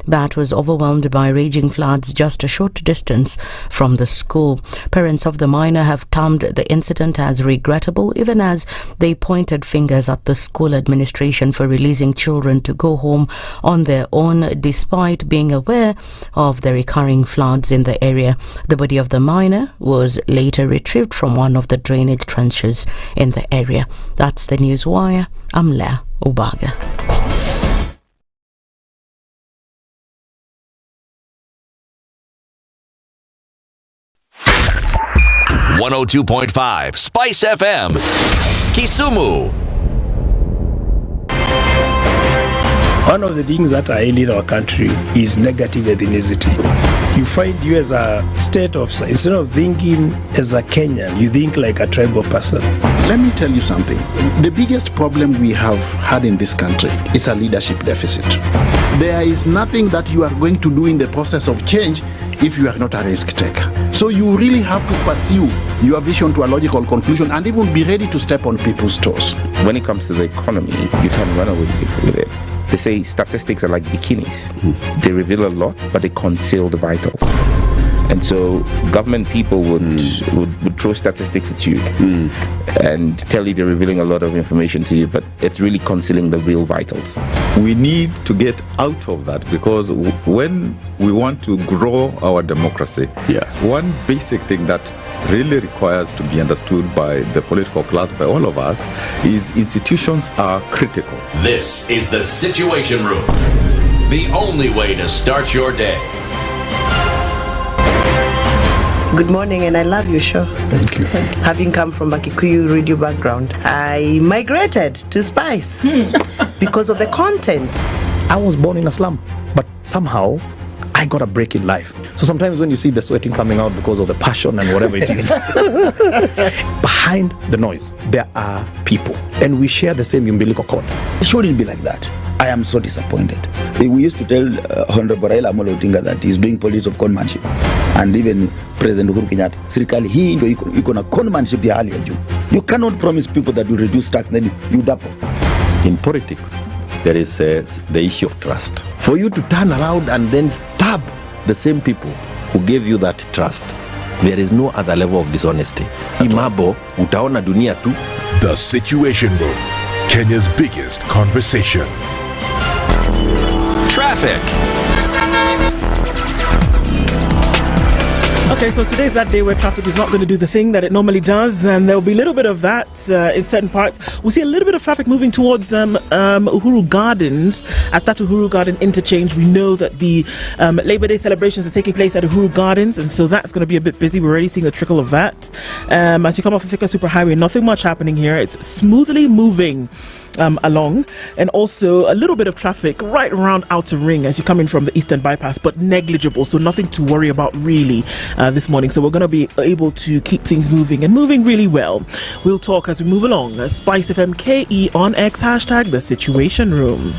but was overwhelmed by raging floods just a short distance from the school. Parents of the minor have termed the incident as regrettable, even as they pointed fingers at the school administration for releasing children to go home on their own despite being aware of the recurring floods in the area. The body of the minor was later retrieved from one of the drainage trenches in the area. That's the News Wire. I'm Leah Ubaga. 102.5 Spice FM, Kisumu. One of the things that are ailing our country is negative ethnicity. You find you as a state officer, instead of thinking as a Kenyan, you think like a tribal person. Let me tell you something. The biggest problem we have had in this country is a leadership deficit. There is nothing that you are going to do in the process of change if you are not a risk taker. So you really have to pursue your vision to a logical conclusion and even be ready to step on people's toes. When it comes to the economy, you can run away with it. They say statistics are like bikinis. They reveal a lot, but they conceal the vitals. And so government people would throw statistics at you and tell you they're revealing a lot of information to you, but it's really concealing the real vitals. We need to get out of that, because when we want to grow our democracy, one basic thing that really requires to be understood by the political class, by all of us, is institutions are critical. This is the Situation Room, the only way to start your day. Good morning, and I love your show. Thank you. Having come from a Kikuyu radio background, I migrated to Spice because of the content. I was born in a slum, but somehow I got a break in life. So sometimes when you see the sweating coming out because of the passion and whatever it is, behind the noise, there are people, and we share the same umbilical cord. It shouldn't be like that. I am so disappointed. We used to tell Honorable Raila Amolo Odinga that he's doing politics of conmanship, and even President Uhuru Kenyatta, serikali hii ndio iko na conmanship ya hali ya juu. You cannot promise people that you reduce tax, then you double. In politics, there is the issue of trust. For you to turn around and then stab the same people who gave you that trust, there is no other level of dishonesty. Imabo, utaona dunia tu. The Situation Room, Kenya's biggest conversation. Traffic. Okay, so today's that day where traffic is not going to do the thing that it normally does, and there'll be a little bit of that in certain parts. We'll see a little bit of traffic moving towards Uhuru Gardens. At that Uhuru Garden interchange, we know that the Labor Day celebrations are taking place at Uhuru Gardens, and so that's going to be a bit busy. We're already seeing a trickle of that. As you come off of Thika Superhighway, nothing much happening here. It's smoothly moving along, and also a little bit of traffic right around Outer Ring as you come in from the Eastern Bypass, but negligible, so nothing to worry about really this morning. So we're going to be able to keep things moving and moving really well. We'll talk as we move along. SpiceFM KE on X, hashtag The Situation Room.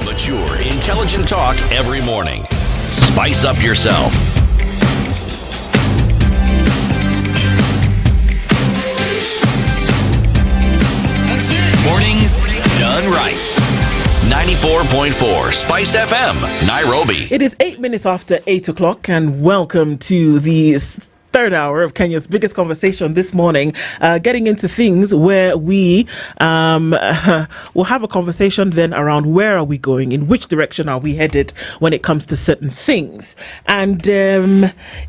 Mature, intelligent talk every morning. Spice up yourself. Mornings done right. 94.4 Spice FM, Nairobi. It is 8 minutes after 8 o'clock, and welcome to the third hour of Kenya's biggest conversation this morning, getting into things where we will have a conversation then around where are we going, in which direction are we headed when it comes to certain things. And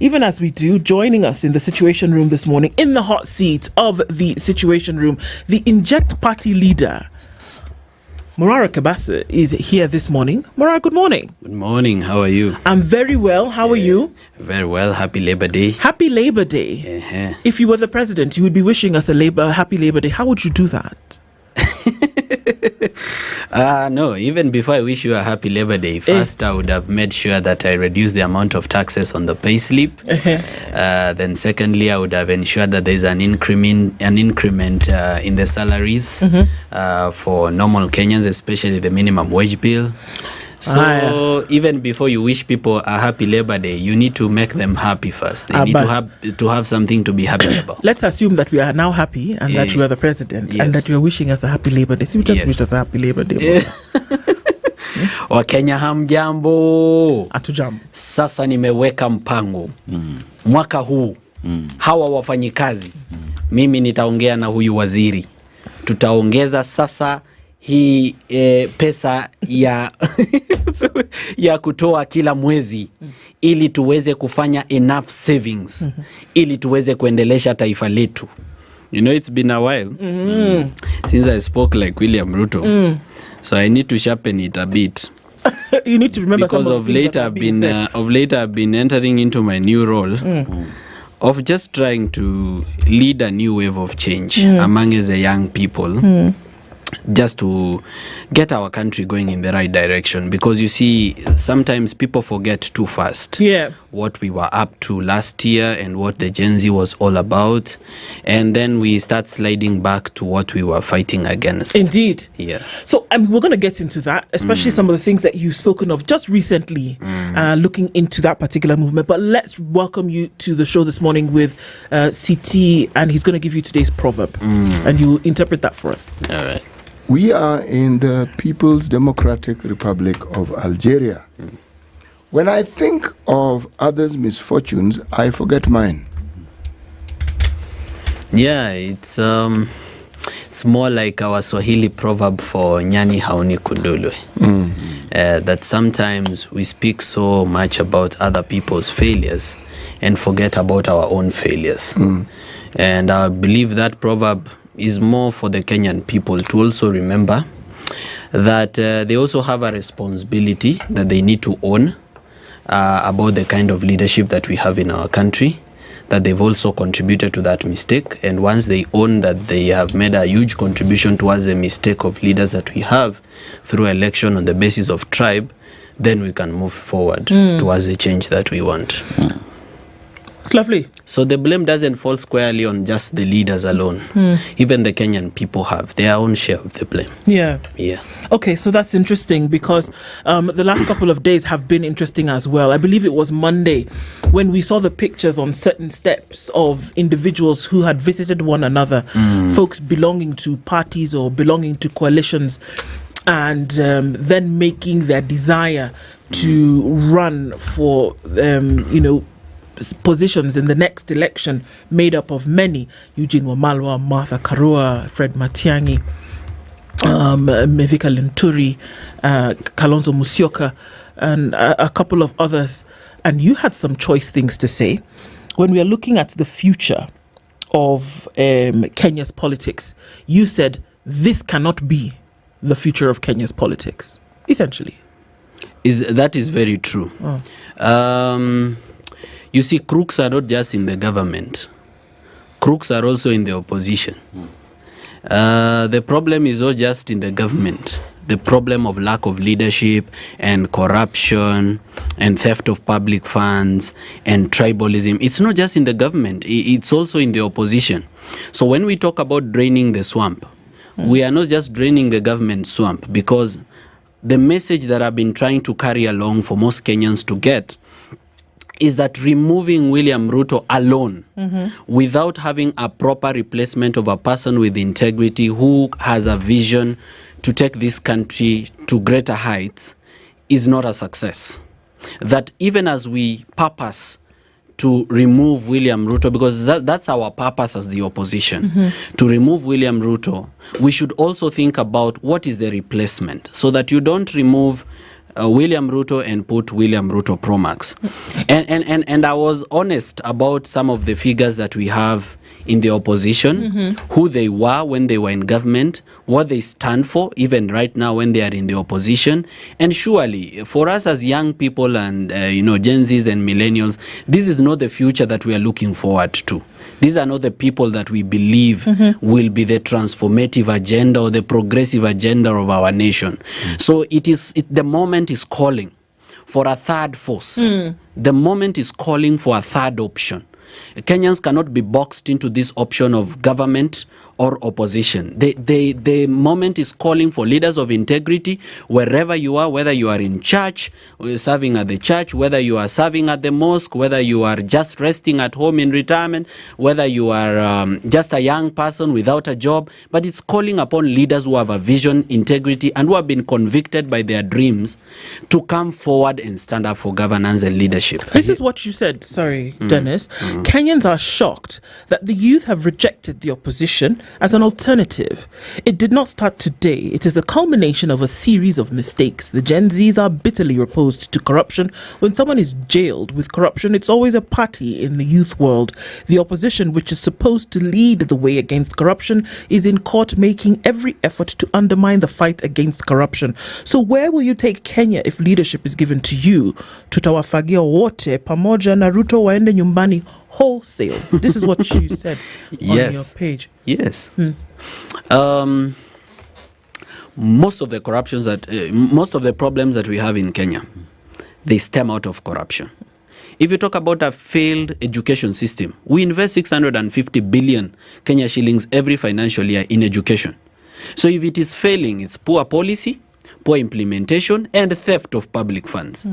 even as we do, joining us in the Situation Room this morning, in the hot seat of the Situation Room, the Inject Party leader, Morara Kabasa, is here this morning. Morara, good morning. Good morning. How are you? I'm very well. How are you? Very well. Happy Labor Day. Happy Labor Day. If you were the president, you would be wishing us a happy Labor Day. How would you do that? No, even before I wish you a happy Labor Day, first I would have made sure that I reduce the amount of taxes on the pay slip. Then secondly, I would have ensured that there is an increment in the salaries for normal Kenyans, especially the minimum wage bill. So even before you wish people a happy Labor Day, you need to make them happy first. They need to have something to be happy about. Let's assume that we are now happy and that you are the president and that you are wishing us a happy Labor Day. So we just wish us a happy Labor Day. Wakenya hamjambo. Hatujambo. Sasa nimeweka mpango. Mwaka huu hawa wafanyikazi mimi nitaongea na huyu waziri. Tutaongeza sasa hii pesa ya kutoa kila mwezi ili tuweze kufanya enough savings ili tuweze kuendelesha taifa letu. You know, it's been a while since I spoke like William Ruto. So I need to sharpen it a bit. You need to remember because some of the of late I've been entering into my new role of just trying to lead a new wave of change among the young people. Just to get our country going in the right direction, because you see sometimes people forget too fast what we were up to last year and what the Gen Z was all about, and then we start sliding back to what we were fighting against. Indeed. So we're going to get into that, especially some of the things that you've spoken of just recently, looking into that particular movement. But let's welcome you to the show this morning with CT, and he's going to give you today's proverb and you interpret that for us. All right. We are in the People's Democratic Republic of Algeria. When I think of others' misfortunes, I forget mine. Yeah, it's more like our Swahili proverb for nyani haoni kundulwe. That sometimes we speak so much about other people's failures and forget about our own failures. And I believe that proverb is more for the Kenyan people to also remember that they also have a responsibility that they need to own about the kind of leadership that we have in our country, that they've also contributed to that mistake. And once they own that they have made a huge contribution towards the mistake of leaders that we have through election on the basis of tribe, then we can move forward towards the change that we want. It's lovely. So the blame doesn't fall squarely on just the leaders alone. Even the Kenyan people have their own share of the blame. Yeah. Okay, so that's interesting because the last couple of days have been interesting as well. I believe it was Monday when we saw the pictures on certain steps of individuals who had visited one another, folks belonging to parties or belonging to coalitions, and then making their desire to run for, positions in the next election made up of many: Eugene Wamalwa, Martha Karua, Fred Matiang'i, Mithika Linturi, Kalonzo Musyoka, and a couple of others. And you had some choice things to say when we are looking at the future of Kenya's politics. You said this cannot be the future of Kenya's politics, essentially. That is very true. You see, crooks are not just in the government. Crooks are also in the opposition. The problem is not just in the government. The problem of lack of leadership and corruption and theft of public funds and tribalism, it's not just in the government, it's also in the opposition. So when we talk about draining the swamp, we are not just draining the government swamp, because the message that I've been trying to carry along for most Kenyans to get is that removing William Ruto alone without having a proper replacement of a person with integrity who has a vision to take this country to greater heights is not a success. That even as we purpose to remove William Ruto, because that's our purpose as the opposition, to remove William Ruto, we should also think about what is the replacement, so that you don't remove William Ruto and put William Ruto Pro Max. And I was honest about some of the figures that we have in the opposition, who they were when they were in government, what they stand for, even right now when they are in the opposition. And surely, for us as young people and, Gen Zs and millennials, this is not the future that we are looking forward to. These are not the people that we believe will be the transformative agenda or the progressive agenda of our nation. So the moment is calling for a third force. The moment is calling for a third option. Kenyans cannot be boxed into this option of government or opposition. The moment is calling for leaders of integrity wherever you are, whether you are in church, serving at the church, whether you are serving at the mosque, whether you are just resting at home in retirement, whether you are just a young person without a job. But it's calling upon leaders who have a vision, integrity, and who have been convicted by their dreams to come forward and stand up for governance and leadership. This is what you said, Dennis. Kenyans are shocked that the youth have rejected the opposition as an alternative. It did not start today. It is the culmination of a series of mistakes. The Gen Zs are bitterly opposed to corruption. When someone is jailed with corruption, it's always a party in the youth world. The opposition, which is supposed to lead the way against corruption, is in court making every effort to undermine the fight against corruption. So where will you take Kenya if leadership is given to you? Tutawafagia wote pamoja na Ruto waende nyumbani wholesale. This is what you said on your page. Yes. Most of the problems that we have in Kenya, they stem out of corruption. If you talk about a failed education system, we invest 650 billion Kenya shillings every financial year in education. So if it is failing, it's poor policy, poor implementation, and theft of public funds.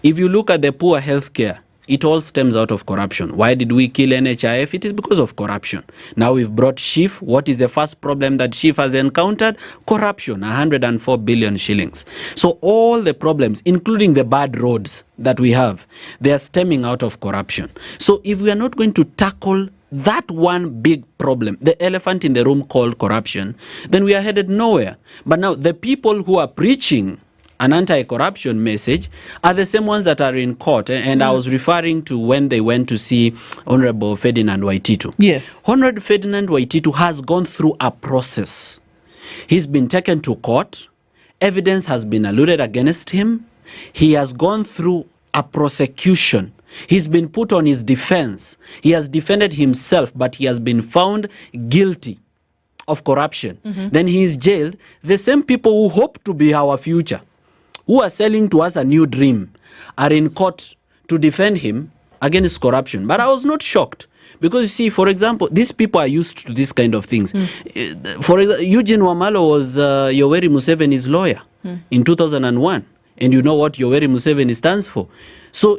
If you look at the poor healthcare, it all stems out of corruption. Why did we kill NHIF? It is because of corruption. Now we've brought SHIF. What is the first problem that SHIF has encountered? Corruption, 104 billion shillings. So all the problems, including the bad roads that we have, they are stemming out of corruption. So if we are not going to tackle that one big problem, the elephant in the room called corruption, then we are headed nowhere. But now the people who are preaching an anti-corruption message are the same ones that are in court. And I was referring to when they went to see Honorable Ferdinand Waititu. Yes. Honorable Ferdinand Waititu has gone through a process. He's been taken to court. Evidence has been alluded against him. He has gone through a prosecution. He's been put on his defense. He has defended himself, but he has been found guilty of corruption. Then he is jailed. The same people who hope to be our future, who are selling to us a new dream, are in court to defend him against corruption. But I was not shocked because, you see, for example, these people are used to this kind of things. For example, Eugene Wamalwa was Yoweri Museveni's lawyer in 2001. And you know what Yoweri Museveni stands for. So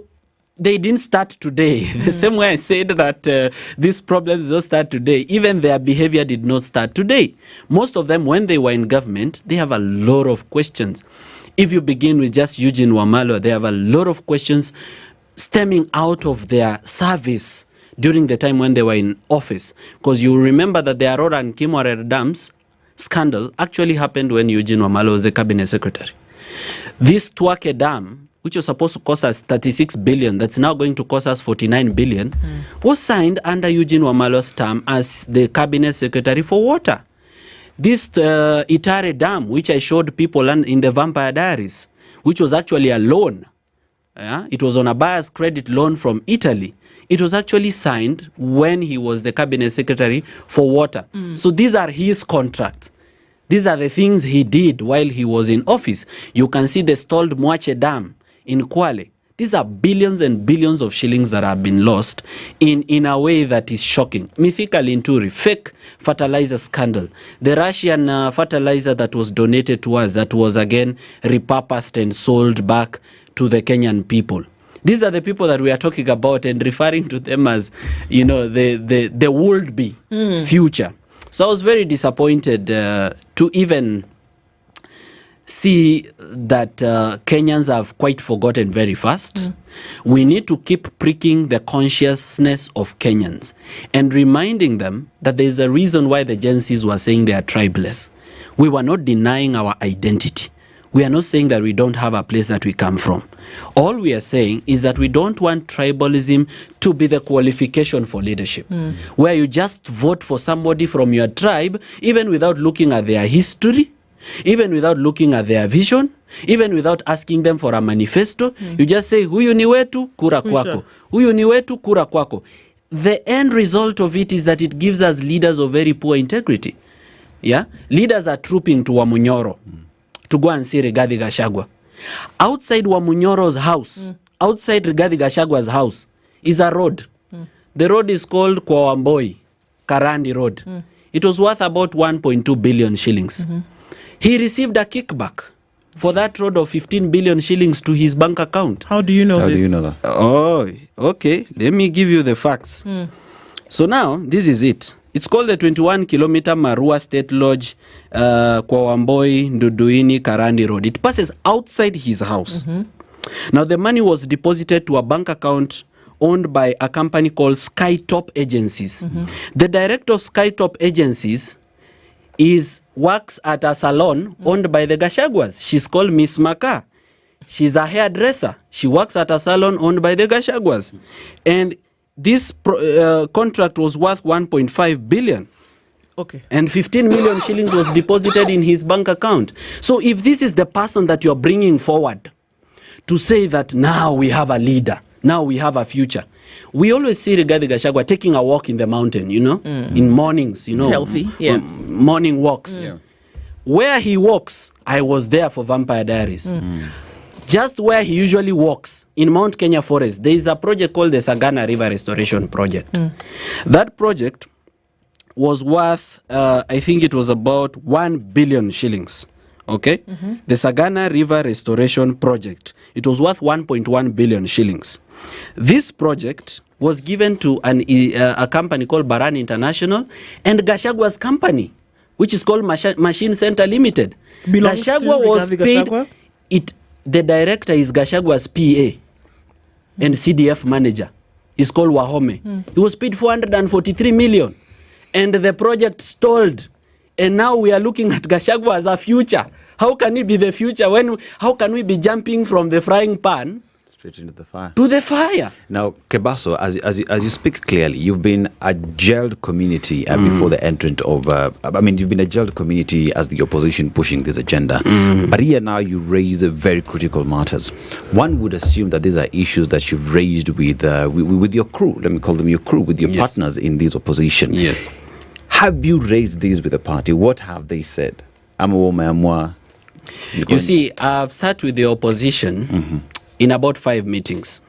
they didn't start today. The same way I said that these problems don't start today, even their behavior did not start today. Most of them, when they were in government, they have a lot of questions. If you begin with just Eugene Wamalwa, they have a lot of questions stemming out of their service during the time when they were in office. Because you remember that the Aurora and Kimwarer dams scandal actually happened when Eugene Wamalwa was the cabinet secretary. This Twake dam, which was supposed to cost us 36 billion, that's now going to cost us 49 billion, was signed under Eugene Wamalwa's term as the cabinet secretary for water. This Itare Dam, which I showed people in the Vampire Diaries, which was actually a loan. It was on a buyer's credit loan from Italy. It was actually signed when he was the cabinet secretary for water. So these are his contracts. These are the things he did while he was in office. You can see the stalled Mwache Dam in Kwale. These are billions and billions of shillings that have been lost in a way that is shocking. Mythical Inturi, fake fertilizer scandal. The Russian fertilizer that was donated to us, that was again repurposed and sold back to the Kenyan people. These are the people that we are talking about and referring to them as, the would-be future. So I was very disappointed to even see that Kenyans have quite forgotten very fast. We need to keep pricking the consciousness of Kenyans and reminding them that there is a reason why the Gen Zs were saying they are tribeless. We were not denying our identity. We are not saying that we don't have a place that we come from. All we are saying is that we don't want tribalism to be the qualification for leadership, where you just vote for somebody from your tribe, even without looking at their history, even without looking at their vision, even without asking them for a manifesto. You just say, huyu ni wetu, kura kwako. Huyu ni wetu, kura kwako. The end result of it is that it gives us leaders of very poor integrity. Yeah? Leaders are trooping to Wamunyoro to go and see Rigathi Gachagua. Outside Wamunyoro's house, outside Rigathi Gachagua's house, is a road. The road is called Kwawamboi, Karandi Road. It was worth about 1.2 billion shillings. He received a kickback for that road of 15 billion shillings to his bank account. How do you know this? How do you know that? Oh, okay. Let me give you the facts. So now, this is it. It's called the 21-kilometer Marua State Lodge, Kwawamboi, Nduduini, Karandi Road. It passes outside his house. Now, the money was deposited to a bank account owned by a company called Skytop Agencies. The director of Skytop Agencies works at a salon owned by the Gachaguas. She's called Miss Maka. She's a hairdresser. She works at a salon owned by the Gachaguas. And this contract was worth 1.5 billion. Okay. And 15 million shillings was deposited in his bank account. So if this is the person that you're bringing forward to say that now we have a leader, now we have a future. We always see Rigathi Gachagua taking a walk in the mountain, in mornings, It's healthy, yeah. Morning walks. Where he walks, I was there for Vampire Diaries. Just where he usually walks, in Mount Kenya Forest, there is a project called the Sagana River Restoration Project. That project was worth, I think it was about 1 billion shillings. Okay? The Sagana River Restoration Project. It was worth 1.1 billion shillings. This project was given to a company called Baran International and Gachagua's company, which is called Machine Center Limited. Gachagua was paid. The director is Gachagua's PA and CDF manager. He's called Wahome. He was paid 443 million. And the project stalled. And now we are looking at Gachagua as a future. How can he be the future? How can we be jumping from the frying pan straight into the fire? To the fire. Now, Kebaso, as you speak clearly, you've been a jailed community before the entrant of, you've been a jailed community as the opposition pushing this agenda. But here now you raise very critical matters. One would assume that these are issues that you've raised with your crew, let me call them your crew, with your partners in this opposition. Yes. Have you raised these with the party? What have they said? You see, I've sat with the opposition in about 5 meetings.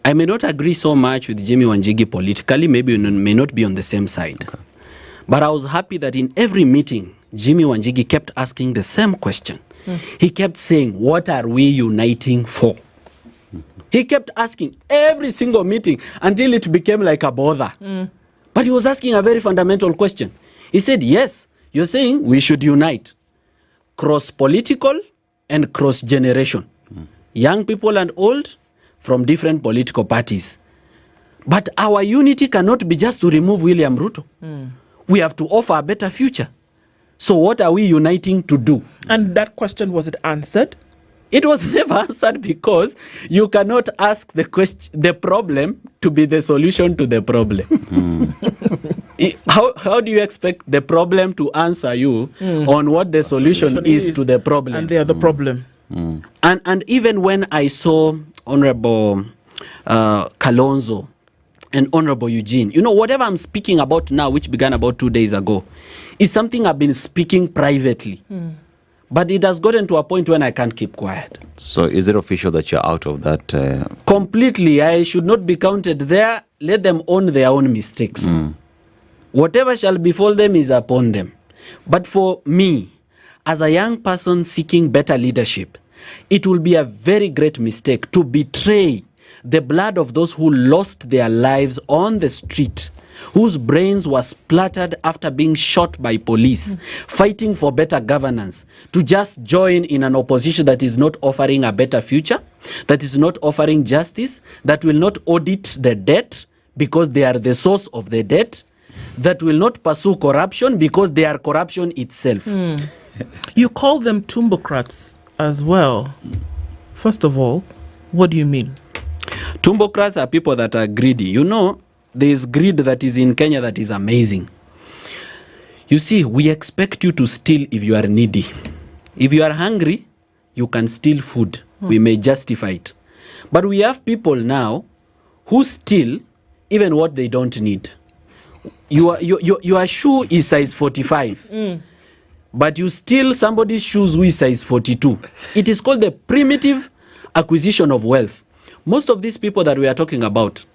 I may not agree so much with Jimmy Wanjigi politically, maybe we may not be on the same side. Okay. But I was happy that in every meeting, Jimmy Wanjigi kept asking the same question. He kept saying, what are we uniting for? He kept asking every single meeting until it became like a bother. But he was asking a very fundamental question. He said, yes, you're saying we should unite. Cross-political and cross-generation. Young people and old from different political parties. But our unity cannot be just to remove William Ruto. We have to offer a better future. So what are we uniting to do? And that question, was it answered? It was never answered because you cannot ask the problem to be the solution to the problem. How do you expect the problem to answer you on what the solution is to the problem? And they are the problem. And even when I saw Honorable Kalonzo and Honorable Eugene, whatever I'm speaking about now, which began about 2 days ago, is something I've been speaking privately. But it has gotten to a point when I can't keep quiet. So is it official that you're out of that? Completely. I should not be counted there. Let them own their own mistakes. Whatever shall befall them is upon them. But for me, as a young person seeking better leadership, it will be a very great mistake to betray the blood of those who lost their lives on the street, whose brains were splattered after being shot by police, fighting for better governance, to just join in an opposition that is not offering a better future, that is not offering justice, that will not audit the debt because they are the source of the debt, that will not pursue corruption because they are corruption itself. You call them tumbocrats as well. First of all, what do you mean? Tumbocrats are people that are greedy. You know, there is greed that is in Kenya that is amazing. You see, we expect you to steal if you are needy. If you are hungry, you can steal food. We may justify it. But we have people now who steal even what they don't need. Your shoe is size 45. But you steal somebody's shoes who is size 42. It is called the primitive acquisition of wealth. Most of these people that we are talking about,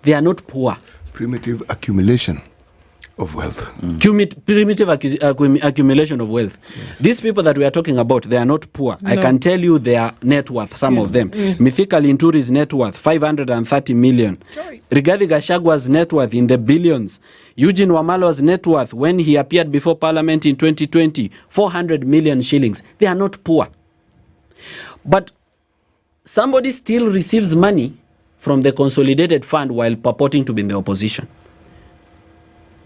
they are not poor. Primitive accumulation of wealth. Primitive accumulation of wealth. Yes. These people that we are talking about, they are not poor. No. I can tell you their net worth, some of them. Mithika Linturi's net worth, 530 million. Sorry. Rigathi Gachagwa's net worth in the billions. Eugene Wamalwa's net worth, when he appeared before Parliament in 2020, 400 million shillings. They are not poor. But somebody still receives money from the consolidated fund while purporting to be in the opposition.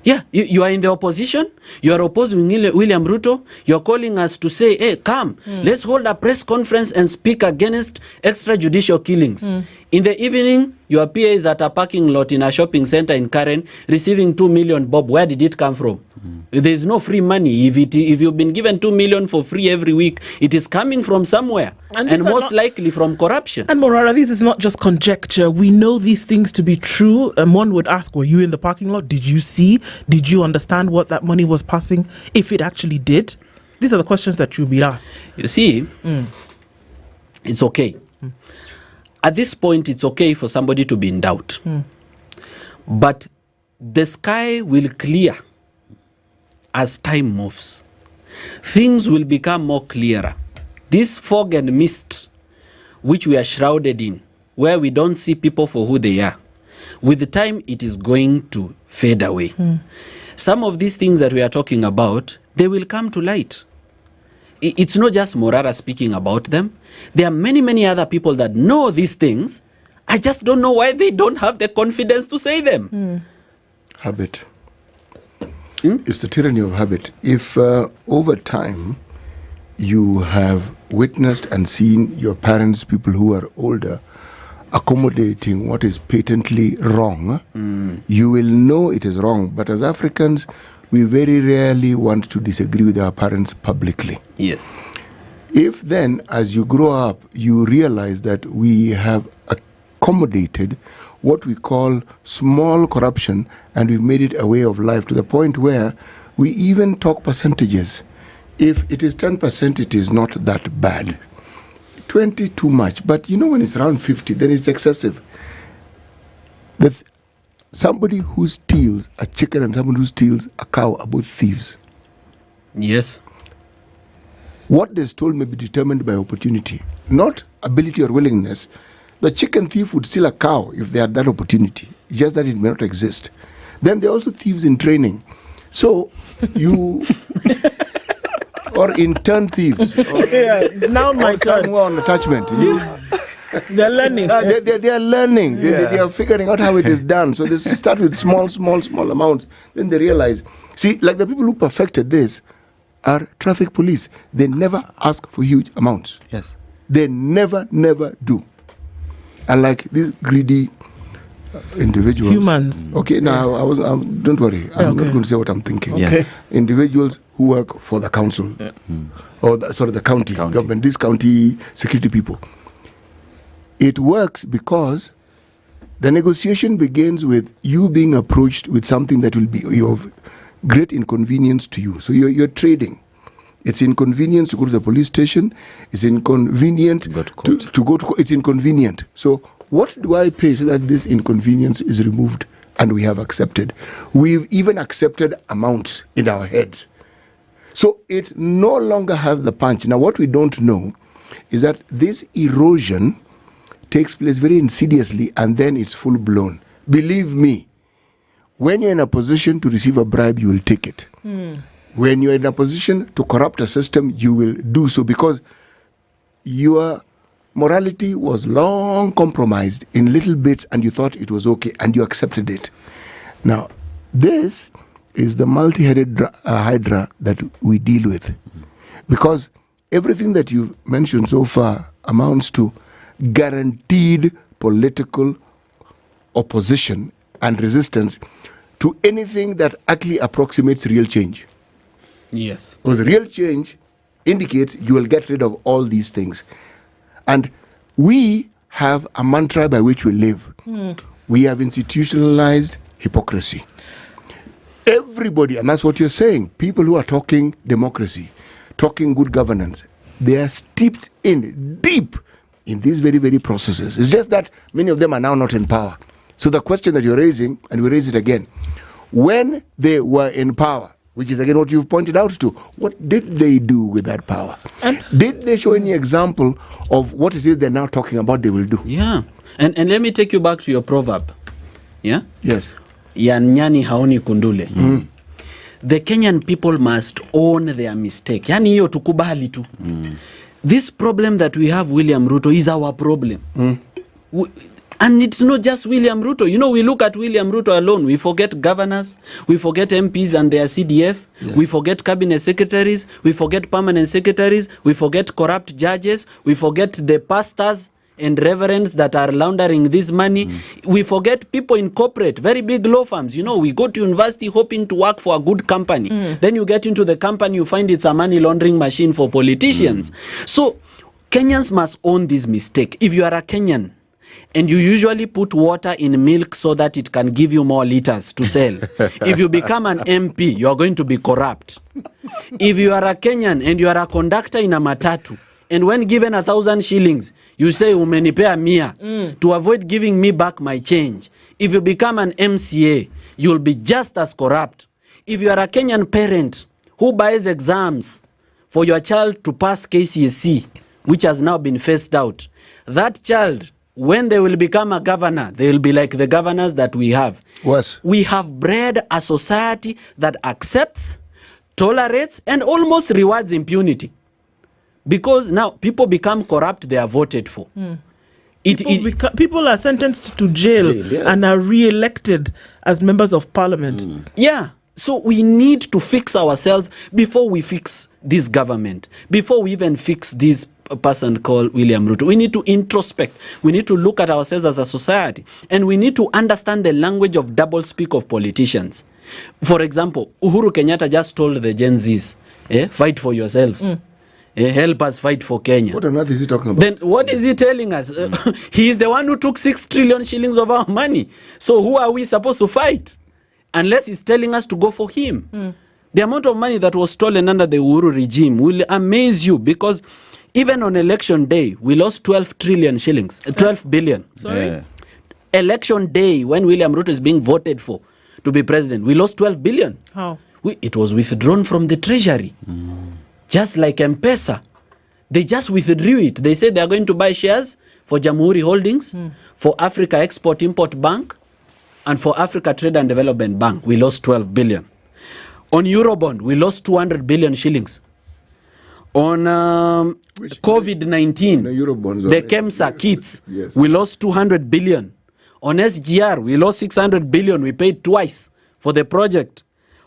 Yeah, you are in the opposition, you are opposing William Ruto, you are calling us to say, hey, come, let's hold a press conference and speak against extrajudicial killings. In the evening, your PA is at a parking lot in a shopping center in Karen receiving 2 million bob. Where did it come from? There is no free money. If you've been given 2 million for free every week, it is coming from somewhere, and most likely from corruption. And Morara, this is not just conjecture. We know these things to be true. And one would ask, were you in the parking lot? Did you see? Did you understand what that money was passing? If it actually did? These are the questions that you'll be asked. You see, it's okay. At this point, it's okay for somebody to be in doubt. But the sky will clear as time moves. Things will become more clearer. This fog and mist, which we are shrouded in, where we don't see people for who they are, with the time, it is going to fade away. Some of these things that we are talking about, they will come to light. It's not just Morara speaking about them. There are many, many other people that know these things. I just don't know why they don't have the confidence to say them. Habit. It's the tyranny of habit. If over time you have witnessed and seen your parents, people who are older, accommodating what is patently wrong, you will know it is wrong. But as Africans, we very rarely want to disagree with our parents publicly. Yes. If then, as you grow up, you realize that we have accommodated what we call small corruption, and we've made it a way of life to the point where we even talk percentages. If it is 10%, it is not that bad. 20 too much, but you know when it's around 50, then it's excessive. Somebody who steals a chicken and somebody who steals a cow are both thieves. Yes. What they stole may be determined by opportunity, not ability or willingness. The chicken thief would steal a cow if they had that opportunity, just that it may not exist. Then they're also thieves in training. So you... or intern thieves. Now my turn. Somewhere on attachment. They're learning. They are learning. They are figuring out how it is done. So they start with small amounts. Then they realize. See, like the people who perfected this are traffic police. They never ask for huge amounts. Yes. They never do. And like these greedy individuals. Humans. Okay, now don't worry. I'm not going to say what I'm thinking. Yes. Individuals who work for the council. Or the county government. These county security people. It works because the negotiation begins with you being approached with something that will be of great inconvenience to you. So you're trading. It's inconvenient to go to the police station. It's inconvenient to go to court. It's inconvenient. So what do I pay so that this inconvenience is removed? And we have accepted. We've even accepted amounts in our heads. So it no longer has the punch. Now what we don't know is that this erosion takes place very insidiously and then it's full blown. Believe me, when you're in a position to receive a bribe, you will take it. When you're in a position to corrupt a system, you will do so because your morality was long compromised in little bits and you thought it was okay and you accepted it. Now, this is the multi-headed hydra that we deal with. Because everything that you've mentioned so far amounts to guaranteed political opposition and resistance to anything that actually approximates real change. Yes. Because real change indicates you will get rid of all these things. And we have a mantra by which we live. We have institutionalized hypocrisy. Everybody, and that's what you're saying, people who are talking democracy, talking good governance, they are steeped in deep in these very, very processes. It's just that many of them are now not in power. So the question that you're raising, and we raise it again, when they were in power, which is again what you've pointed out to, what did they do with that power? Did they show any example of what it is they're now talking about they will do? Yeah. And let me take you back to your proverb. Yeah? Yes. Ya nyani haoni kundule. The Kenyan people must own their mistake. Yani hiyo tukubali tu. This problem that we have, William Ruto, is our problem. And it's not just William Ruto. You know, we look at William Ruto alone. We forget governors. We forget MPs and their CDF. Yeah. We forget cabinet secretaries. We forget permanent secretaries. We forget corrupt judges. We forget the pastors and reverends that are laundering this money. We forget people in corporate, very big law firms. You know, we go to university hoping to work for a good company. Then you get into the company, you find it's a money laundering machine for politicians. So Kenyans must own this mistake. If you are a Kenyan, and you usually put water in milk so that it can give you more liters to sell. If you become an MP, you are going to be corrupt. If you are a Kenyan and you are a conductor in a matatu, and when given 1,000 shillings, you say, umenipea mia, to avoid giving me back my change. If you become an MCA, you will be just as corrupt. If you are a Kenyan parent who buys exams for your child to pass KCSE, which has now been phased out, that child, when they will become a governor, they will be like the governors that we have. Yes. We have bred a society that accepts, tolerates, and almost rewards impunity. Because now people become corrupt, they are voted for. People are sentenced to jail and are re-elected as members of parliament. Yeah. So we need to fix ourselves before we fix this government, before we even fix this person called William Ruto. We need to introspect. We need to look at ourselves as a society. And we need to understand the language of doublespeak of politicians. For example, Uhuru Kenyatta just told the Gen Zs, fight for yourselves. Help us fight for Kenya. What on earth is he talking about? Then what is he telling us? He is the one who took 6 trillion shillings of our money. So who are we supposed to fight? Unless he's telling us to go for him. The amount of money that was stolen under the Uhuru regime will amaze you, because even on election day, we lost 12 trillion shillings, 12 billion. Sorry? Yeah. Election day, when William Ruto is being voted for to be president, we lost 12 billion. How? It was withdrawn from the treasury. Just like M-Pesa. They just withdrew it. They said they are going to buy shares for Jamhuri Holdings, for Africa Export-Import Bank, and for Africa Trade and Development Bank. We lost 12 billion. On Eurobond, we lost 200 billion shillings. On COVID-19, the KEMSA kits, we lost 200 billion. On SGR, we lost 600 billion. We paid twice for the project.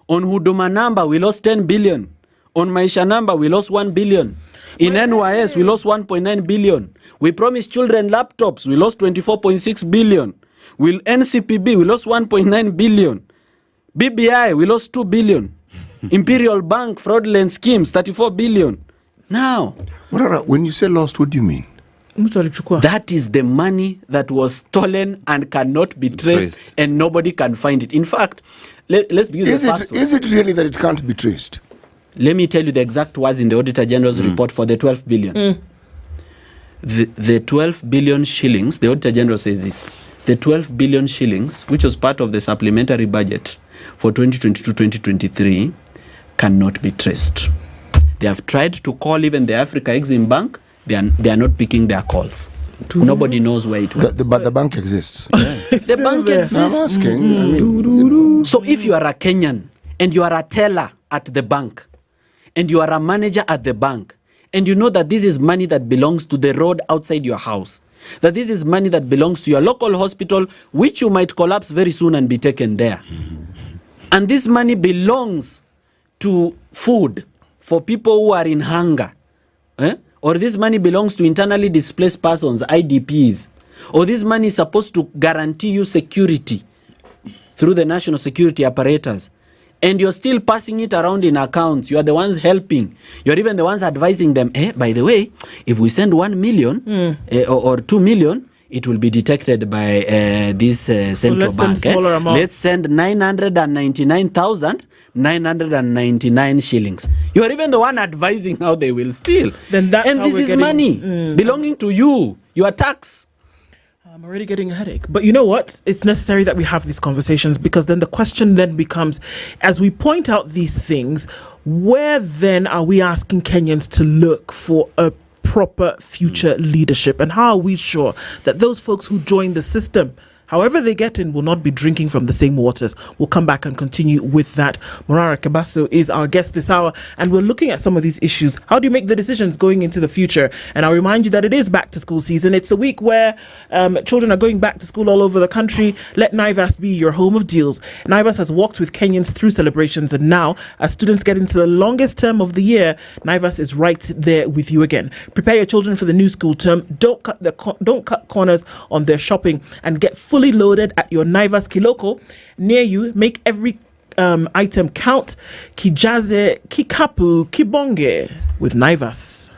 On Huduma Number, we lost 10 billion. On Maisha Number, we lost 1 billion. In NYS, we lost 1.9 billion. We promised children laptops. We lost 24.6 billion. With NCPB, we lost 1.9 billion. BBI, we lost 2 billion. Imperial Bank fraudulent schemes, 34 billion. Now, when you say lost, what do you mean? That is the money that was stolen and cannot be traced, and nobody can find it. In fact, let's begin the first one. Is it really that it can't be traced? Let me tell you the exact words in the Auditor General's report for the 12 billion. The 12 billion shillings, the Auditor General says this, the 12 billion shillings, which was part of the supplementary budget for 2022-2023, cannot be traced. They have tried to call even the Africa Exim Bank. they are not picking their calls. Nobody knows where it went. But the bank exists. The bank exists. I'm asking. So if you are a Kenyan and you are a teller at the bank and you are a manager at the bank and you know that this is money that belongs to the road outside your house, that this is money that belongs to your local hospital, which you might collapse very soon and be taken there. And this money belongs to food for people who are in hunger. Or this money belongs to internally displaced persons, IDPs. Or this money is supposed to guarantee you security through the national security apparatus. And you're still passing it around in accounts. You are the ones helping. You're even the ones advising them, by the way, if we send 1 million or 2 million, it will be detected by this central bank. Let's send 999,999 shillings. You are even the one advising how they will steal. Then that's and how this we're is getting, money belonging to you, your tax. I'm already getting a headache. But you know what? It's necessary that we have these conversations, because then the question then becomes, as we point out these things, where then are we asking Kenyans to look for a proper future leadership? And how are we sure that those folks who join the system, however they get in, will not be drinking from the same waters? We'll come back and continue with that. Morara Kebaso is our guest this hour, and we're looking at some of these issues. How do you make the decisions going into the future? And I'll remind you that it is back to school season. It's a week where children are going back to school all over the country. Let NIVAS be your home of deals. NIVAS has walked with Kenyans through celebrations, and now, as students get into the longest term of the year, NIVAS is right there with you again. Prepare your children for the new school term. Don't cut corners on their shopping, and get fully loaded at your NIVAS Kiloko near you. Make every item count. Kijaze, kikapu, kibonge with NIVAS.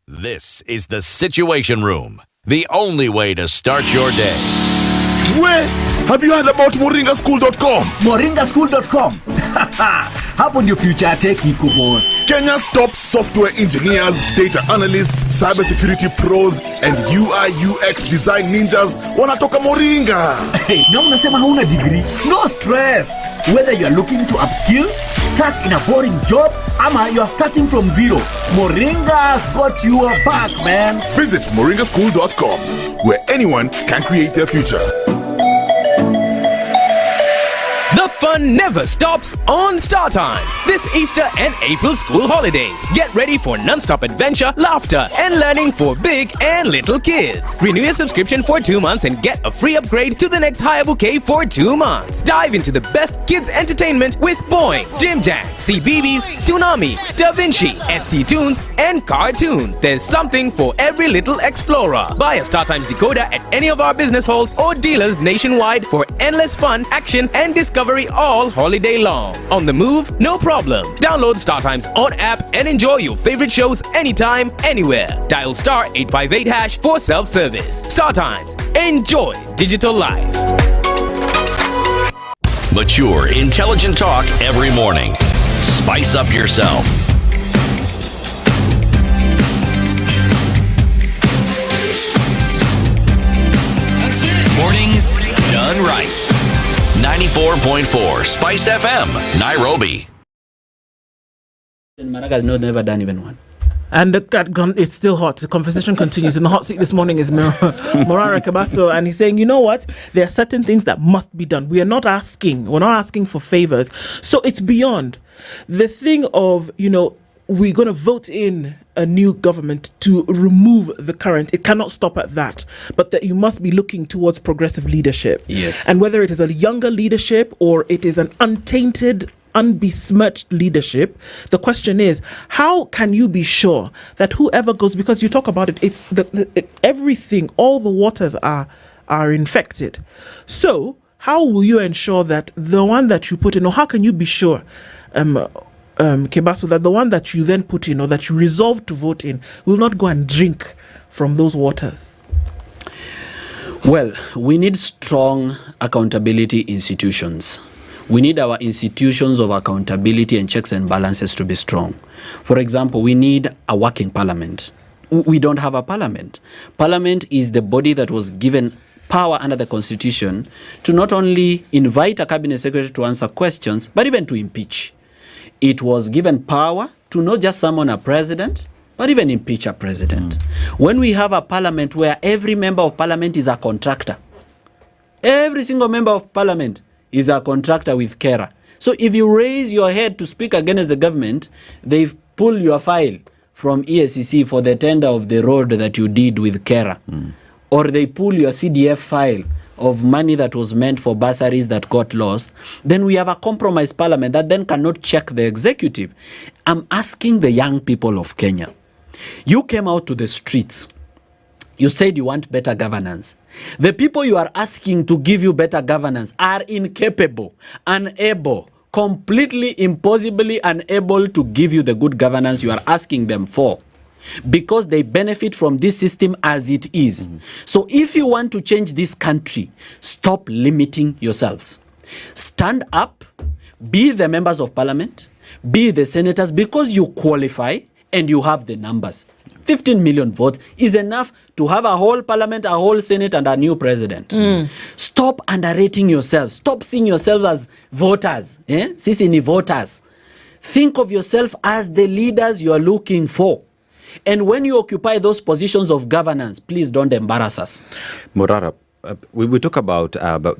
This is the Situation Room, the only way to start your day. Where? Have you heard about moringaschool.com? Moringaschool.com. Hapo ndio future tech iko boss. Kenya's top software engineers, data analysts, cybersecurity pros, and UI UX design ninjas wanatoka Moringa. Hey, na unasema hauna degree? No stress. Whether you are looking to upskill, stuck in a boring job, ama you are starting from zero, Moringa's got your back, man. Visit moringaschool.com, where anyone can create their future. The fun never stops on Star Times this Easter and April school holidays. Get ready for non-stop adventure, laughter, and learning for big and little kids. Renew your subscription for 2 months and get a free upgrade to the next higher bouquet for 2 months. Dive into the best kids entertainment with Boing, Jim Jam, CBeebies, Toonami, Da Vinci, ST Tunes, and Cartoon. There's something for every little explorer. Buy a Star Times decoder at any of our business halls or dealers nationwide for endless fun, action, and discovery all holiday long. On the move? No problem. Download StarTimes on app and enjoy your favorite shows anytime, anywhere. Dial star 858# for self-service. StarTimes. Enjoy digital life. Mature, intelligent talk every morning. Spice up yourself. Mornings done right. 94.4 Spice FM, Nairobi. Maraga's never done even one. And it's still hot. The conversation continues. In the hot seat this morning is Morara Kebaso, and he's saying, you know what? There are certain things that must be done. We're not asking for favors. So it's beyond the thing of, we're going to vote in a new government to remove the current. It cannot stop at that, but that you must be looking towards progressive leadership. Yes. And whether it is a younger leadership or it is an untainted, unbesmirched leadership, the question is, how can you be sure that whoever goes, because you talk about it, it's everything, all the waters are infected. So how will you ensure that the one that you put in, or how can you be sure, Kebaso, that the one that you then put in or that you resolve to vote in will not go and drink from those waters? Well, we need strong accountability institutions. We need our institutions of accountability and checks and balances to be strong. For example, we need a working parliament. We don't have a parliament. Parliament is the body that was given power under the Constitution to not only invite a cabinet secretary to answer questions, but even to impeach. It was given power to not just summon a president, but even impeach a president. When we have a parliament where every member of parliament is a contractor, every single member of parliament is a contractor with Kera. So if you raise your head to speak against the government, they pull your file from ESCC for the tender of the road that you did with Kera. Or they pull your CDF file of money that was meant for bursaries that got lost. Then we have a compromised parliament that then cannot check the executive. I'm asking the young people of Kenya. You came out to the streets. You said you want better governance. The people you are asking to give you better governance are incapable, unable, completely, impossibly unable to give you the good governance you are asking them for, because they benefit from this system as it is. So if you want to change this country, stop limiting yourselves. Stand up, be the members of parliament, be the senators, because you qualify and you have the numbers. 15 million votes is enough to have a whole parliament, a whole senate, and a new president. Stop underrating yourselves. Stop seeing yourselves as voters. Sisi ni voters. Think of yourself as the leaders you are looking for. And when you occupy those positions of governance, please don't embarrass us. Morara, we talk about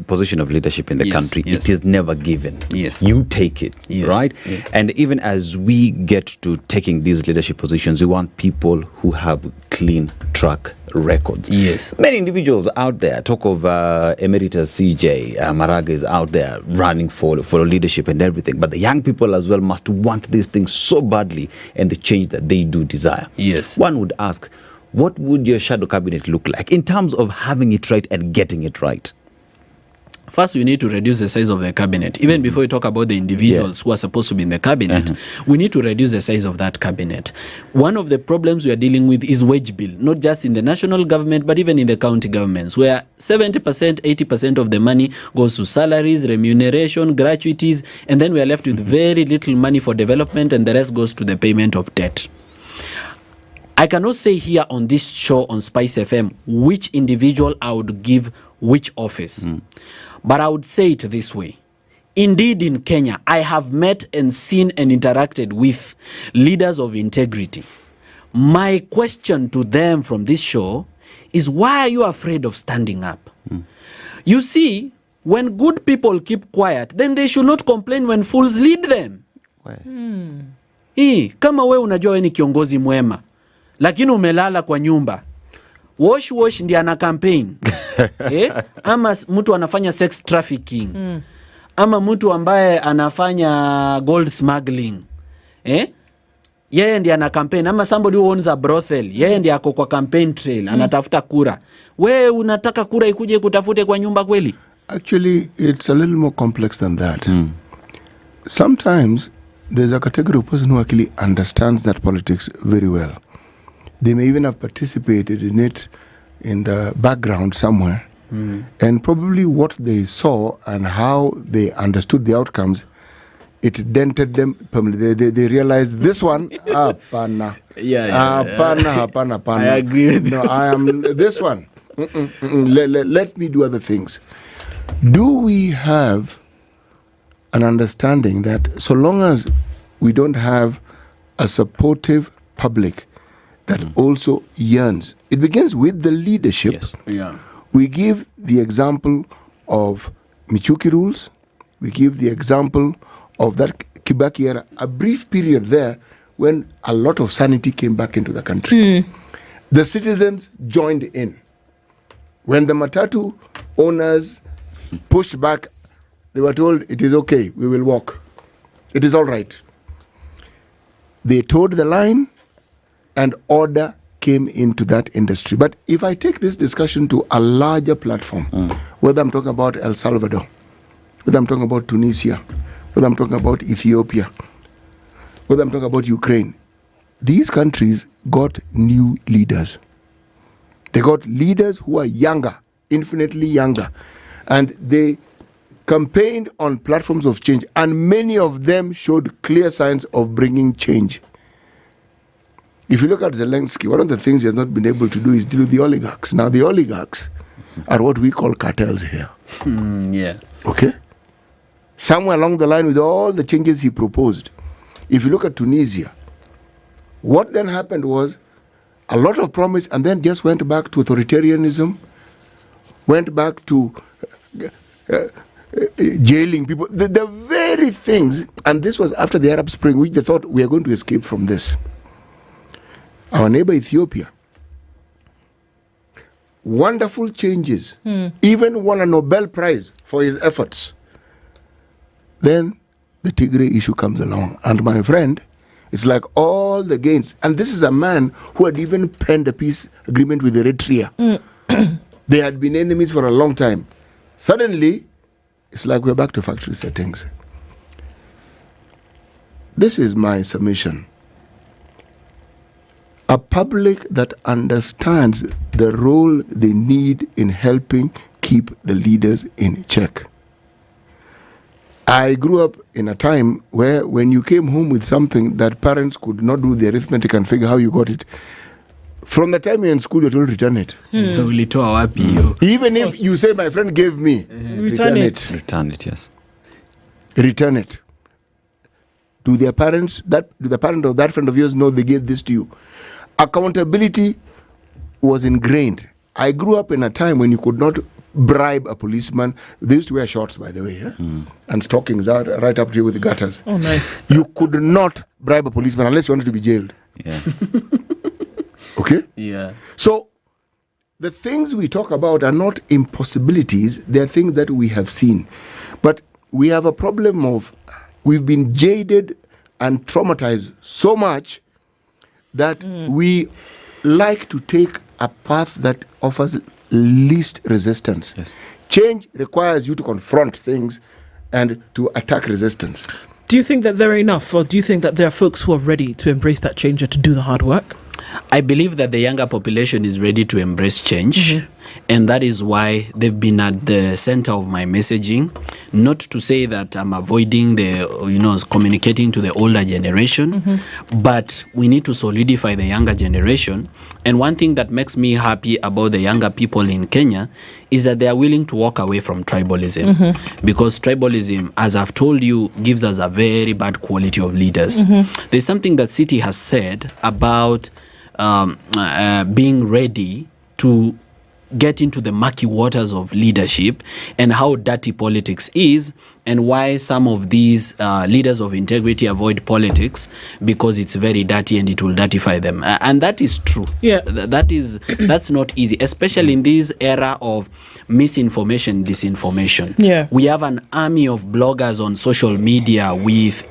position of leadership in the country. It is never given. You take it, right? And even as we get to taking these leadership positions, we want people who have clean track records. Many individuals out there, talk of Emeritus CJ Maraga is out there running for leadership and everything, but the young people as well must want these things so badly and the change that they do desire. One would ask, what would your shadow cabinet look like in terms of having it right and getting it right? First, we need to reduce the size of the cabinet. Even before we talk about the individuals who are supposed to be in the cabinet, we need to reduce the size of that cabinet. One of the problems we are dealing with is wage bill, not just in the national government, but even in the county governments, where 70%, 80% of the money goes to salaries, remuneration, gratuities, and then we are left with very little money for development, and the rest goes to the payment of debt. I cannot say here on this show on SpiceFM which individual I would give which office. But I would say it this way. Indeed, in Kenya, I have met and seen and interacted with leaders of integrity. My question to them from this show is, why are you afraid of standing up? You see, when good people keep quiet, then they should not complain when fools lead them. Kama we unajua we ni kiongozi mwema, lakini umelala kwa nyumba, wash ndiye ana campaign ama mtu anafanya sex trafficking, ama mtu ambaye anafanya gold smuggling, yeye ndiye ana campaign, ama somebody who owns a brothel, yeye ndiye ako kwa campaign trail, anatafuta kura. We unataka kura ikuje kutafute kwa nyumba kweli? Actually, it's a little more complex than that. Sometimes there's a category of person who actually understands that politics very well. They may even have participated in it in the background somewhere. And probably what they saw and how they understood the outcomes, it dented them permanently. They realized this one, hapana. Hapana. I agree with you. No, I am this one. Let me do other things. Do we have an understanding that so long as we don't have a supportive public that also yearns, it begins with the leadership. We give the example of Michuki rules. We give the example of that Kibaki era, a brief period there when a lot of sanity came back into the country. The citizens joined in. When the matatu owners pushed back, they were told, it is okay, we will walk. It is all right. They towed the line and order came into that industry. But if I take this discussion to a larger platform, whether I'm talking about El Salvador, whether I'm talking about Tunisia, whether I'm talking about Ethiopia, whether I'm talking about Ukraine, these countries got new leaders. They got leaders who are younger, infinitely younger, and they campaigned on platforms of change, and many of them showed clear signs of bringing change. If you look at Zelensky, one of the things he has not been able to do is deal with the oligarchs. Now, the oligarchs are what we call cartels here. Yeah. Okay? Somewhere along the line with all the changes he proposed, if you look at Tunisia, what then happened was a lot of promise and then just went back to authoritarianism, went back to jailing people. The very things, and this was after the Arab Spring, which they thought we are going to escape from this. Our neighbor Ethiopia, wonderful changes, even won a Nobel Prize for his efforts. Then the Tigray issue comes along, and my friend, it's like all the gains. And this is a man who had even penned a peace agreement with Eritrea. They had been enemies for a long time. Suddenly, it's like we're back to factory settings. This is my submission. A public that understands the role they need in helping keep the leaders in check. I grew up in a time where when you came home with something that parents could not do the arithmetic and figure how you got it, from the time you're in school, you're told return it. Even if you say, my friend gave me, return it. Return it, yes. Return it. Do the parent of that friend of yours know they gave this to you? Accountability was ingrained. I grew up in a time when you could not bribe a policeman. They used to wear shorts, by the way, and stockings out right up to you with the gutters. Oh, nice. You could not bribe a policeman unless you wanted to be jailed. Yeah. Okay? Yeah. So the things we talk about are not impossibilities. They are things that we have seen. But we have a problem of we've been jaded and traumatized so much that we like to take a path that offers least resistance. Yes. Change requires you to confront things and to attack resistance. Do you think that there are enough, or do you think that there are folks who are ready to embrace that change and to do the hard work? I believe that the younger population is ready to embrace change, and that is why they've been at the center of my messaging. Not to say that I'm avoiding communicating to the older generation, but we need to solidify the younger generation. And one thing that makes me happy about the younger people in Kenya is that they are willing to walk away from tribalism, because tribalism, as I've told you, gives us a very bad quality of leaders. There's something that City has said about being ready to get into the murky waters of leadership and how dirty politics is, and why some of these leaders of integrity avoid politics because it's very dirty and it will dirtify them. And that is true. Yeah. That's not easy, especially in this era of misinformation, disinformation. Yeah. We have an army of bloggers on social media with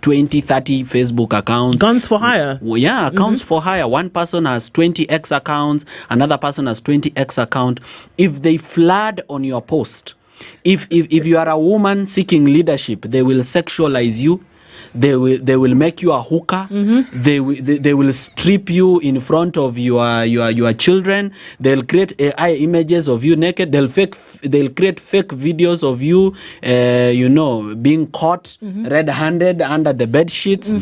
20, 30 Facebook accounts. Guns for hire. Yeah, accounts for hire. One person has 20 X accounts, another person has 20 X account. If they flood on your post, if you are a woman seeking leadership, they will sexualize you. They will make you a hooker. They will strip you in front of your children. They'll create AI images of you naked. They'll create fake videos of you being caught red-handed under the bed sheets.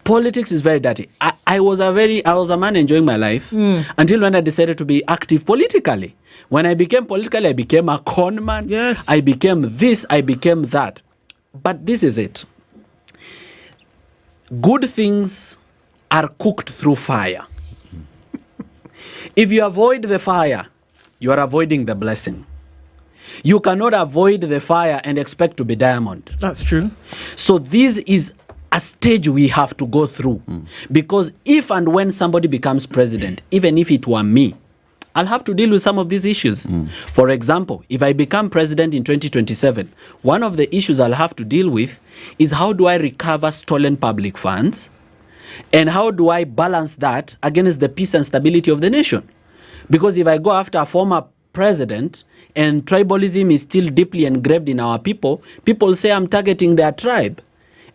Politics is very dirty. I was a man enjoying my life until when I decided to be active politically. When I became political, I became a con man. Yes. I became this, I became that. But this is it. Good things are cooked through fire. If you avoid the fire, you are avoiding the blessing. You cannot avoid the fire and expect to be diamond. That's true. So this is a stage we have to go through. Because if and when somebody becomes president, even if it were me, I'll have to deal with some of these issues. For example, if I become president in 2027, one of the issues I'll have to deal with is how do I recover stolen public funds, and how do I balance that against the peace and stability of the nation? Because if I go after a former president and tribalism is still deeply engraved in our people say I'm targeting their tribe,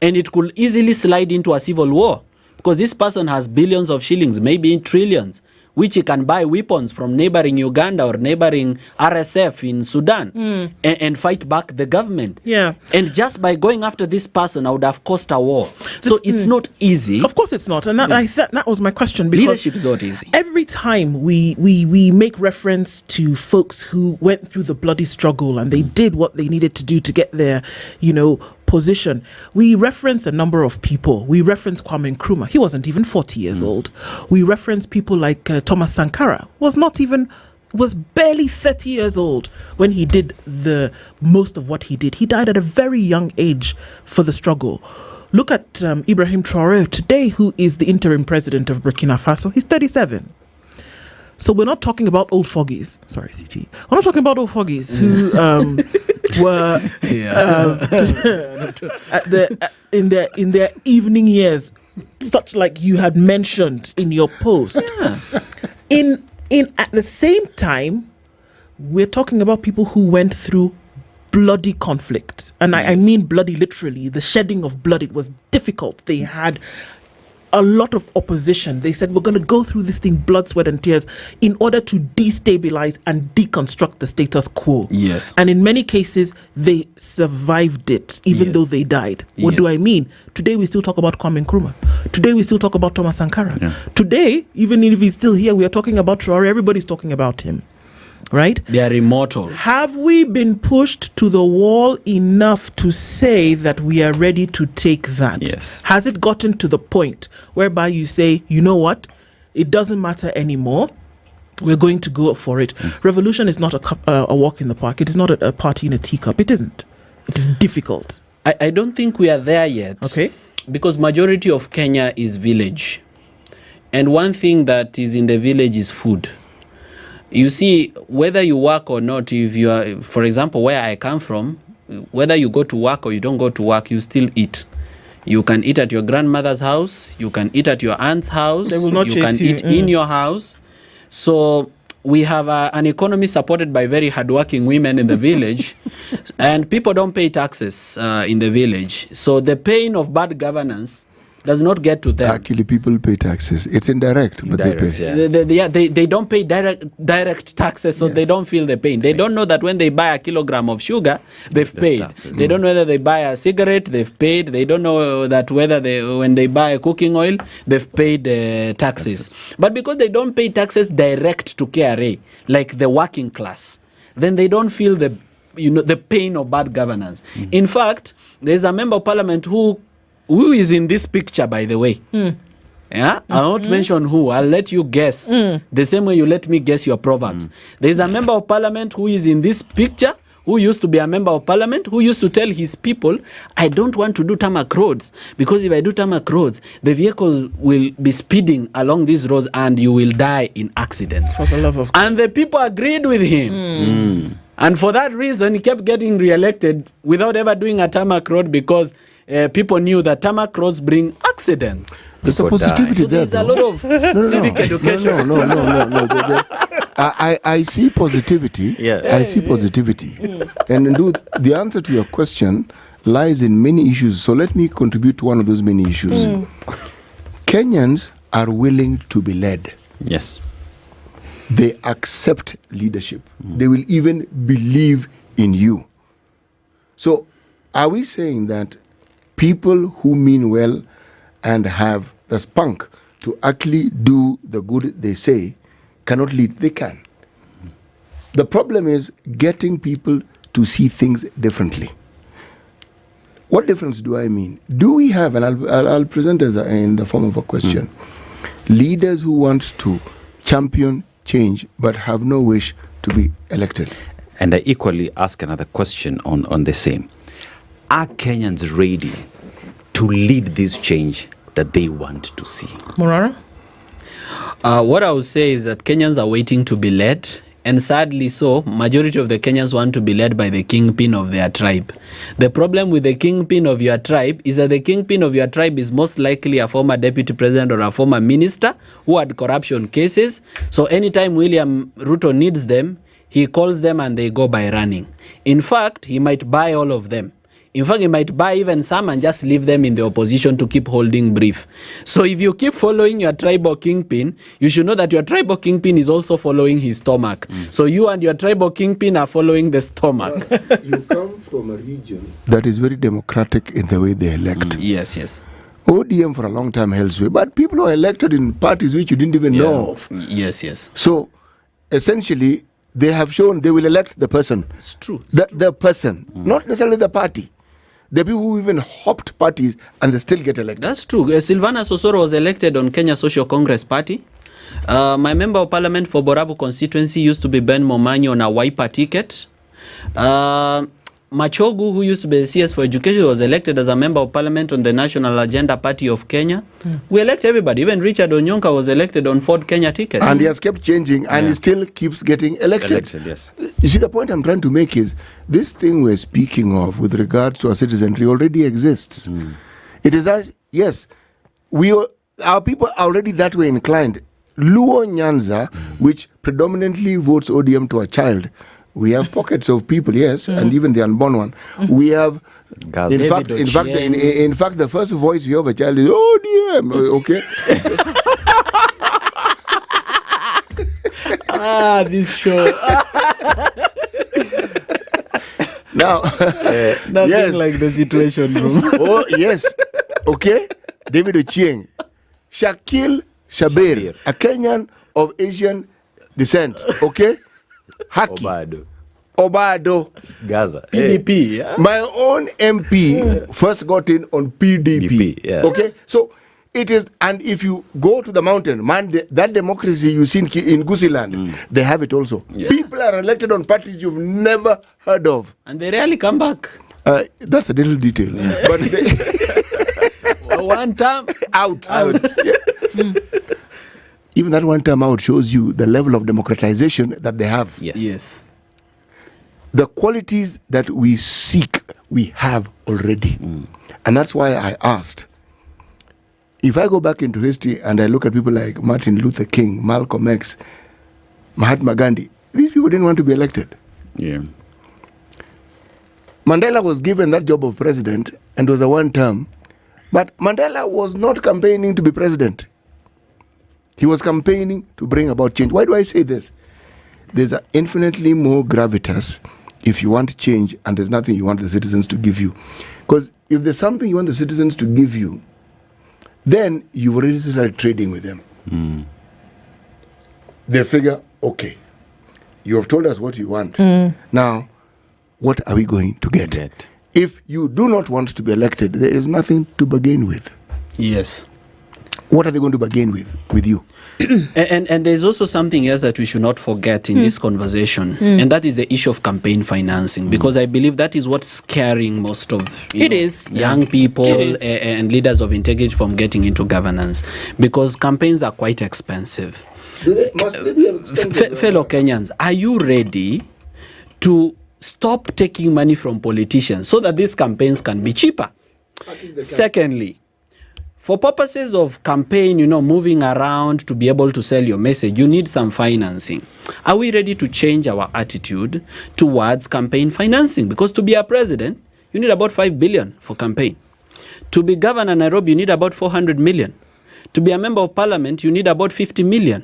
and it could easily slide into a civil war because this person has billions of shillings, maybe trillions, which he can buy weapons from neighboring Uganda or neighboring RSF in Sudan and fight back the government. Yeah. And just by going after this person, I would have caused a war. So it's not easy. Of course it's not. And that was my question. Because leadership is not easy. Every time we make reference to folks who went through the bloody struggle and they did what they needed to do to get their, position, we reference a number of people. We reference Kwame Nkrumah. He wasn't even 40 years old. We reference people like Thomas Sankara. Was barely 30 years old when he did the most of what he did. He died at a very young age for the struggle. Look at Ibrahim Traoré today, who is the interim president of Burkina Faso. He's 37. So we're not talking about old foggies. Sorry, CT. We're not talking about old foggies who were in their evening years, such like you had mentioned in your post. In at the same time, we're talking about people who went through bloody conflict, and I mean bloody literally. The shedding of blood, it was difficult. They had a lot of opposition. They said, we're going to go through this thing, blood, sweat and tears, in order to destabilize and deconstruct the status quo. Yes. And in many cases, they survived it, even though they died. What do I mean? Today, we still talk about Kwame Nkrumah. Today, we still talk about Thomas Sankara. Yeah. Today, even if he's still here, we are talking about Traoré. Everybody's talking about him. Right? They are immortal. Have we been pushed to the wall enough to say that we are ready to take that? Yes. Has it gotten to the point whereby you say, you know what? It doesn't matter anymore. We're going to go for it. Revolution is not a walk in the park. It is not a party in a teacup. It isn't. It is difficult. I don't think we are there yet. Okay. Because majority of Kenya is village. And one thing that is in the village is food. You see, whether you work or not, if you are, for example, where I come from, whether you go to work or you don't go to work, you still eat. You can eat at your grandmother's house. You can eat at your aunt's house. They will not you chase can you. eat in your house. So we have an economy supported by very hardworking women in the village, and people don't pay taxes in the village. So the pain of bad governance does not get to them. Actually, people pay taxes. It's indirect, but they pay. They don't pay direct taxes, so they don't feel the pain. They don't know that when they buy a kilogram of sugar, they've paid. They don't know whether they buy a cigarette, they've paid. They don't know that whether when they buy a cooking oil, they've paid taxes. But because they don't pay taxes direct to KRA, like the working class, then they don't feel the pain of bad governance. In fact, there's a member of parliament who is in this picture, by the way. Yeah, I won't mention who. I'll let you guess. The same way you let me guess your proverbs. There's a member of parliament who is in this picture, who used to be a member of parliament, who used to tell his people, I don't want to do tarmac roads, because if I do tarmac roads, the vehicles will be speeding along these roads and you will die in accidents. For the love of God. And the people agreed with him. And for that reason, he kept getting re-elected without ever doing a tarmac road, because people knew that tarmac roads bring accidents. There's a positivity there. There's a lot of civic education. No. I see positivity. I see positivity. And the answer to your question lies in many issues. So let me contribute to one of those many issues. Kenyans are willing to be led. Yes. They accept leadership. They will even believe in you. So are we saying that people who mean well and have the spunk to actually do the good they say cannot lead? They can. The problem is getting people to see things differently. What difference do I mean? Do we have, and I'll present as in the form of a question, leaders who want to champion change but have no wish to be elected? And I equally ask another question on the same. Are Kenyans ready to lead this change that they want to see? Morara? What I would say is that Kenyans are waiting to be led. And sadly so, majority of the Kenyans want to be led by the kingpin of their tribe. The problem with the kingpin of your tribe is that the kingpin of your tribe is most likely a former deputy president or a former minister who had corruption cases. So anytime William Ruto needs them, he calls them and they go by running. In fact, he might buy all of them. In fact, he might buy even some and just leave them in the opposition to keep holding brief. So if you keep following your tribal kingpin, you should know that your tribal kingpin is also following his stomach. So you and your tribal kingpin are following the stomach. You come from a region that is very democratic in the way they elect. Yes. ODM for a long time held sway, but people are elected in parties which you didn't even know of. Yes. So essentially, they have shown they will elect the person. It's true. The person, not necessarily the party. The people who even hopped parties and they still get elected. That's true. Silvana Sosoro was elected on Kenya Social Congress Party. My member of parliament for Borabu constituency used to be Ben Momanyi on a Wiper ticket. Machogu, who used to be the CS for Education, was elected as a member of parliament on the National Agenda Party of Kenya. We elect everybody. Even Richard Onyonka was elected on Ford Kenya ticket. And he has kept changing and he still keeps getting elected. Yes. You see, the point I'm trying to make is this thing we're speaking of with regards to our citizenry already exists. It is as, yes, our people are already that way inclined. Luo Nyanza, which predominantly votes ODM to a child, we have pockets of people, yes, and even the unborn one. We have, in fact, the first voice you have a child is ODM, okay? This show. Now, nothing like the situation room. Oh, yes, okay? David Ochieng, Shakil Shabir, a Kenyan of Asian descent, okay? Haki. Obado. Gaza. PDP. Yeah? My own MP first got in on PDP. Yeah. Okay? So it is, and if you go to the mountain, man, that democracy you see in Gusiland, they have it also. Yeah. People are elected on parties you've never heard of. And they rarely come back. That's a little detail. But one time out. Yeah. Even that one time out shows you the level of democratization that they have. Yes. The qualities that we seek, we have already. And that's why I asked, if I go back into history and I look at people like Martin Luther King, Malcolm X, Mahatma Gandhi, these people didn't want to be elected. Yeah. Mandela was given that job of president and was a one term, but Mandela was not campaigning to be president. He was campaigning to bring about change. Why do I say this? There's infinitely more gravitas if you want change and there's nothing you want the citizens to give you. Because if there's something you want the citizens to give you, then you've already started trading with them. They figure, okay, you have told us what you want. Now, what are we going to get? If you do not want to be elected, there is nothing to bargain with. Yes. What are they going to bargain with you? and there's also something else that we should not forget in this conversation, and that is the issue of campaign financing, because I believe that is what's scaring most of young people and leaders of integrity from getting into governance, because campaigns are quite expensive. Must they be expensive? Fellow Kenyans, are you ready to stop taking money from politicians so that these campaigns can be cheaper? Secondly, for purposes of campaign, moving around to be able to sell your message, you need some financing. Are we ready to change our attitude towards campaign financing? Because to be a president, you need about 5 billion for campaign. To be governor in Nairobi, you need about 400 million. To be a member of parliament, you need about 50 million.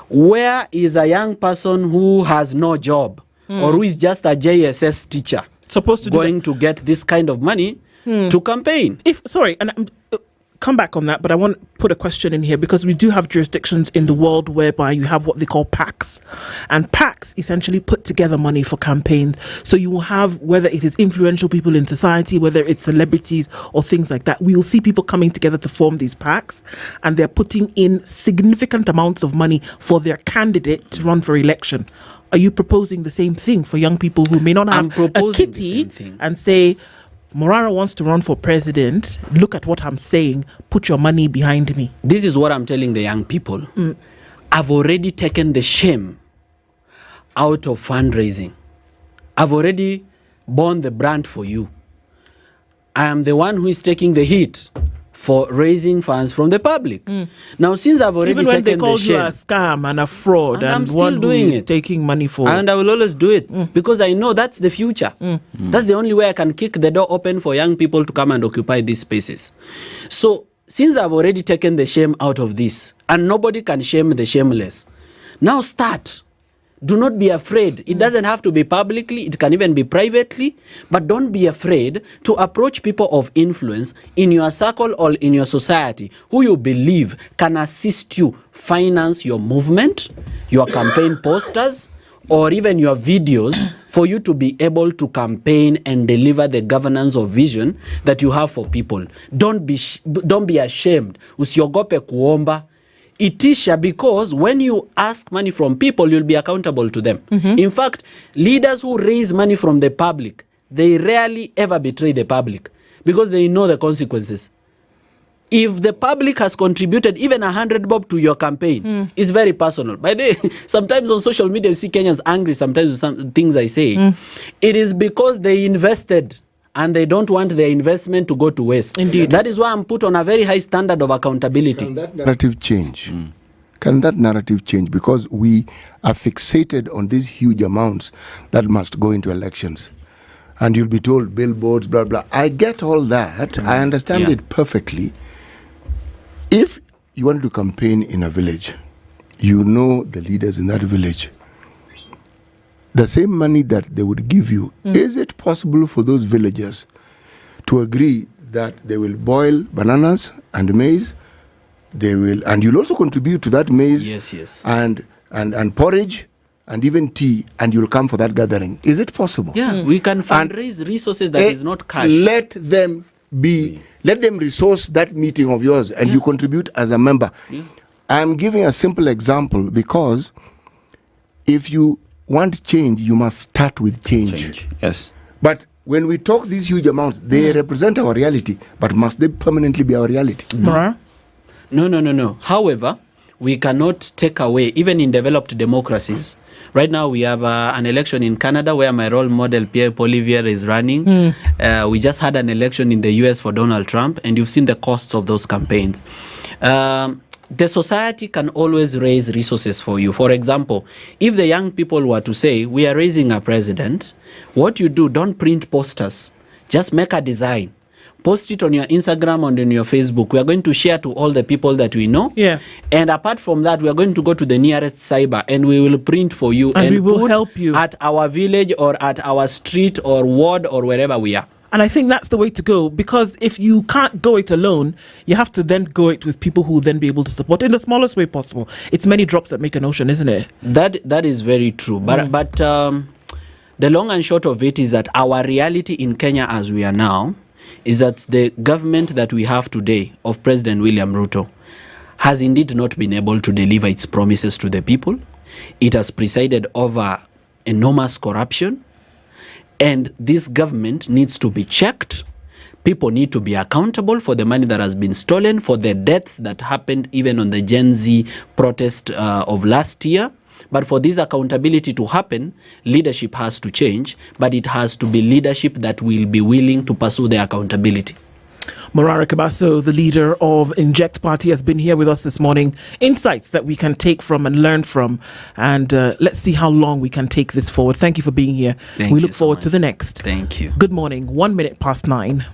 Where is a young person who has no job or who is just a JSS teacher supposed to going to get this kind of money to campaign? Come back on that, but I want to put a question in here, because we do have jurisdictions in the world whereby you have what they call PACs, and PACs essentially put together money for campaigns. So you will have, whether it is influential people in society, whether it's celebrities or things like that, we will see people coming together to form these PACs, and they're putting in significant amounts of money for their candidate to run for election. Are you proposing the same thing for young people who may not have a kitty and say, Morara wants to run for president, look at what I'm saying, put your money behind me? This is what I'm telling the young people. I've already taken the shame out of fundraising. I've already borne the brand for you. I am the one who is taking the hit for raising funds from the public. Now, since I've already even when they taken called the you shame, a scam and a fraud, and I'm and still one who doing is it. taking money for, and I will always do it because I know that's the future. That's the only way I can kick the door open for young people to come and occupy these spaces. So, since I've already taken the shame out of this, and nobody can shame the shameless, now start. Do not be afraid. It doesn't have to be publicly, it can even be privately, but don't be afraid to approach people of influence in your circle or in your society who you believe can assist you finance your movement, your campaign posters, or even your videos for you to be able to campaign and deliver the governance of vision that you have for people. Don't be ashamed. Usiogope kuomba. Itisha, because when you ask money from people, you'll be accountable to them. In fact, leaders who raise money from the public, they rarely ever betray the public because they know the consequences. If the public has contributed even 100 bob to your campaign, it's very personal. By the way, sometimes on social media, you see Kenyans angry sometimes with some things I say. It is because they invested and they don't want their investment to go to waste. Indeed. That is why I'm put on a very high standard of accountability. Can that narrative change? Can that narrative change? Because we are fixated on these huge amounts that must go into elections. And you'll be told billboards, blah, blah. I get all that. I understand it perfectly. If you want to campaign in a village, you know the leaders in that village. The same money that they would give you, is it possible for those villagers to agree that they will boil bananas and maize? They will, and you'll also contribute to that maize, and porridge, and even tea, and you'll come for that gathering. Is it possible? Yeah, we can fundraise resources that is not cash. Let them resource that meeting of yours, and you contribute as a member. I'm giving a simple example because if you want change, you must start with change. Yes. But when we talk these huge amounts, they represent our reality, but must they permanently be our reality? No. However, we cannot take away, even in developed democracies. Right now, we have an election in Canada where my role model, Pierre Poilievre, is running. We just had an election in the US for Donald Trump, and you've seen the costs of those campaigns. The society can always raise resources for you. For example, if the young people were to say, we are raising a president, what you do, don't print posters. Just make a design. Post it on your Instagram and on your Facebook. We are going to share to all the people that we know. And apart from that, we are going to go to the nearest cyber and we will print for you. And we will put help you at our village or at our street or ward or wherever we are. And I think that's the way to go, because if you can't go it alone, you have to then go it with people who will then be able to support in the smallest way possible. It's many drops that make an ocean, isn't it? That is very true. But the long and short of it is that our reality in Kenya as we are now is that the government that we have today of President William Ruto has indeed not been able to deliver its promises to the people. It has presided over enormous corruption. And this government needs to be checked. People need to be accountable for the money that has been stolen, for the deaths that happened even on the Gen Z protest of last year. But for this accountability to happen, leadership has to change, but it has to be leadership that will be willing to pursue the accountability. Ombaso, the leader of Inject Party, has been here with us this morning. Insights that we can take from and learn from. And let's see how long we can take this forward. Thank you for being here. We look forward to the next. Thank you. Good morning. 1 minute past 9.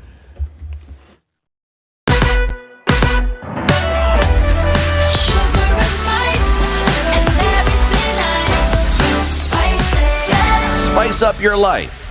Spice up your life.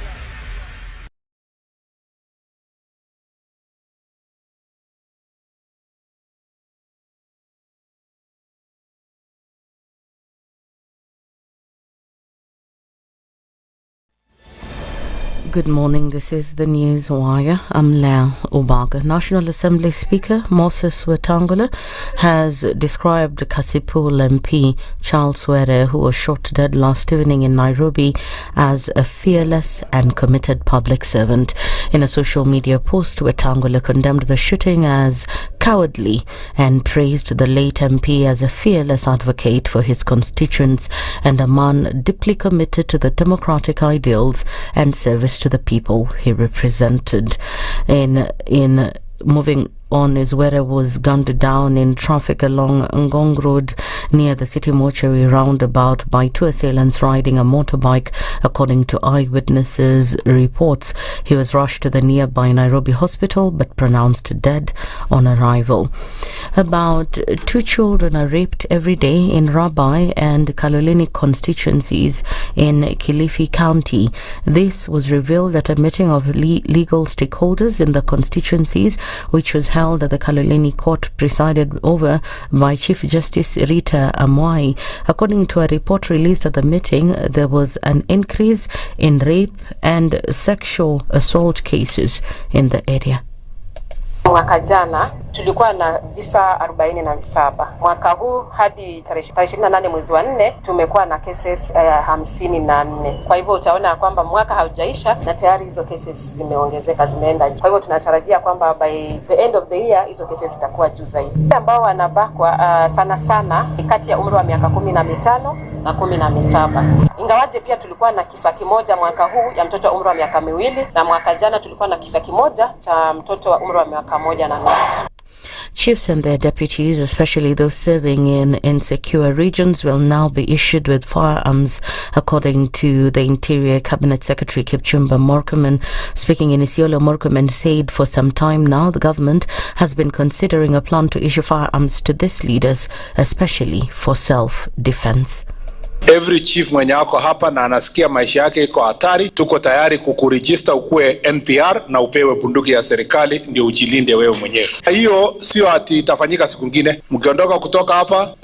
Good morning, this is the News Wire. I'm Lea Ubaga. National Assembly Speaker Moses Wetangula has described Kasipul MP Charles Were, who was shot dead last evening in Nairobi, as a fearless and committed public servant. In a social media post, Wetangula condemned the shooting as cowardly and praised the late MP as a fearless advocate for his constituents and a man deeply committed to the democratic ideals and service to the people he represented. In moving on his wearer was gunned down in traffic along Ngong Road near the city mortuary roundabout by two assailants riding a motorbike, according to eyewitnesses' reports. He was rushed to the nearby Nairobi hospital but pronounced dead on arrival. About 2 children are raped every day in Rabai and Kaloleni constituencies in Kilifi County. This was revealed at a meeting of legal stakeholders in the constituencies, which was held at the Kaloleni court presided over by Chief Justice Rita Amwai. According to a report released at the meeting, there was an increase in rape and sexual assault cases in the area. Mwaka jana tulikuwa na visa 47. Mwaka huu hadi tarehe 28 mwezi wa 4 tumekuwa na cases 54. Kwa hivyo utaona kwamba mwaka haujaisha na tayari hizo cases zimeongezeka, zimeenda. Kwa hivyo tunatarajia kwamba by the end of the year hizo cases zitakuwa juu zaidi. Ambao wanabakwa sana sana kati ya umri wa miaka 15 na 17. Ingawaje pia tulikuwa na kisa kimoja mwaka huu ya mtoto wa umri wa miaka 2 na mwaka jana tulikuwa na kisa kimoja cha mtoto wa umri wa miaka 1.5. Chiefs and their deputies, especially those serving in insecure regions, will now be issued with firearms, according to the Interior Cabinet Secretary Kipchumba Murkomen. Speaking in Isiolo, Murkomen said for some time now the government has been considering a plan to issue firearms to these leaders, especially for self-defense. Every chief mwenye ako hapa na anasikia maisha yake iko hatari, tuko tayari kukuregister ukue NPR na upewe bunduki ya serikali ndio ujilinde wewe mwenyewe. Hiyo sio ati itafanyika siku nyingine. Mkiondoka kutoka hapa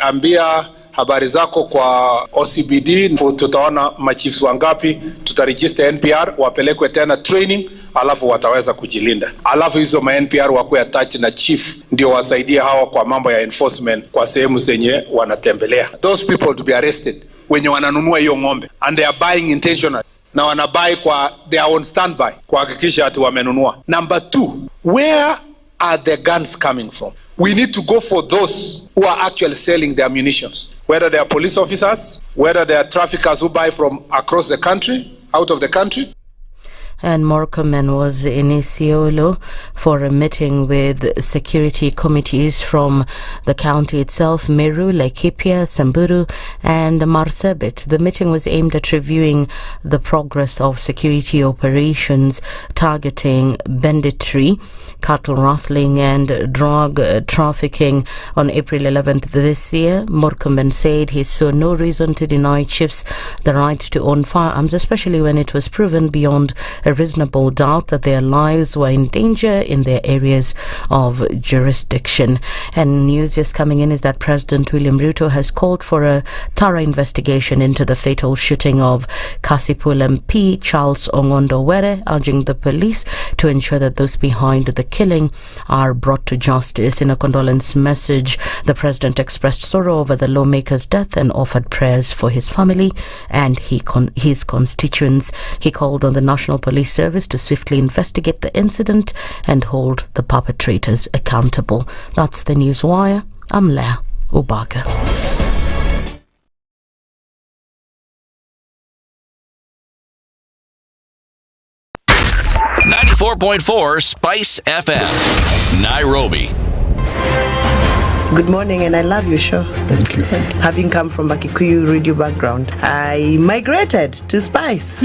ambia habari zako kwa OCBD, tutaona machiefs wangapi, tutaregister NPR, wapelekwe tena training, alafu wataweza kujilinda. Alafu hizo ma NPR wakuwe attached na chief ndio wasaidie hawa kwa mambo ya enforcement kwa sehemu zenye wanatembelea. Those people to be arrested wenye wananunua hiyo ng'ombe and they are buying intentionally na wanabuy kwa their own standby kuhakikisha ati wamenunua. Number 2, where are the guns coming from? We need to go for those who are actually selling their munitions, whether they are police officers, whether they are traffickers who buy from across the country, out of the country. And Murkomen was in Isiolo for a meeting with security committees from the county itself, Meru, Laikipia, Samburu and Marsabit. The meeting was aimed at reviewing the progress of security operations targeting banditry, cattle rustling and drug trafficking. On April 11th this year, Murkomen said he saw no reason to deny chiefs the right to own firearms, especially when it was proven beyond a reasonable doubt that their lives were in danger in their areas of jurisdiction. And news just coming in is that President William Ruto has called for a thorough investigation into the fatal shooting of Kasipul MP Charles Ongondo Were, urging the police to ensure that those behind the killing are brought to justice. In a condolence message, the president expressed sorrow over the lawmaker's death and offered prayers for his family and his constituents. He called on the National Police Service to swiftly investigate the incident and hold the perpetrators accountable. That's the News Wire. I'm Leah Ubaka. .4 Spice FM, Nairobi. Good morning, and I love your show. Thank you. Having come from a Kikuyu radio background, I migrated to Spice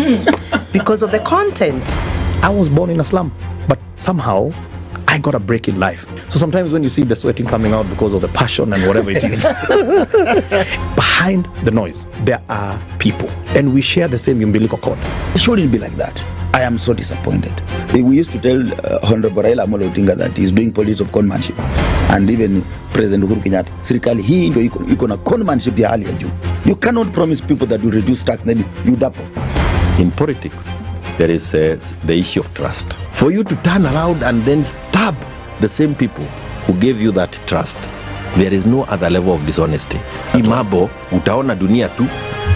because of the content. I was born in a slum, but somehow I got a break in life. So sometimes when you see the sweating coming out because of the passion and whatever it is, behind the noise, there are people, and we share the same umbilical cord. It shouldn't be like that. I am so disappointed. We used to tell Honorable Raila Amolo Odinga that he's doing policy of conmanship, and even President Uhuru Kenyatta, serikali hii ndio iko na conmanship ya hali ya juu. You cannot promise people that you reduce tax, then you double. In politics, there is the issue of trust. For you to turn around and then stab the same people who gave you that trust, there is no other level of dishonesty. Imabo, utaona dunia tu.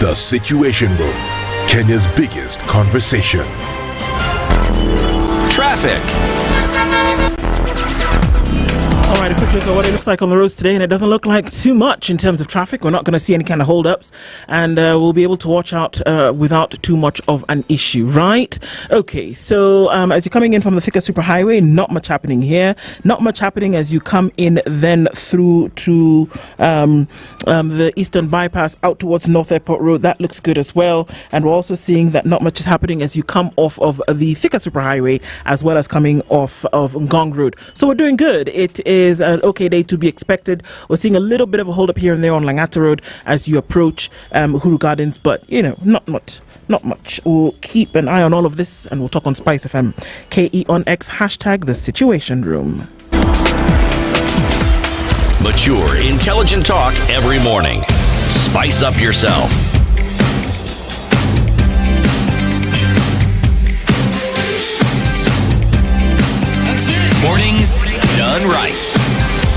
The Situation Room, Kenya's biggest conversation. Traffic. All right, a quick look at what it looks like on the roads today, and it doesn't look like too much in terms of traffic. We're not going to see any kind of hold-ups, and we'll be able to watch out without too much of an issue, right? Okay, so as you're coming in from the Thika Superhighway, not much happening here. Not much happening as you come in then through to the Eastern Bypass out towards North Airport Road. That looks good as well. And we're also seeing that not much is happening as you come off of the Thika Superhighway as well as coming off of Ngong Road. So we're doing good. It is an okay day to be expected. We're seeing a little bit of a hold up here and there on Langata Road as you approach Huru Gardens, but not much. We'll keep an eye on all of this and we'll talk on SpiceFM. KE on X, hashtag the Situation Room. Mature, intelligent talk every morning. Spice up yourself. Mornings done right.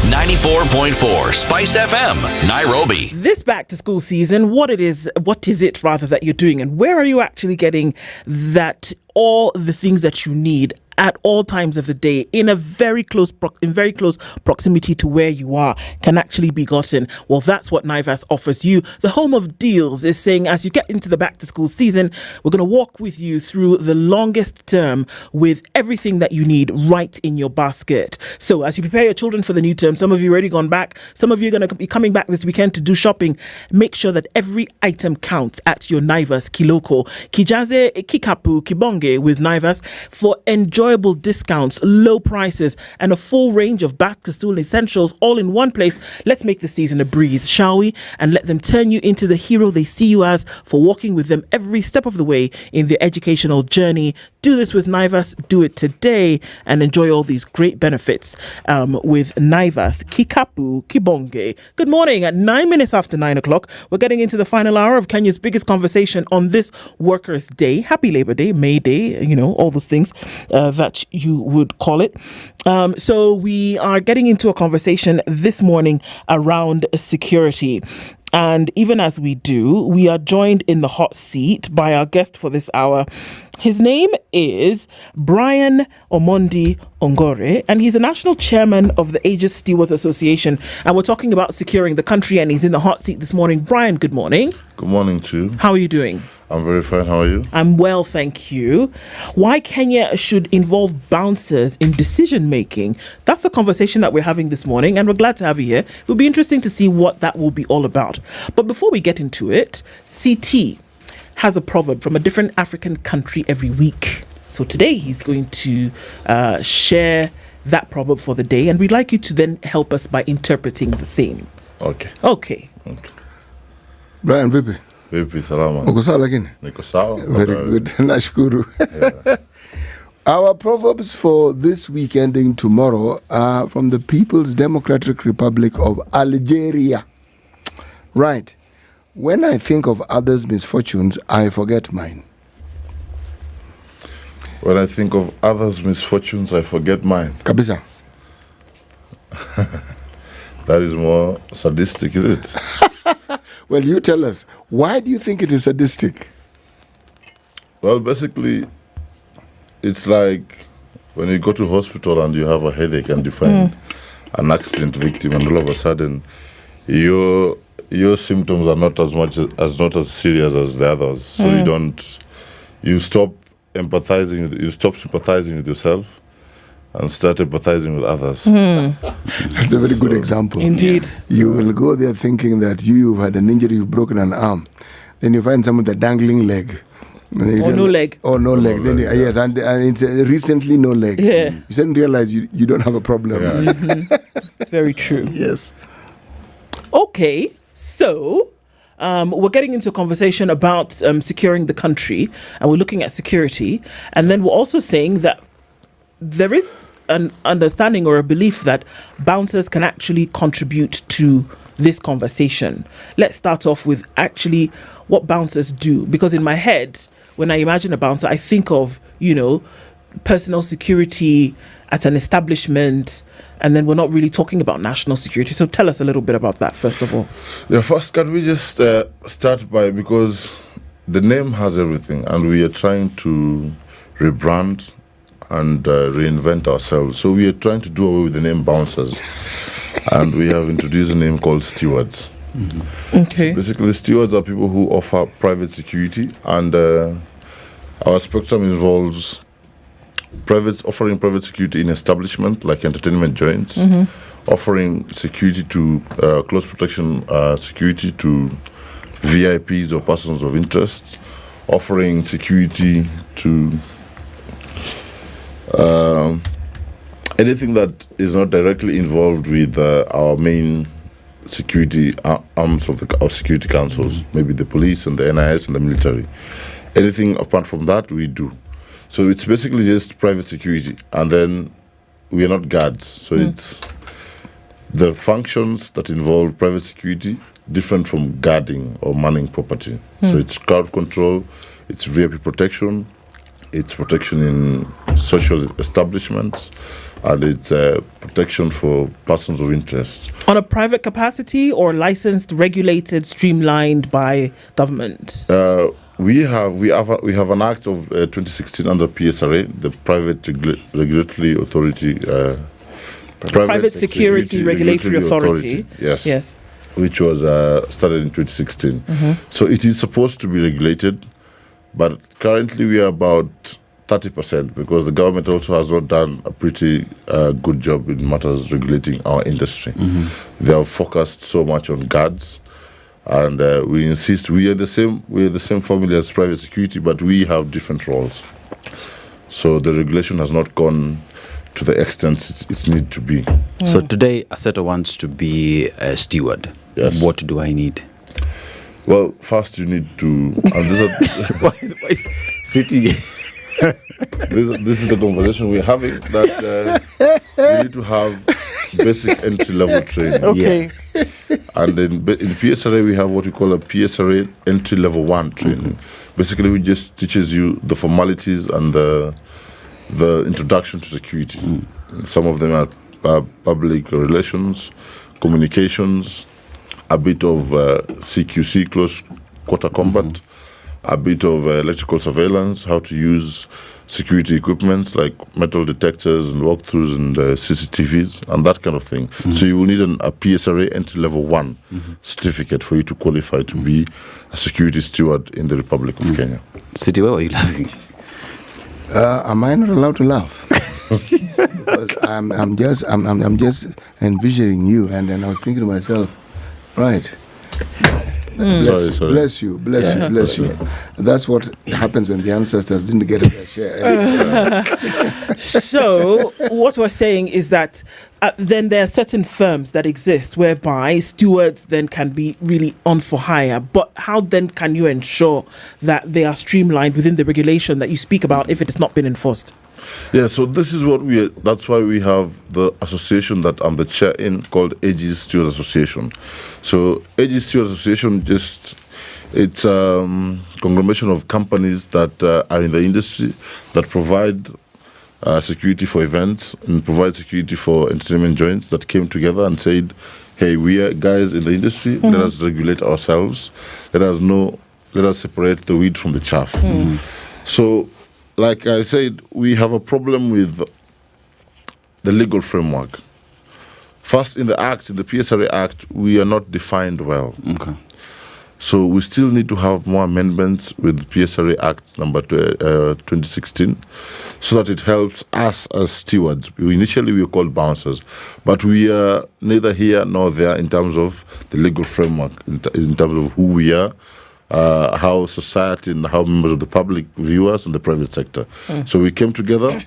94.4 Spice FM, Nairobi. This back to school season, what is it rather that you're doing, and where are you actually getting that all the things that you need at all times of the day in very close proximity to where you are can actually be gotten? Well, that's what NIVAS offers you. The home of deals is saying as you get into the back to school season, we're going to walk with you through the longest term with everything that you need right in your basket. So as you prepare your children for the new term, some of you already gone back, some of you are going to be coming back this weekend to do shopping. Make sure that every item counts at your NIVAS Kiloko, Kijaze, Kikapu, Kibonge with NIVAS for enjoyable discounts, low prices, and a full range of back-to-school essentials all in one place. Let's make the season a breeze, shall we? And let them turn you into the hero they see you as for walking with them every step of the way in their educational journey. Do this with NIVAS. Do it today and enjoy all these great benefits with NIVAS Kikapu Kibonge. Good morning. At 9 minutes after 9 o'clock, we're getting into the final hour of Kenya's biggest conversation on this Workers' Day. Happy Labor Day, May Day, all those things that you would call it. So we are getting into a conversation this morning around security. And even as we do, we are joined in the hot seat by our guest for this hour. His name is Brian Omandi Ongore, and he's a national chairman of the Aegis Stewards Association. And we're talking about securing the country, and he's in the hot seat this morning. Brian, good morning. Good morning to you. How are you doing? I'm very fine. How are you? I'm well, thank you. Why Kenya should involve bouncers in decision making? That's the conversation that we're having this morning, and we're glad to have you here. It will be interesting to see what that will be all about. But before we get into it, CT has a proverb from a different African country every week. So today he's going to share that proverb for the day, and we'd like you to then help us by interpreting the same. Okay. Brian, vipi? Vipi, salama. Uko sawa lakini? Niko sawa. Very good. Nashukuru. Yeah. Our proverbs for this week ending tomorrow are from the People's Democratic Republic of Algeria. Right. When I think of others' misfortunes, I forget mine. When I think of others' misfortunes, I forget mine. Kabisa. That is more sadistic, is it? Well, you tell us. Why do you think it is sadistic? Well, basically, it's like when you go to hospital and you have a headache and you find an accident victim, and all of a sudden your symptoms are not as serious as the others. So you stop sympathizing with yourself and start empathizing with others. That's a very good example. Indeed. You will go there thinking that you've had an injury, you've broken an arm. Then you find someone with a dangling leg. Or no leg. Yes, and it's recently no leg. Yeah. You suddenly realize you don't have a problem. Yeah. Mm-hmm. Very true. Yes. Okay, so we're getting into a conversation about securing the country, and we're looking at security, and then we're also saying that there is an understanding or a belief that bouncers can actually contribute to this conversation. Let's start off with actually what bouncers do, because in my head, when I imagine a bouncer, I think of, personal security at an establishment, and then we're not really talking about national security. So tell us a little bit about that, first of all. Yeah, first, can we just start by, because the name has everything, and we are trying to rebrand and reinvent ourselves. So we are trying to do away with the name bouncers, and we have introduced a name called stewards. Okay. So basically, stewards are people who offer private security, and our spectrum involves offering private security in establishment like entertainment joints, offering security to close protection security to VIPs or persons of interest, offering security to anything that is not directly involved with our main security arms of our security councils, maybe the police and the NIS and the military. Anything apart from that, we do. So it's basically just private security, and then we are not guards. So it's the functions that involve private security different from guarding or manning property. So it's crowd control, it's VIP protection, it's protection in social establishments, and it's protection for persons of interest. On a private capacity or licensed, regulated, streamlined by government? We have an act of 2016 under PSRA, the Private Regulatory Authority. Private Security Regulatory Authority. Yes. Which was started in 2016. So it is supposed to be regulated, but currently we are about 30% because the government also has not done a pretty good job in matters regulating our industry. They have focused so much on guards, and we insist we are the same family as private security, but we have different roles. So the regulation has not gone to the extent it needs to be. So today, Aseto wants to be a steward. Yes. What do I need? Well, first you need to. And why is City? This is the conversation we're having. That you need to have basic entry-level training. Okay. And then in PSRA we have what we call a PSRA entry-level 1 training. Basically, which just teaches you the formalities and the introduction to security. Some of them are public relations, communications, a bit of CQC, close quarter combat, a bit of electrical surveillance, how to use security equipment like metal detectors and walkthroughs and CCTVs and that kind of thing. So you will need a PSRA entry-level 1 certificate for you to qualify to be a security steward in the Republic of Kenya. City, why are you laughing? Am I not allowed to laugh? Because I'm just envisioning you, and then I was thinking to myself, right. Sorry. Bless you. That's what happens when the ancestors didn't get their share. So what we're saying is that then there are certain firms that exist whereby stewards then can be really on for hire. But how then can you ensure that they are streamlined within the regulation that you speak about if it has not been enforced? Yeah, so this is that's why we have the association that I'm the chair in called Aegis Steward Association. So Aegis Steward Association it's a conglomeration of companies that are in the industry that provide security for events and provide security for entertainment joints that came together and said, hey, we are guys in the industry, let us regulate ourselves, let us separate the wheat from the chaff. So, like I said, we have a problem with the legal framework. First, in the PSRA Act, we are not defined well. Okay. So we still need to have more amendments with PSRA Act number 2016 so that it helps us as stewards. Initially, we were called bouncers, but we are neither here nor there in terms of the legal framework, in terms of who we are, how society and how members of the public view us in the private sector. So we came together,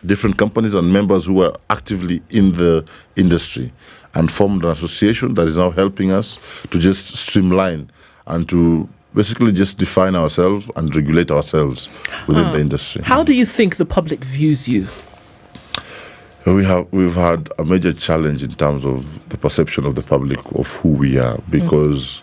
different companies and members who are actively in the industry, and formed an association that is now helping us to just streamline and to basically just define ourselves and regulate ourselves within the industry. How do you think the public views you? We've had a major challenge in terms of the perception of the public of who we are, because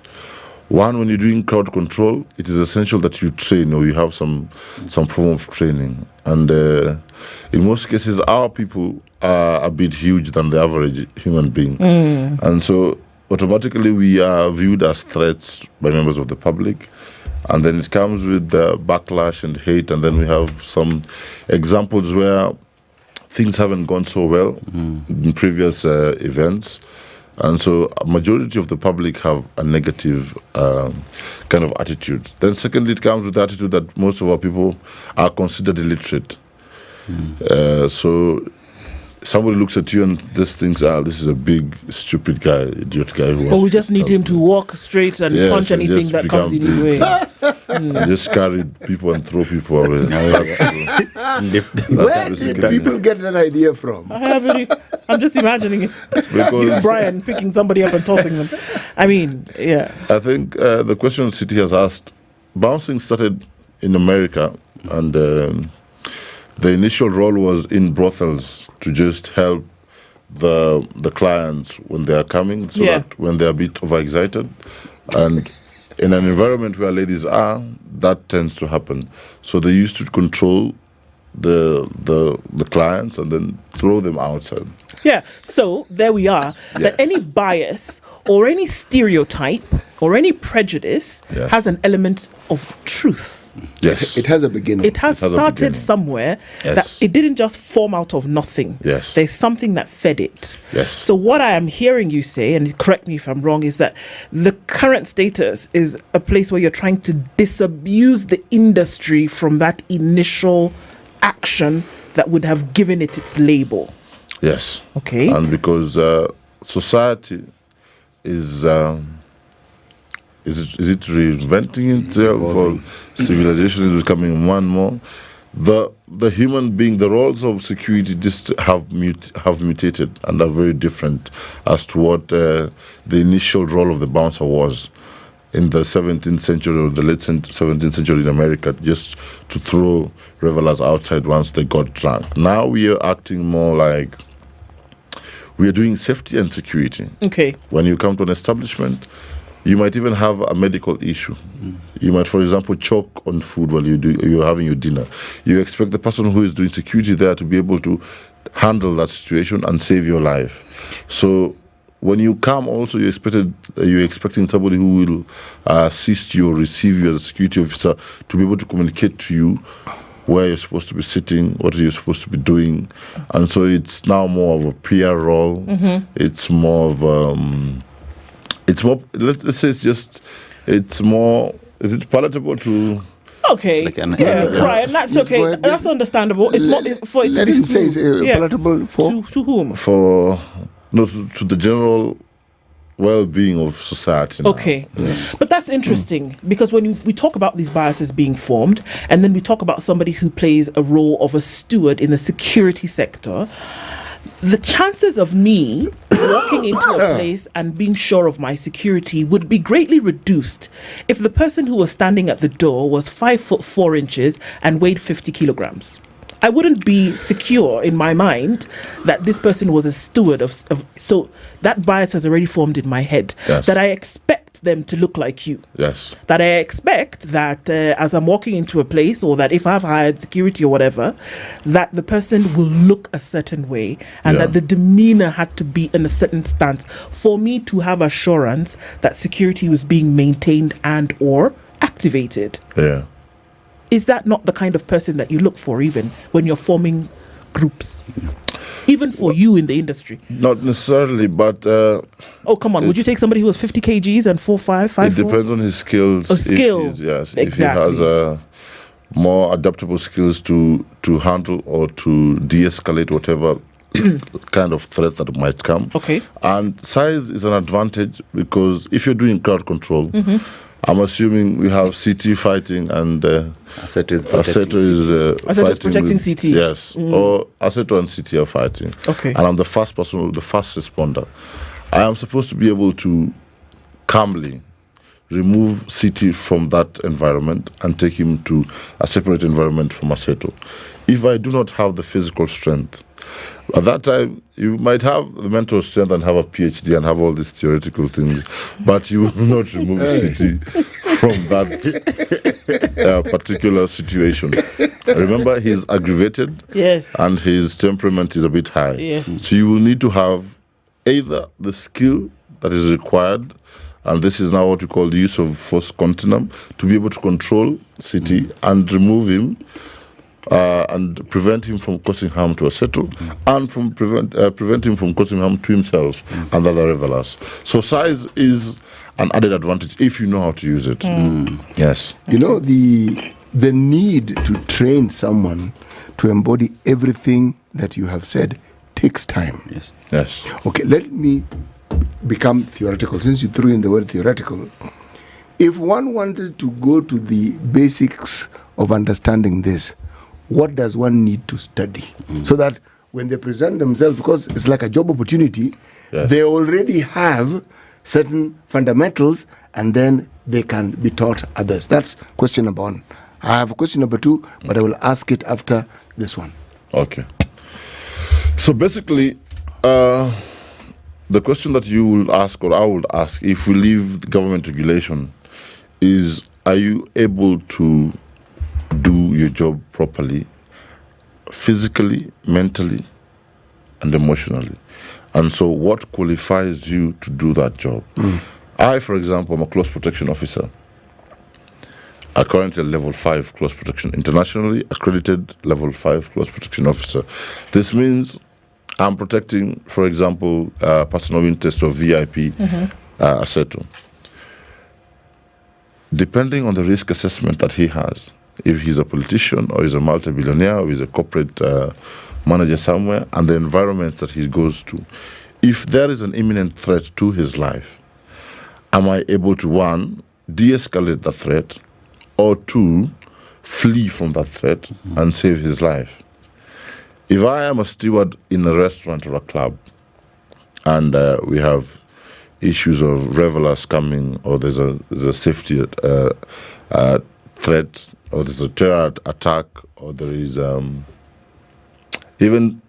one, when you're doing crowd control, it is essential that you train or you have some form of training. And in most cases, our people are a bit huge than the average human being. And so automatically we are viewed as threats by members of the public. And then it comes with backlash and hate, and then we have some examples where things haven't gone so well in previous events. And so a majority of the public have a negative kind of attitude. Then secondly, it comes with the attitude that most of our people are considered illiterate. So somebody looks at you and just thinks, this is a big, stupid guy, idiot guy. Who we just need him to walk straight and punch anything that comes in his way. Just carry people and throw people away. Where did people get that idea from? I'm just imagining it. Because Brian picking somebody up and tossing them. I mean, yeah. I think the question City has asked, bouncing started in America, and the initial role was in brothels to just help the clients when they are coming, so that when they are a bit overexcited. And in an environment where ladies are, that tends to happen. So they used to control the clients and then throw them outside. Yeah, so there we are. That any bias or any stereotype or any prejudice has an element of truth. Yes. It has a beginning. It has started somewhere. That it didn't just form out of nothing. Yes. There's something that fed it. Yes. So what I am hearing you say, and correct me if I'm wrong, is that the current status is a place where you're trying to disabuse the industry from that initial action that would have given it its label. Yes. Okay. And because society is it reinventing itself, or civilization is becoming more and more? The human being, the roles of security just have mutated and are very different as to what the initial role of the bouncer was in the 17th century or the late 17th century in America, just to throw revelers outside once they got drunk. Now we are acting more like we are doing safety and security. Okay. When you come to an establishment, you might even have a medical issue. You might, for example, choke on food while you're having your dinner. You expect the person who is doing security there to be able to handle that situation and save your life. So when you come, also you're expecting somebody who will assist you or receive you as a security officer to be able to communicate to you where you're supposed to be sitting, what you're supposed to be doing. And so it's now more of a PR role. It's more of let's say it's more, is it palatable to... Okay, Brian, that's okay. That's understandable. It's not for it to be say it's palatable for to whom? To the general well-being of society. Okay, but that's interesting because when we talk about these biases being formed, and then we talk about somebody who plays a role of a steward in the security sector, the chances of me walking into a place and being sure of my security would be greatly reduced if the person who was standing at the door was 5'4" and weighed 50 kilograms. I wouldn't be secure in my mind that this person was a steward of so that bias has already formed in my head. That I expect them to look like you. Yes. That I expect that as I'm walking into a place, or that if I've hired security or whatever, that the person will look a certain way, and that the demeanor had to be in a certain stance for me to have assurance that security was being maintained and or activated. Yeah. Is that not the kind of person that you look for even when you're forming groups? Even for you in the industry? Not necessarily, but... oh, come on. Would you take somebody who was 50 kgs and 4'5", 5'4"? It depends on his skills. Yes, exactly. If he has more adaptable skills to handle or to de-escalate whatever kind of threat that might come. Okay. And size is an advantage because if you're doing crowd control... I'm assuming we have CT fighting and Aseto is protecting CT. Yes, or Aseto and CT are fighting. Okay. And I'm the first responder. I am supposed to be able to calmly remove CT from that environment and take him to a separate environment from Aseto. If I do not have the physical strength, at that time, you might have the mental strength and have a PhD and have all these theoretical things, but you will not remove CT from that particular situation. Remember, he's aggravated, and his temperament is a bit high. Yes. So you will need to have either the skill that is required and this is now what we call the use of force continuum, to be able to control city and remove him and prevent him from causing harm to Aseto and from prevent him from causing harm to himself and other revelers. So size is an added advantage if you know how to use it. Yes. You know, the need to train someone to embody everything that you have said takes time. Yes. Okay, let me become theoretical. Since you threw in the word theoretical, if one wanted to go to the basics of understanding this, what does one need to study? So that when they present themselves, because it's like a job opportunity, they already have certain fundamentals and then they can be taught others. That's question number one. I have a question number two, but I will ask it after this one. Okay. So basically, the question that you will ask, or I would ask, if we leave the government regulation, is are you able to do your job properly, physically, mentally, and emotionally? And so what qualifies you to do that job? I, for example, am a close protection officer. I currently level 5 close protection, internationally accredited level 5 close protection officer. This means I'm protecting, for example, person of interest or VIP, Aseto. Depending on the risk assessment that he has, if he's a politician or he's a multi-billionaire or he's a corporate manager somewhere, and the environments that he goes to, if there is an imminent threat to his life, am I able to, one, de-escalate the threat, or two, flee from that threat and save his life? If I am a steward in a restaurant or a club, and we have issues of revelers coming, or there's a safety threat, or there's a terror attack, or there is even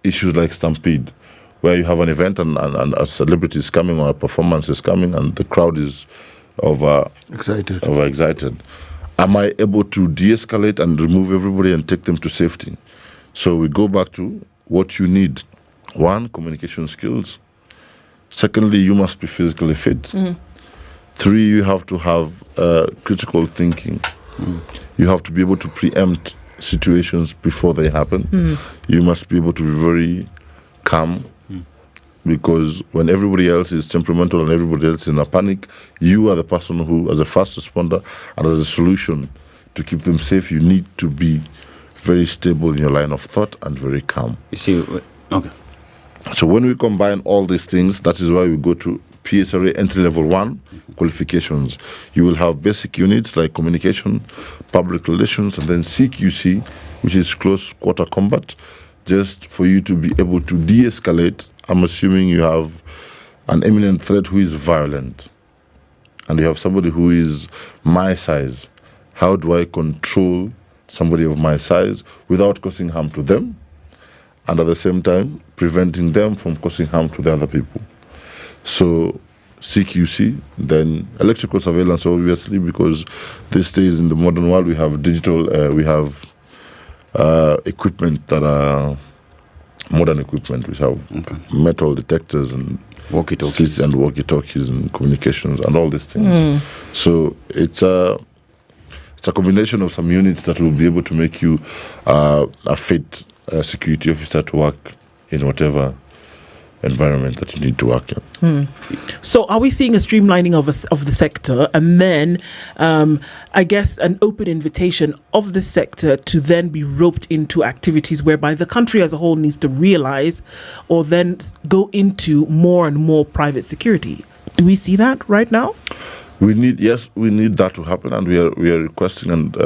issues like stampede, where you have an event and a celebrity is coming or a performance is coming and the crowd is overexcited. Am I able to de-escalate and remove everybody and take them to safety? So we go back to what you need. One, communication skills. Secondly, you must be physically fit. 3, you have to have critical thinking. You have to be able to preempt situations before they happen. You must be able to be very calm, because when everybody else is temperamental and everybody else is in a panic, you are the person who, as a fast responder and as a solution to keep them safe, you need to be very stable in your line of thought and very calm. You see, okay. So when we combine all these things, that is why we go to PSRA entry level 1 qualifications. You will have basic units like communication, public relations, and then CQC, which is close quarter combat, just for you to be able to de-escalate. I'm assuming you have an imminent threat who is violent, and you have somebody who is my size. How do I control somebody of my size without causing harm to them, and at the same time preventing them from causing harm to the other people? So CQC, then electrical surveillance, obviously, because these days in the modern world we have digital, we have equipment that are modern equipment. We have metal detectors and walkie-talkies and communications and all these things. So it's a combination of some units that will be able to make you a fit security officer to work in whatever environment that you need to work in. So are we seeing a streamlining of the sector, and then I guess an open invitation of the sector to then be roped into activities whereby the country as a whole needs to realize or then go into more and more private security? Do we see that right now? We need that to happen, and we are requesting and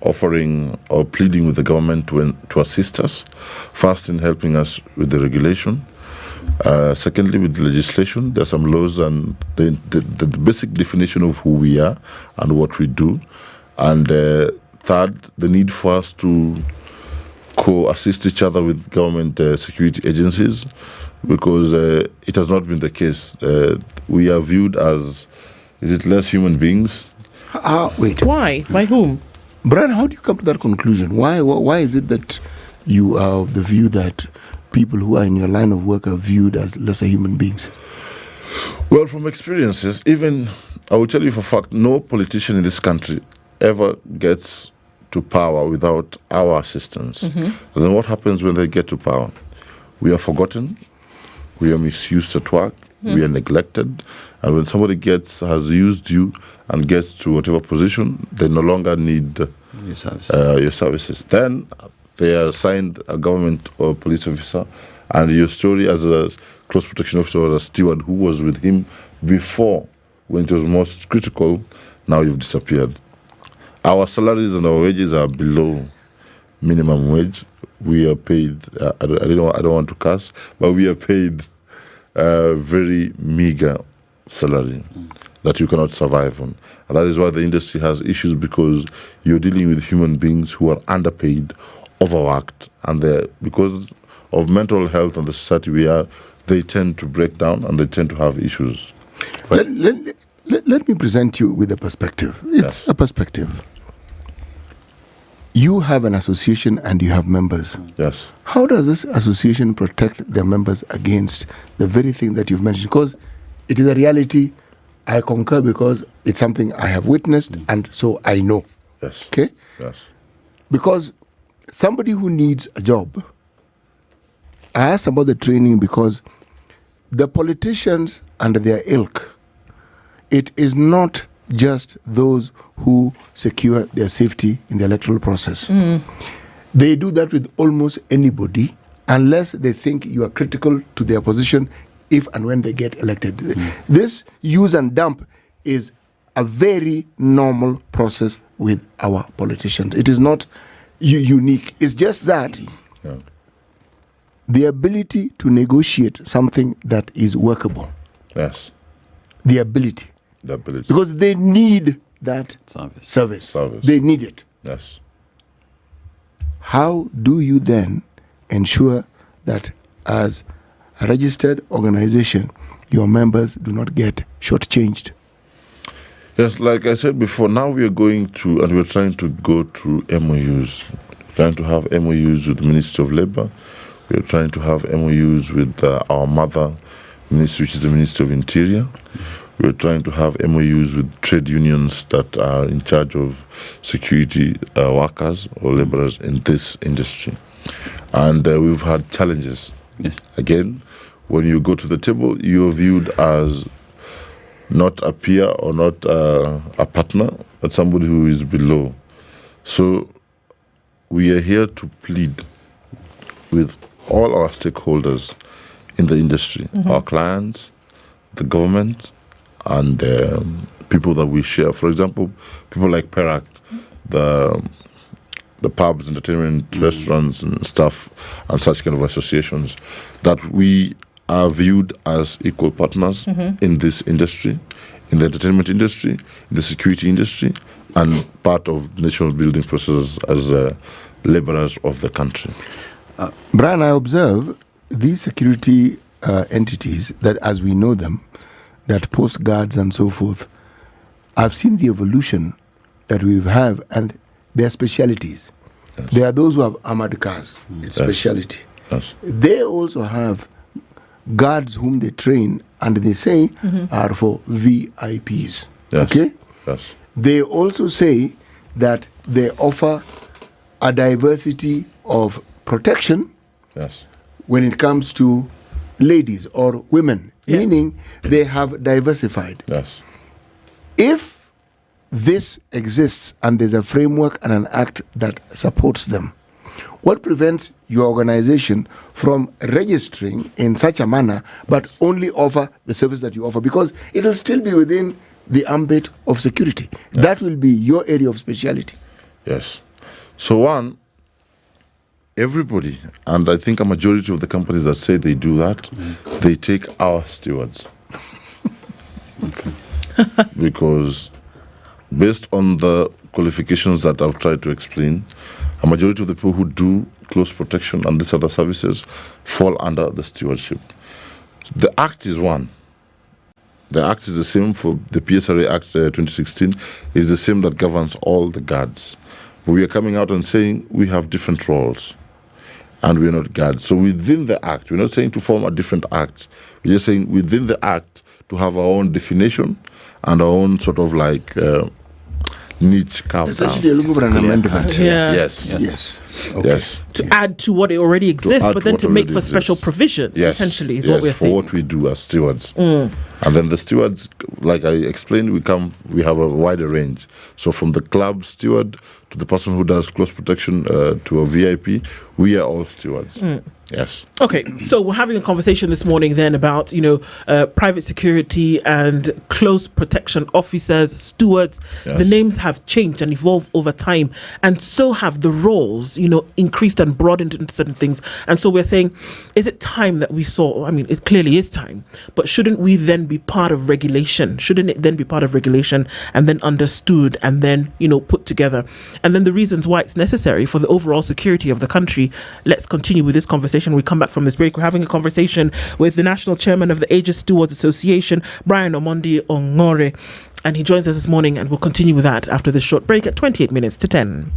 offering or pleading with the government to assist us, first in helping us with the regulation. Secondly, with the legislation, there are some laws and the basic definition of who we are and what we do. And third, the need for us to co-assist each other with government security agencies, because it has not been the case. We are viewed as, is it less human beings? Wait. Why? By whom? Brian, how do you come to that conclusion? Why is it that you are of the view that people who are in your line of work are viewed as lesser human beings? Well, from experiences, even I will tell you for a fact, no politician in this country ever gets to power without our assistance. And then what happens when they get to power? We are forgotten, we are misused at work, we are neglected, and when somebody has used you and gets to whatever position, they no longer need your services. Then they are assigned a government or police officer, and your story as a close protection officer or a steward who was with him before when it was most critical, now you've disappeared. Our salaries and our wages are below minimum wage. We are paid, I don't want to curse, but we are paid very meager salary that you cannot survive on. And that is why the industry has issues, because you're dealing with human beings who are underpaid, overworked, and because of mental health and the society we are, they tend to break down and they tend to have issues. Let me present you with a perspective. It's a perspective. You have an association and you have members. Yes. How does this association protect their members against the very thing that you've mentioned? Because it is a reality. I concur because it's something I have witnessed and so I know. Yes. Okay? Yes. Because somebody who needs a job, I asked about the training because the politicians and their ilk, it is not just those who secure their safety in the electoral process. They do that with almost anybody unless they think you are critical to their position if and when they get elected. This use and dump is a very normal process with our politicians. It is not unique. It's just that the ability to negotiate something that is workable. Yes. The ability. Because they need that service. They need it. Yes. How do you then ensure that as a registered organization, your members do not get shortchanged? Yes, like I said before, now we are going to, and we're trying to go through MOUs. We're trying to have MOUs with the Ministry of Labour. We're trying to have MOUs with our mother ministry, which is the Ministry of Interior. We're trying to have MOUs with trade unions that are in charge of security workers or laborers in this industry. And we've had challenges. Yes. Again, when you go to the table, you're viewed as not a peer or not a partner, but somebody who is below. So we are here to plead with all our stakeholders in the industry, our clients, the government, and people that we share. For example, people like Perak, the pubs, entertainment, restaurants and stuff, and such kind of associations, that we are viewed as equal partners in this industry, in the entertainment industry, in the security industry, and part of national building processes as laborers of the country. Brian, I observe these security entities that, as we know them, that post guards and so forth, I've seen the evolution that we have and their specialities. Yes. There are those who have armored cars, it's speciality. Yes. They also have guards whom they train and they say are for VIPs. Yes. Okay? Yes. They also say that they offer a diversity of protection when it comes to ladies or women, meaning they have diversified. Yes. If this exists and there's a framework and an act that supports them, what prevents your organization from registering in such a manner but only offer the service that you offer? Because it will still be within the ambit of security. That will be your area of speciality. Yes. So one, everybody, and I think a majority of the companies that say they do that, they take our stewards. Because based on the qualifications that I've tried to explain, a majority of the people who do close protection and these other services fall under the stewardship. The Act is one. The Act is the same for the PSRA Act 2016, is the same that governs all the guards. But we are coming out and saying we have different roles and we are not guards. So within the Act, we're not saying to form a different Act. We're just saying within the Act to have our own definition and our own sort of like niche carved It's actually out. a look for an amendment. Yeah. Yes. Okay. Yes. To add to what it already exists, add but to then what to make already for special exists. provisions, Yes. essentially, is yes, what we're for saying. what we do as stewards. Mm. And then the stewards, like I explained, we have a wider range. So from the club steward to the person who does close protection to a VIP, we are all stewards. Mm. Yes. Okay, so we're having a conversation this morning then about, private security and close protection officers, stewards. Yes. The names have changed and evolved over time, and so have the roles, increased and broadened into certain things. And so we're saying, is it time that it clearly is time, but shouldn't we then be part of regulation? Shouldn't it then be part of regulation and then understood and then, put together? And then the reasons why it's necessary for the overall security of the country. Let's continue with this conversation. We come back from this break. We're having a conversation with the National Chairman of the Aegis Stewards Association, Brian Omandi Ongore, and he joins us this morning, and we'll continue with that after this short break at 28 minutes to 10.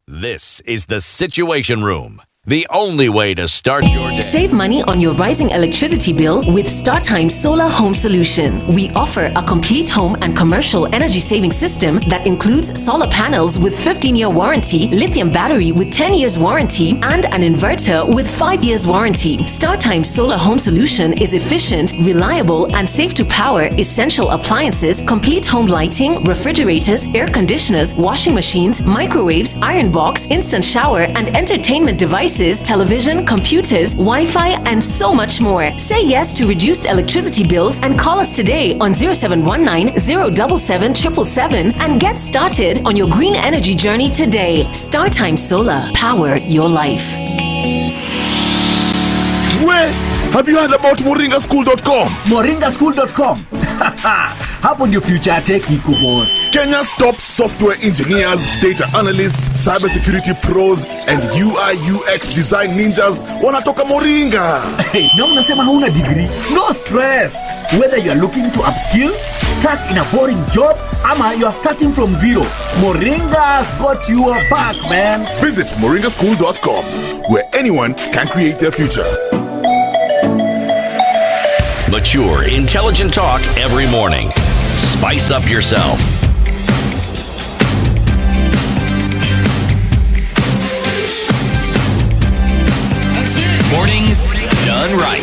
This is the Situation Room, the only way to start your day. Save money on your rising electricity bill with StarTime Solar Home Solution. We offer a complete home and commercial energy saving system that includes solar panels with 15-year warranty, lithium battery with 10 years warranty, and an inverter with 5 years warranty. StarTime Solar Home Solution is efficient, reliable, and safe to power essential appliances, complete home lighting, refrigerators, air conditioners, washing machines, microwaves, iron box, instant shower, and entertainment devices, television, computers, Wi-Fi, and so much more. Say yes to reduced electricity bills and call us today on 0719 077 777 and get started on your green energy journey today. StarTime Solar. Power your life. Where? Have you heard about moringaschool.com? Moringaschool.com. Hapo ndio future tech iko boss. Kenya's top software engineers, data analysts, cybersecurity pros, and UI UX design ninjas wanatoka Moringa. Hey, na unasema hauna degree? No stress. Whether you are looking to upskill, stuck in a boring job, ama you are starting from zero, Moringa's got your back, man. Visit moringaschool.com, where anyone can create their future. Mature, intelligent talk every morning. Spice up yourself. Mornings done right.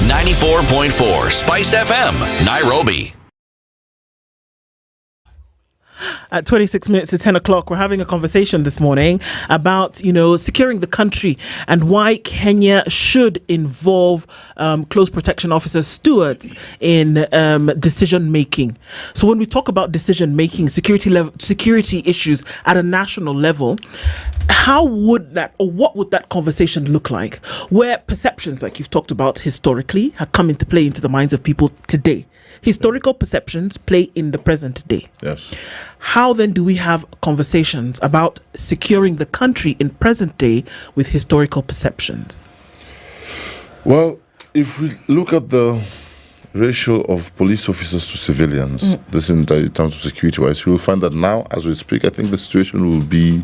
94.4 Spice FM, Nairobi. At 26 minutes to 10 o'clock, we're having a conversation this morning about, securing the country and why Kenya should involve close protection officers, stewards in decision making. So when we talk about decision making, security issues at a national level, how would that, or what would that conversation look like? Where perceptions, like you've talked about historically, have come into play into the minds of people today. Historical perceptions play in the present day. Yes. How then do we have conversations about securing the country in present day with historical perceptions? Well, if we look at the ratio of police officers to civilians, this in terms of security-wise, you will find that now, as we speak, I think the situation will be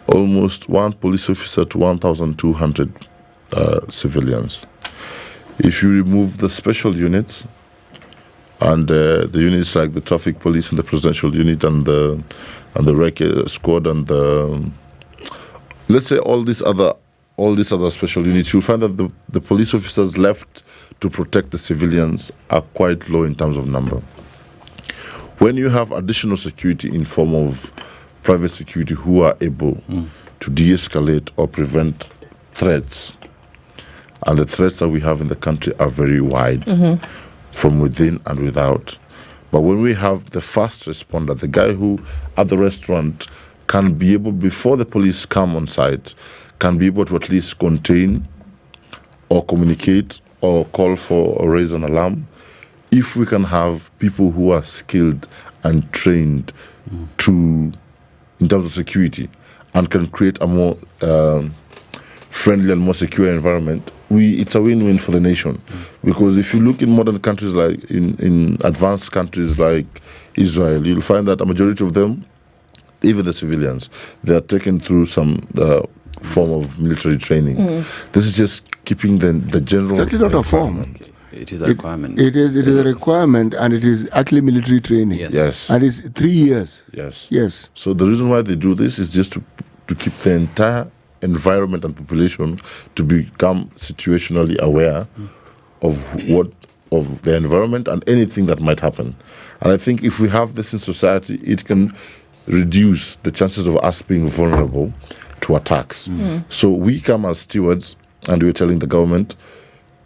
almost one police officer to 1,200 civilians. If you remove the special units, and the units like the traffic police and the presidential unit and the rec squad and the, let's say all these other special units, you'll find that the police officers left to protect the civilians are quite low in terms of number. When you have additional security in form of private security who are able to de-escalate or prevent threats, and the threats that we have in the country are very wide. From within and without. But when we have the fast responder, the guy who at the restaurant can be able, before the police come on site, can be able to at least contain or communicate or call for or raise an alarm, if we can have people who are skilled and trained in terms of security and can create a more friendly and more secure environment, it's a win-win for the nation. Because if you look in modern countries, like in advanced countries like Israel, you'll find that a majority of them, even the civilians, they are taken through some form of military training. This is just keeping the general. It's actually not a form. It is a requirement. It is a requirement, and it is actually military training. Yes. And it's 3 years. Yes. So the reason why they do this is just to keep the entire environment and population to become situationally aware of the environment and anything that might happen. And I think if we have this in society, it can reduce the chances of us being vulnerable to attacks. So we come as stewards and we're telling the government,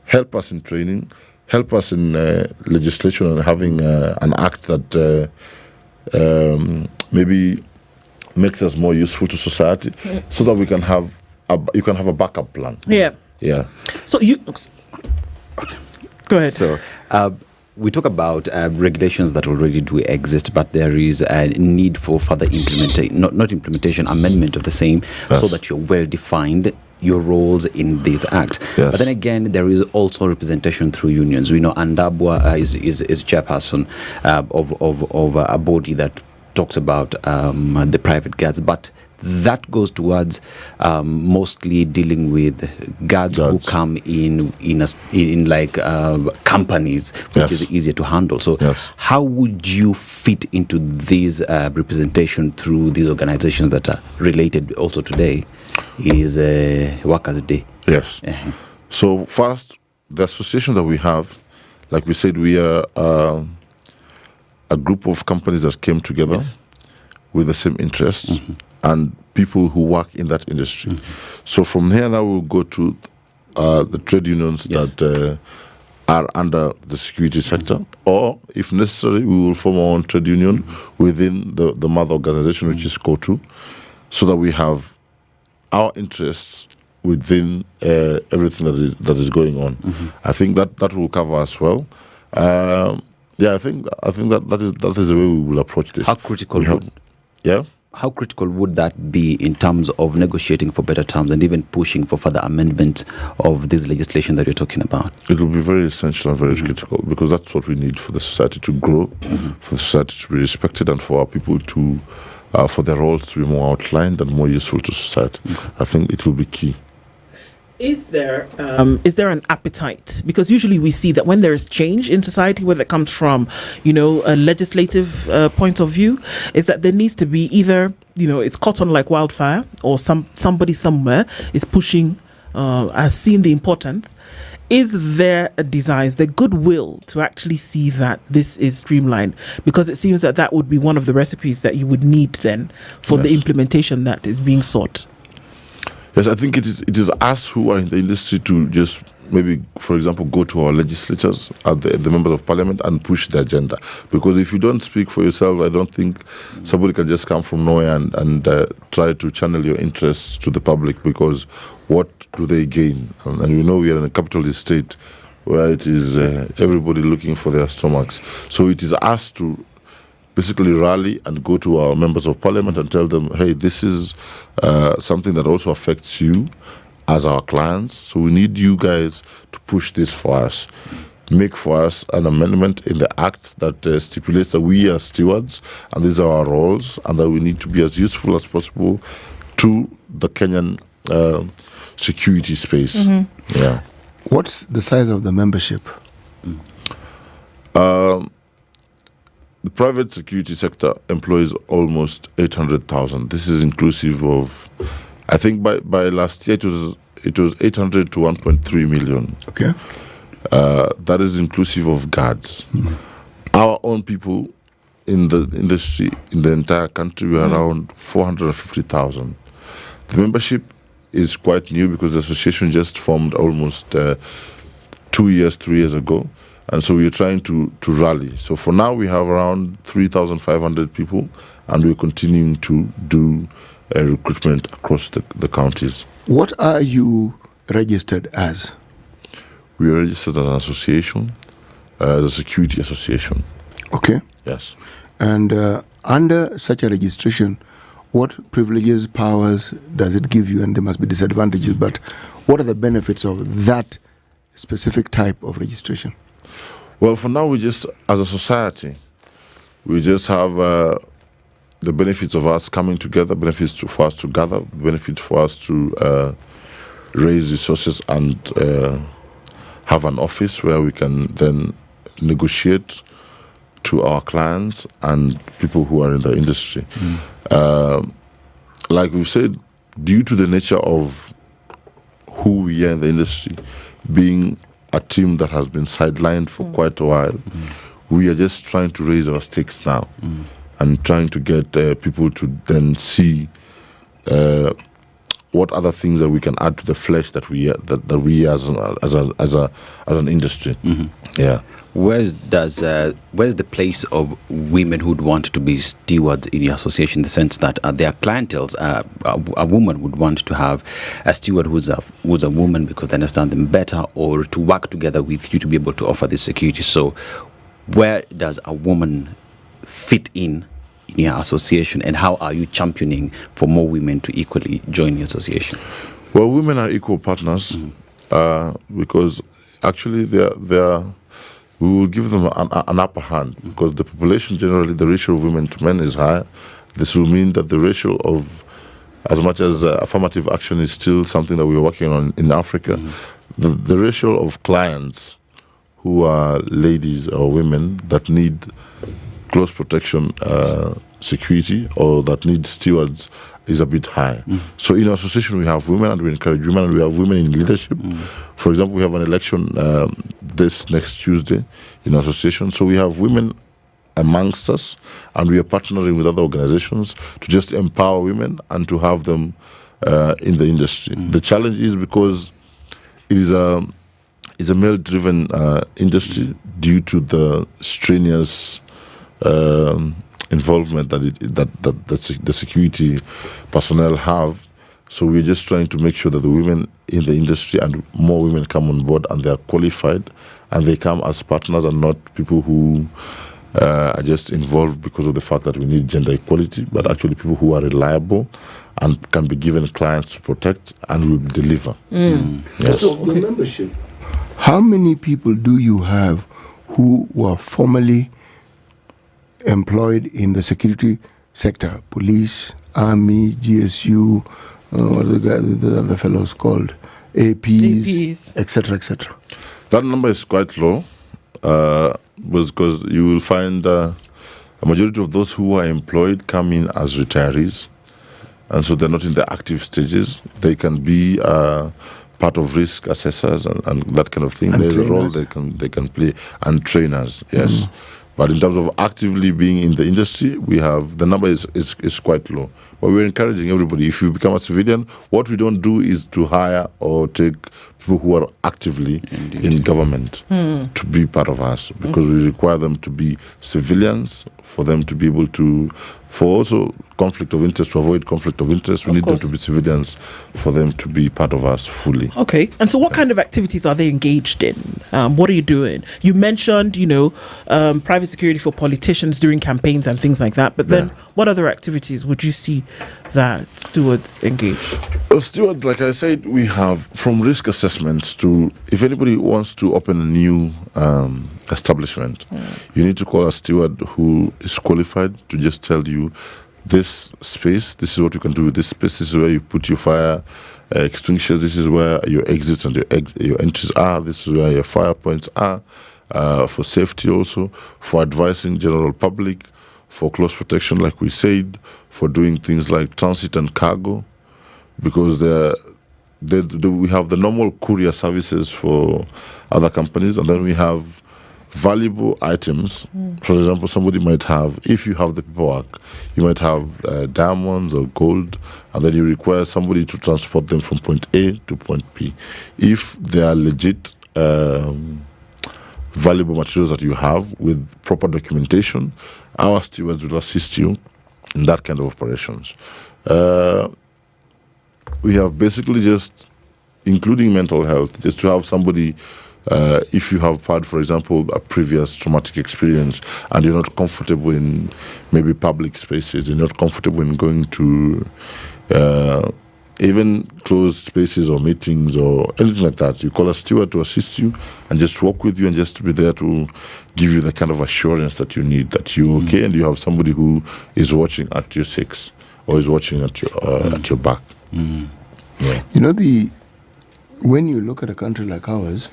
help us in training, help us in legislation and having an act that maybe makes us more useful to society, so that we can have a backup plan. Yeah. So you go ahead. So we talk about regulations that already do exist, but there is a need for further implementation, not implementation, amendment of the same, so that you're well defined your roles in this act. But then again, there is also representation through unions. We know Andabwa is chairperson of a body that talks about the private guards, but that goes towards mostly dealing with guards who come in like companies, which is easier to handle. So how would you fit into this representation through these organizations that are related also today? Is Workers' Day. Yes. So first, the association that we have, like we said, we are a group of companies that came together with the same interests and people who work in that industry. So from here now we'll go to the trade unions that are under the security sector, or if necessary, we will form our own trade union within the mother organization, which is Okoh, so that we have our interests within everything that is going on. I think that will cover us well. I think that is the way we will approach this. How critical how critical would that be in terms of negotiating for better terms and even pushing for further amendments of this legislation that you're talking about? It will be very essential and very critical, because that's what we need for the society to grow, for the society to be respected, and for our people to for their roles to be more outlined and more useful to society. I think it will be key. Is there an appetite? Because usually we see that when there is change in society, whether it comes from, a legislative point of view, is that there needs to be either, it's caught on like wildfire, or somebody somewhere is pushing, has seen the importance. Is there a desire, the goodwill to actually see that this is streamlined? Because it seems that would be one of the recipes that you would need then for the implementation that is being sought. Yes, I think it is us who are in the industry to just maybe, for example, go to our legislators, the members of parliament, and push the agenda. Because if you don't speak for yourself, I don't think somebody can just come from nowhere and try to channel your interests to the public, because what do they gain? And we know we are in a capitalist state where it is everybody looking for their stomachs. So it is us to basically rally and go to our members of parliament and tell them, hey, this is something that also affects you as our clients. So we need you guys to push this for us. Make for us an amendment in the act that stipulates that we are stewards and these are our roles, and that we need to be as useful as possible to the Kenyan security space. Yeah. What's the size of the membership? The private security sector employs almost 800,000. This is inclusive of, I think by last year it was 800 to 1.3 million. Okay. That is inclusive of guards. Our own people in the industry, in the entire country, we are around 450,000. The membership is quite new because the association just formed almost 3 years ago. And so we're trying to rally. So for now, we have around 3,500 people, and we're continuing to do recruitment across the counties. What are you registered as? We are registered as an association, the security association. Okay. Yes. And under such a registration, what privileges, powers does it give you? And there must be disadvantages, but what are the benefits of that specific type of registration? Well, for now, we just, as a society, we just have the benefits of us coming together, for us to gather, benefits for us to raise resources and have an office where we can then negotiate to our clients and people who are in the industry. Like we've said, due to the nature of who we are in the industry, being a team that has been sidelined for quite a while, we are just trying to raise our stakes now and trying to get people to then see what other things that we can add to the flesh that we as an industry. Yeah. Where's the place of women who'd want to be stewards in your association? In the sense that their clientels, a woman would want to have a steward who's a woman because they understand them better, or to work together with you to be able to offer this security. So, where does a woman fit in your association, and how are you championing for more women to equally join your association? Well, women are equal partners because actually we will give them an upper hand because the population generally, the ratio of women to men is higher. This will mean that the ratio of, as much as affirmative action is still something that we're working on in Africa, the ratio of clients who are ladies or women that need close protection security or that need stewards is a bit high. So in our association we have women and we encourage women, and we have women in leadership. For example, we have an election this next Tuesday in our association. So we have women amongst us, and we are partnering with other organizations to just empower women and to have them in the industry. The challenge is because it is a male-driven industry due to the strenuous involvement that the security personnel have. So we're just trying to make sure that the women in the industry and more women come on board and they are qualified and they come as partners and not people who are just involved because of the fact that we need gender equality, but actually people who are reliable and can be given clients to protect and will deliver. Yes. So the membership, how many people do you have who were formerly employed in the security sector? Police, Army, GSU, what are the other fellows called? APs. etc., etc. That number is quite low because you will find a majority of those who are employed come in as retirees, and so they're not in the active stages. They can be part of risk assessors and that kind of thing. And There's trainers. a role they can play, and trainers, yes. But in terms of actively being in the industry, we have, the number is quite low. But we're encouraging everybody, if you become a civilian, what we don't do is to hire or take people who are actively in government to be part of us, because we require them to be civilians, for them to be able to, for also conflict of interest, to avoid conflict of interest, we need them to be civilians for them to be part of us fully. Okay. And so what kind of activities are they engaged in? What are you doing? You mentioned, private security for politicians during campaigns and things like that. But then what other activities would you see that stewards engage? Well, stewards, like I said, we have from risk assessments to, if anybody wants to open a new establishment, you need to call a steward who is qualified to just tell you, this space, this is what you can do with this space, this is where you put your fire extinguishers, this is where your exits and your entries are, this is where your fire points are, for safety also, for advising general public, for close protection, like we said, for doing things like transit and cargo, because we have the normal courier services for other companies, and then we have valuable items. For example, somebody might have, if you have the paperwork, you might have diamonds or gold, and then you require somebody to transport them from point A to point B. If they are legit valuable materials that you have with proper documentation, our stewards will assist you in that kind of operations. We have basically just, including mental health, just to have somebody, if you have had, for example, a previous traumatic experience and you're not comfortable in maybe public spaces, you're not comfortable in going to even closed spaces or meetings or anything like that, you call a steward to assist you and just walk with you and just to be there to give you the kind of assurance that you need, that you're okay and you have somebody who is watching at your six or is watching at your back. Yeah. You know, when you look at a country like ours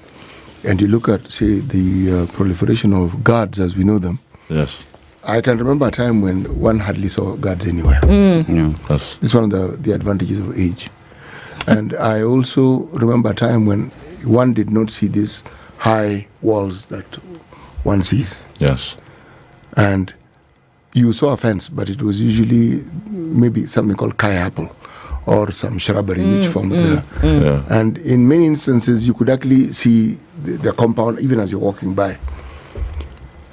and you look at, say, the proliferation of guards as we know them. Yes. I can remember a time when one hardly saw guards anywhere. Yes. It's one of the advantages of age. And I also remember a time when one did not see these high walls that one sees. Yes. And you saw a fence, but it was usually maybe something called kai apple or some shrubbery which formed there. Yeah. And in many instances, you could actually see the compound even as you're walking by.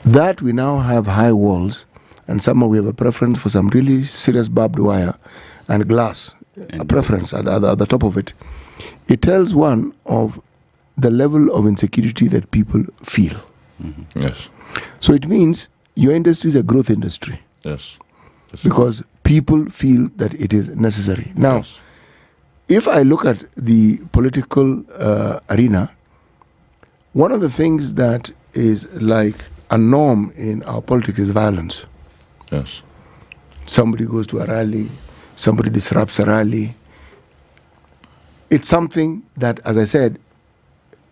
That we now have high walls, and somehow we have a preference for some really serious barbed wire and glass, a preference at the top of it. It tells one of the level of insecurity that people feel. Yes. So it means your industry is a growth industry. Yes. Because people feel that it is necessary. Now, if I look at the political arena, one of the things that is like a norm in our politics is violence. Yes. Somebody goes to a rally, somebody disrupts a rally. It's something that, as I said,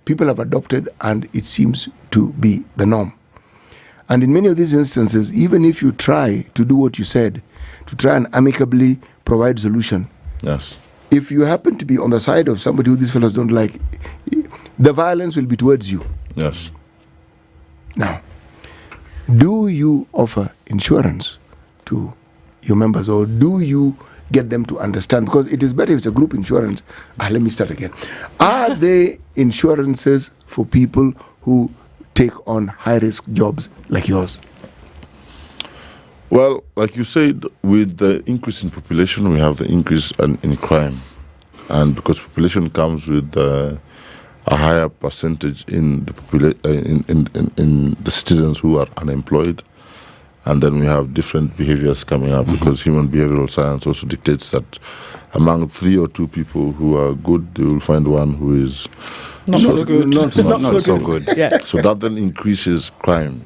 people have adopted and it seems to be the norm. And in many of these instances, even if you try to do what you said, to try and amicably provide solution, yes, if you happen to be on the side of somebody who these fellows don't like, the violence will be towards you. Yes. Now, do you offer insurance to your members, or do you get them to understand? Because it is better if it's a group insurance. Let me start again. Are there insurances for people who take on high-risk jobs like yours? Well, like you said, with the increase in population, we have the increase in crime. And because population comes with a higher percentage in the in the citizens who are unemployed, and then we have different behaviors coming up, because human behavioral science also dictates that among 3 or 2 people who are good, you will find one who is not so good. Not so good. Yeah. So that then increases crime,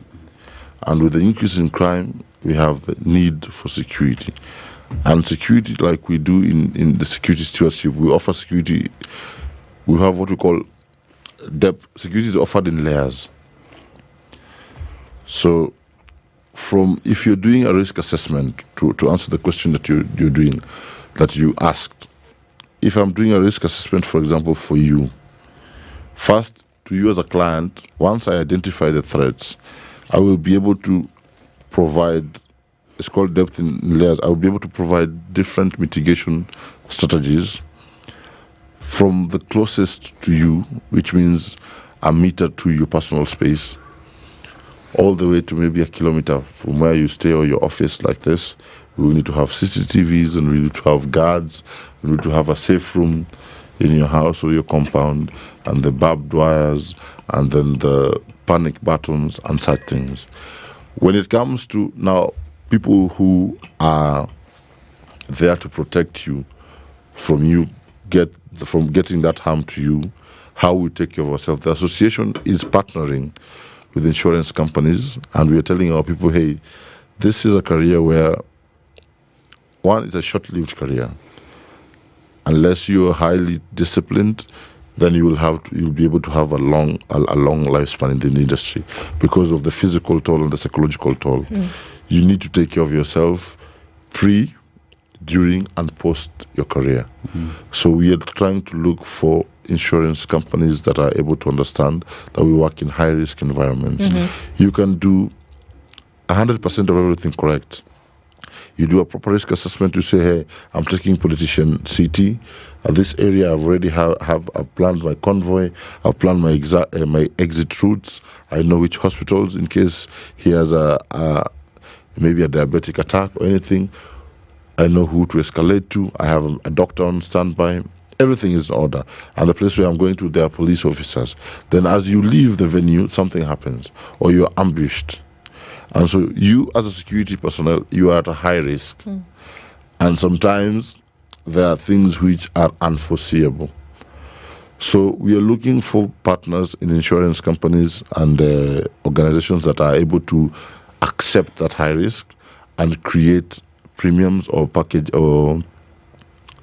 and with the increase in crime, we have the need for security. And security, like we do in the security stewardship, we offer security. We have what we call depth. Security is offered in layers. So, if you're doing a risk assessment, to answer the question that you're doing, that you asked, if I'm doing a risk assessment, for example, for you, first, to you as a client, once I identify the threats, I will be able to provide, it's called depth in layers, I will be able to provide different mitigation strategies from the closest to you, which means a meter to your personal space, all the way to maybe a kilometer from where you stay or your office like this. We will need to have CCTVs, and we need to have guards, we need to have a safe room in your house or your compound, and the barbed wires, and then the panic buttons and such things. When it comes to now people who are there to protect you from getting that harm to you, how we take care of ourselves, the association is partnering with insurance companies, and we are telling our people, hey, this is a career where, one, it's a short-lived career. Unless you are highly disciplined, then you'll be able to have a long lifespan in the industry because of the physical toll and the psychological toll. You need to take care of yourself pre, during, and post your career. So we are trying to look for insurance companies that are able to understand that we work in high-risk environments. You can do 100% of everything correct. You do a proper risk assessment. You say, hey, I'm taking politician CT. At this area, I've already I've planned my convoy. I've planned my exit routes. I know which hospitals, in case he has maybe a diabetic attack or anything, I know who to escalate to. I have a doctor on standby. Everything is in order. And the place where I'm going to, there are police officers. Then as you leave the venue, something happens, or you're ambushed. And so you, as a security personnel, you are at a high risk. And sometimes there are things which are unforeseeable. So we are looking for partners in insurance companies and organizations that are able to accept that high risk and create premiums or package, or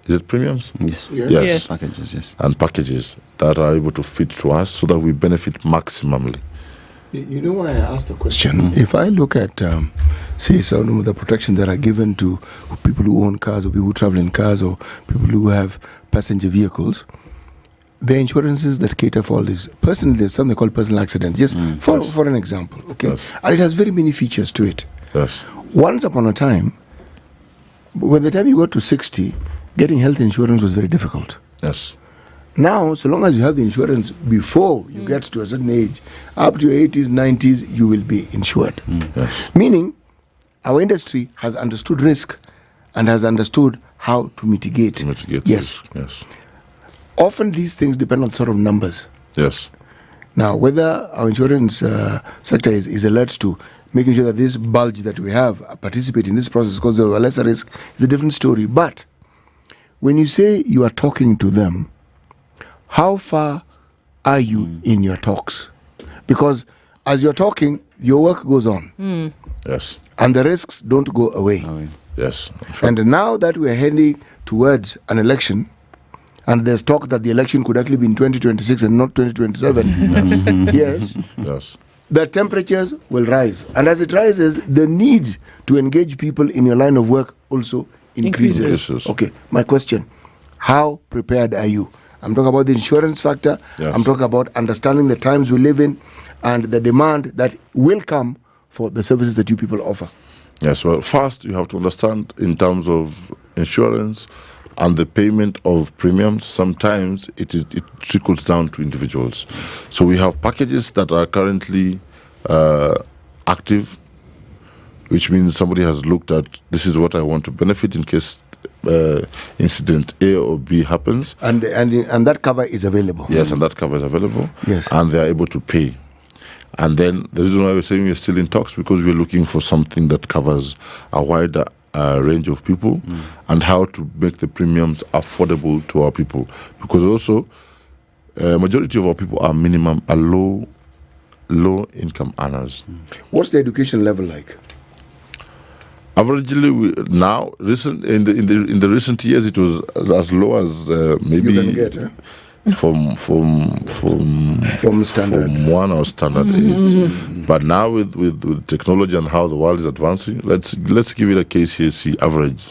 is it premiums? Yes. Yes. Packages, yes. And packages that are able to fit to us so that we benefit maximally. You know why I asked the question? If I look at, say, some of the protection that are given to people who own cars or people who travel in cars or people who have passenger vehicles, the insurances that cater for all this. Personally, there's something called personal accidents. Just for an example, okay? Yes. And it has very many features to it. Yes. Once upon a time, by the time you got to 60, getting health insurance was very difficult. Yes. Now, so long as you have the insurance before you get to a certain age, up to your 80s, 90s, you will be insured. Yes. Meaning, our industry has understood risk and has understood how to mitigate. Yes. Risk. Yes. Often these things depend on sort of numbers. Yes. Now, whether our insurance sector is alert to making sure that this bulge that we have participate in this process because of a lesser risk is a different story. But when you say you are talking to them, how far are you in your talks? Because as you're talking, your work goes on. Yes. And the risks don't go away. Yes. And now that we're heading towards an election, and there's talk that the election could actually be in 2026 and not 2027. Yes. Yes. The temperatures will rise. And as it rises, the need to engage people in your line of work also increases. Okay, my question, how prepared are you? I'm talking about the insurance factor. Yes. I'm talking about understanding the times we live in and the demand that will come for the services that you people offer. Yes, well, first you have to understand in terms of insurance and the payment of premiums, sometimes it trickles down to individuals. So we have packages that are currently active, which means somebody has looked at, this is what I want to benefit in case incident A or B happens. And that cover is available. Yes, and that cover is available. Yes. And they are able to pay. And then the reason why we're saying we're still in talks, because we're looking for something that covers a wider range of people and how to make the premiums affordable to our people. Because also, majority of our people are low income earners. What's the education level like? Averagely, in the recent years, it was as low as maybe you can get, from standard from 1 or standard 8. But now with technology and how the world is advancing, let's give it a KCSE average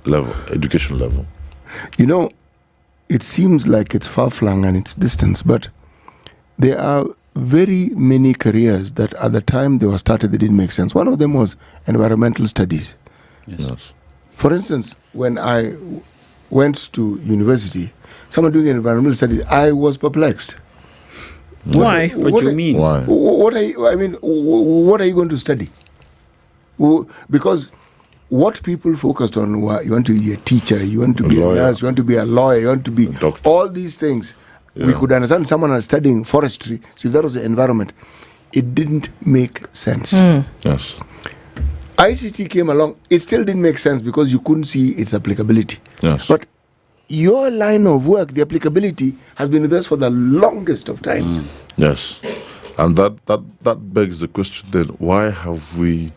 level, education level. You know, it seems like it's far-flung and it's distance, but there are very many careers that at the time they were started, they didn't make sense. One of them was environmental studies. Yes. For instance, when I went to university, someone doing environmental studies, I was perplexed. Why? What do you mean? Why? What are you going to study? Because what people focused on were, you want to be a teacher, you want to be a nurse, you want to be a lawyer, you want to be all these things. Yeah. We could understand someone was studying forestry, so if that was the environment, it didn't make sense. Yes. ICT came along, it still didn't make sense because you couldn't see its applicability. Yes. But your line of work, the applicability, has been with us for the longest of times. Yes. And that begs the question then, why have we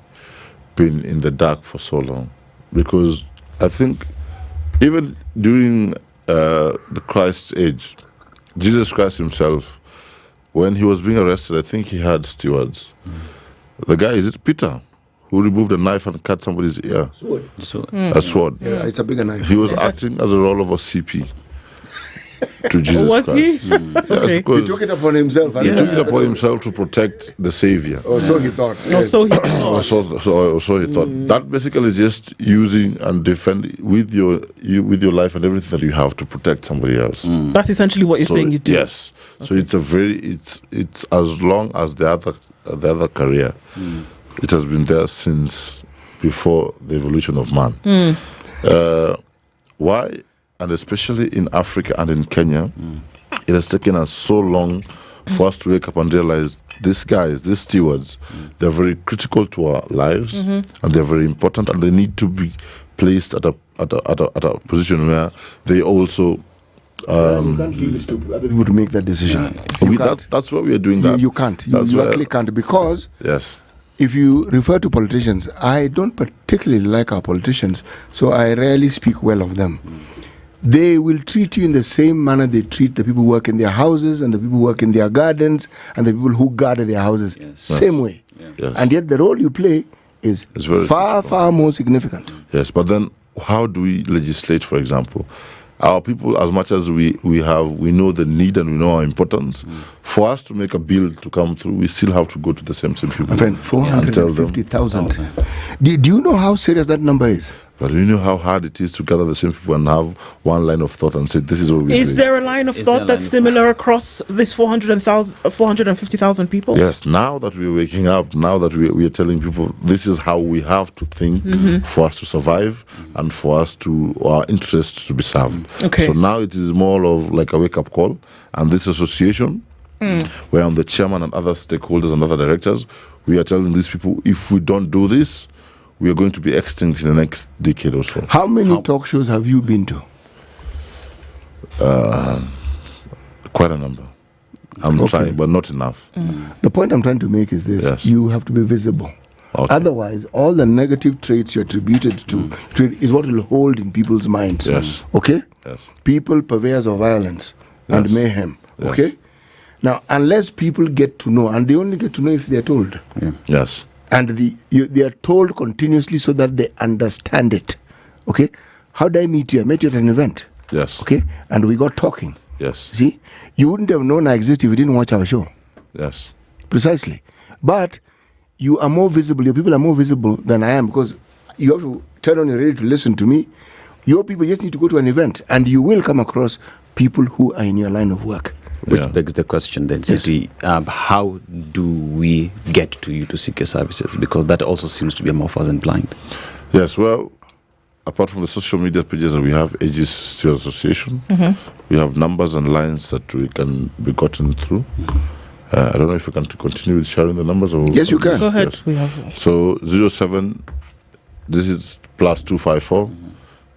been in the dark for so long? Because I think even during the Christ's age, Jesus Christ himself, when he was being arrested, I think he had stewards. The guy, is it Peter, who removed a knife and cut somebody's ear? Sword. A sword. Yeah, it's a bigger knife. He was acting as a role of a CP to Jesus Was Christ. he? Yes, Okay. because He took it upon himself. he took it upon himself to protect the Savior. Or so he thought. No, so he thought. So he thought. That basically is just using and defend with your life and everything that you have to protect somebody else. That's essentially what you're saying you do. Yes. So it's it's as long as the other career. It has been there since before the evolution of man. Why? And especially in Africa and in Kenya, it has taken us so long for us to wake up and realize these guys, these stewards, they're very critical to our lives and they're very important and they need to be placed at at a position where they also. You can't leave it to other people to make that decision. That's why we are doing that. You can't. You actually can't, because yes. If you refer to politicians, I don't particularly like our politicians, so I rarely speak well of them. They will treat you in the same manner they treat the people who work in their houses and the people who work in their gardens and the people who guard their houses. Yes. Same way. Yes. And yet the role you play is far more significant. Yes, but then how do we legislate, for example? Our people, as much as we know the need and we know our importance, for us to make a bill to come through, we still have to go to the same people. My friend, 450,000. Do you know how serious that number is? But do you know how hard it is to gather the same people and have one line of thought and say, this is what we do? Is there a line of thought that's similar across this 450,000 people? Yes, now that we're waking up, now that we are telling people this is how we have to think for us to survive and for us to, our interests to be served. Okay. So now it is more of like a wake-up call. And this association, where I'm the chairman and other stakeholders and other directors, we are telling these people, if we don't do this, we are going to be extinct in the next decade or so. How many talk shows have you been to? Quite a number. I'm trying, but not enough. The point I'm trying to make is this. Yes. You have to be visible. Okay. Otherwise, all the negative traits you're attributed to is what will hold in people's minds. Yes. Okay? Yes. People purveyors of violence and mayhem. Yes. Okay? Now, unless people get to know, and they only get to know if they're told. Yes. And they are told continuously so that they understand it. Okay? How did I meet you? I met you at an event. Yes. Okay? And we got talking. Yes. See? You wouldn't have known I exist if you didn't watch our show. Yes. Precisely. But you are more visible. Your people are more visible than I am, because you have to turn on your radio to listen to me. Your people just need to go to an event, and you will come across people who are in your line of work. Which begs the question then, City, how do we get to you to seek your services? Because that also seems to be a more fuzz and blind. Yes, well, apart from the social media pages that we have, Aegis Steward Association, we have numbers and lines that we can be gotten through. I don't know if we can continue with sharing the numbers. Or yes, you can. Go ahead. Yes. We have. So 07, this is plus 254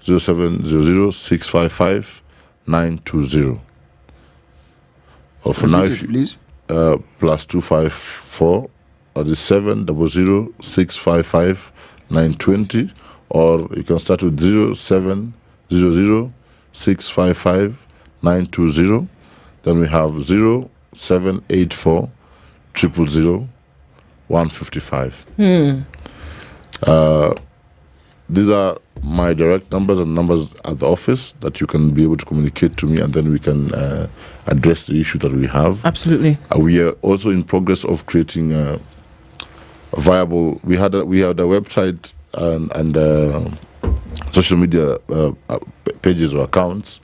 0700 655 920. Or for now, if you, please. Plus 254 or the 700 655 920, or you can start with 0700 655 920. Then we have 0784 000 155. These are my direct numbers and numbers at the office that you can be able to communicate to me, and then we can address the issue that we have. Absolutely. We are also in progress of creating a viable. We had a website and social media pages or accounts,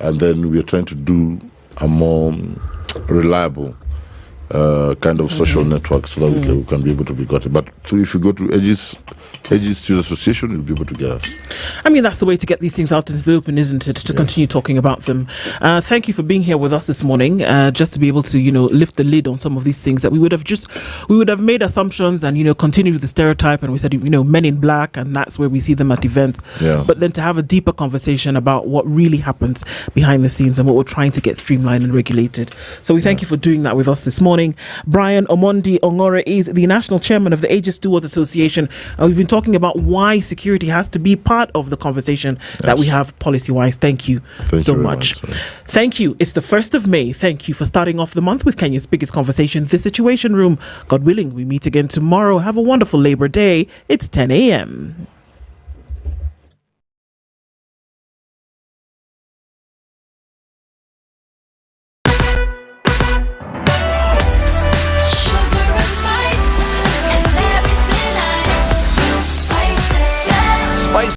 and then we are trying to do a more reliable kind of social network so that we can be able to be got it. But if you go to Aegis Steward Association, you'll be able to get us. I mean, that's the way to get these things out into the open, isn't it? To continue talking about them. Thank you for being here with us this morning, just to be able to, lift the lid on some of these things that we would have made assumptions and, continued with the stereotype, and we said, men in black, and that's where we see them at events. Yeah. But then to have a deeper conversation about what really happens behind the scenes and what we're trying to get streamlined and regulated. So we thank you for doing that with us this morning. Brian Omandi Ongore is the national chairman of the Aegis Stewards Association, and we've been talking about why security has to be part of the conversation that we have policy-wise. Thank you so much. Thank you. It's the 1st of May. Thank you for starting off the month with Kenya's biggest conversation, The Situation Room. God willing, we meet again tomorrow. Have a wonderful Labor Day. It's 10 a.m.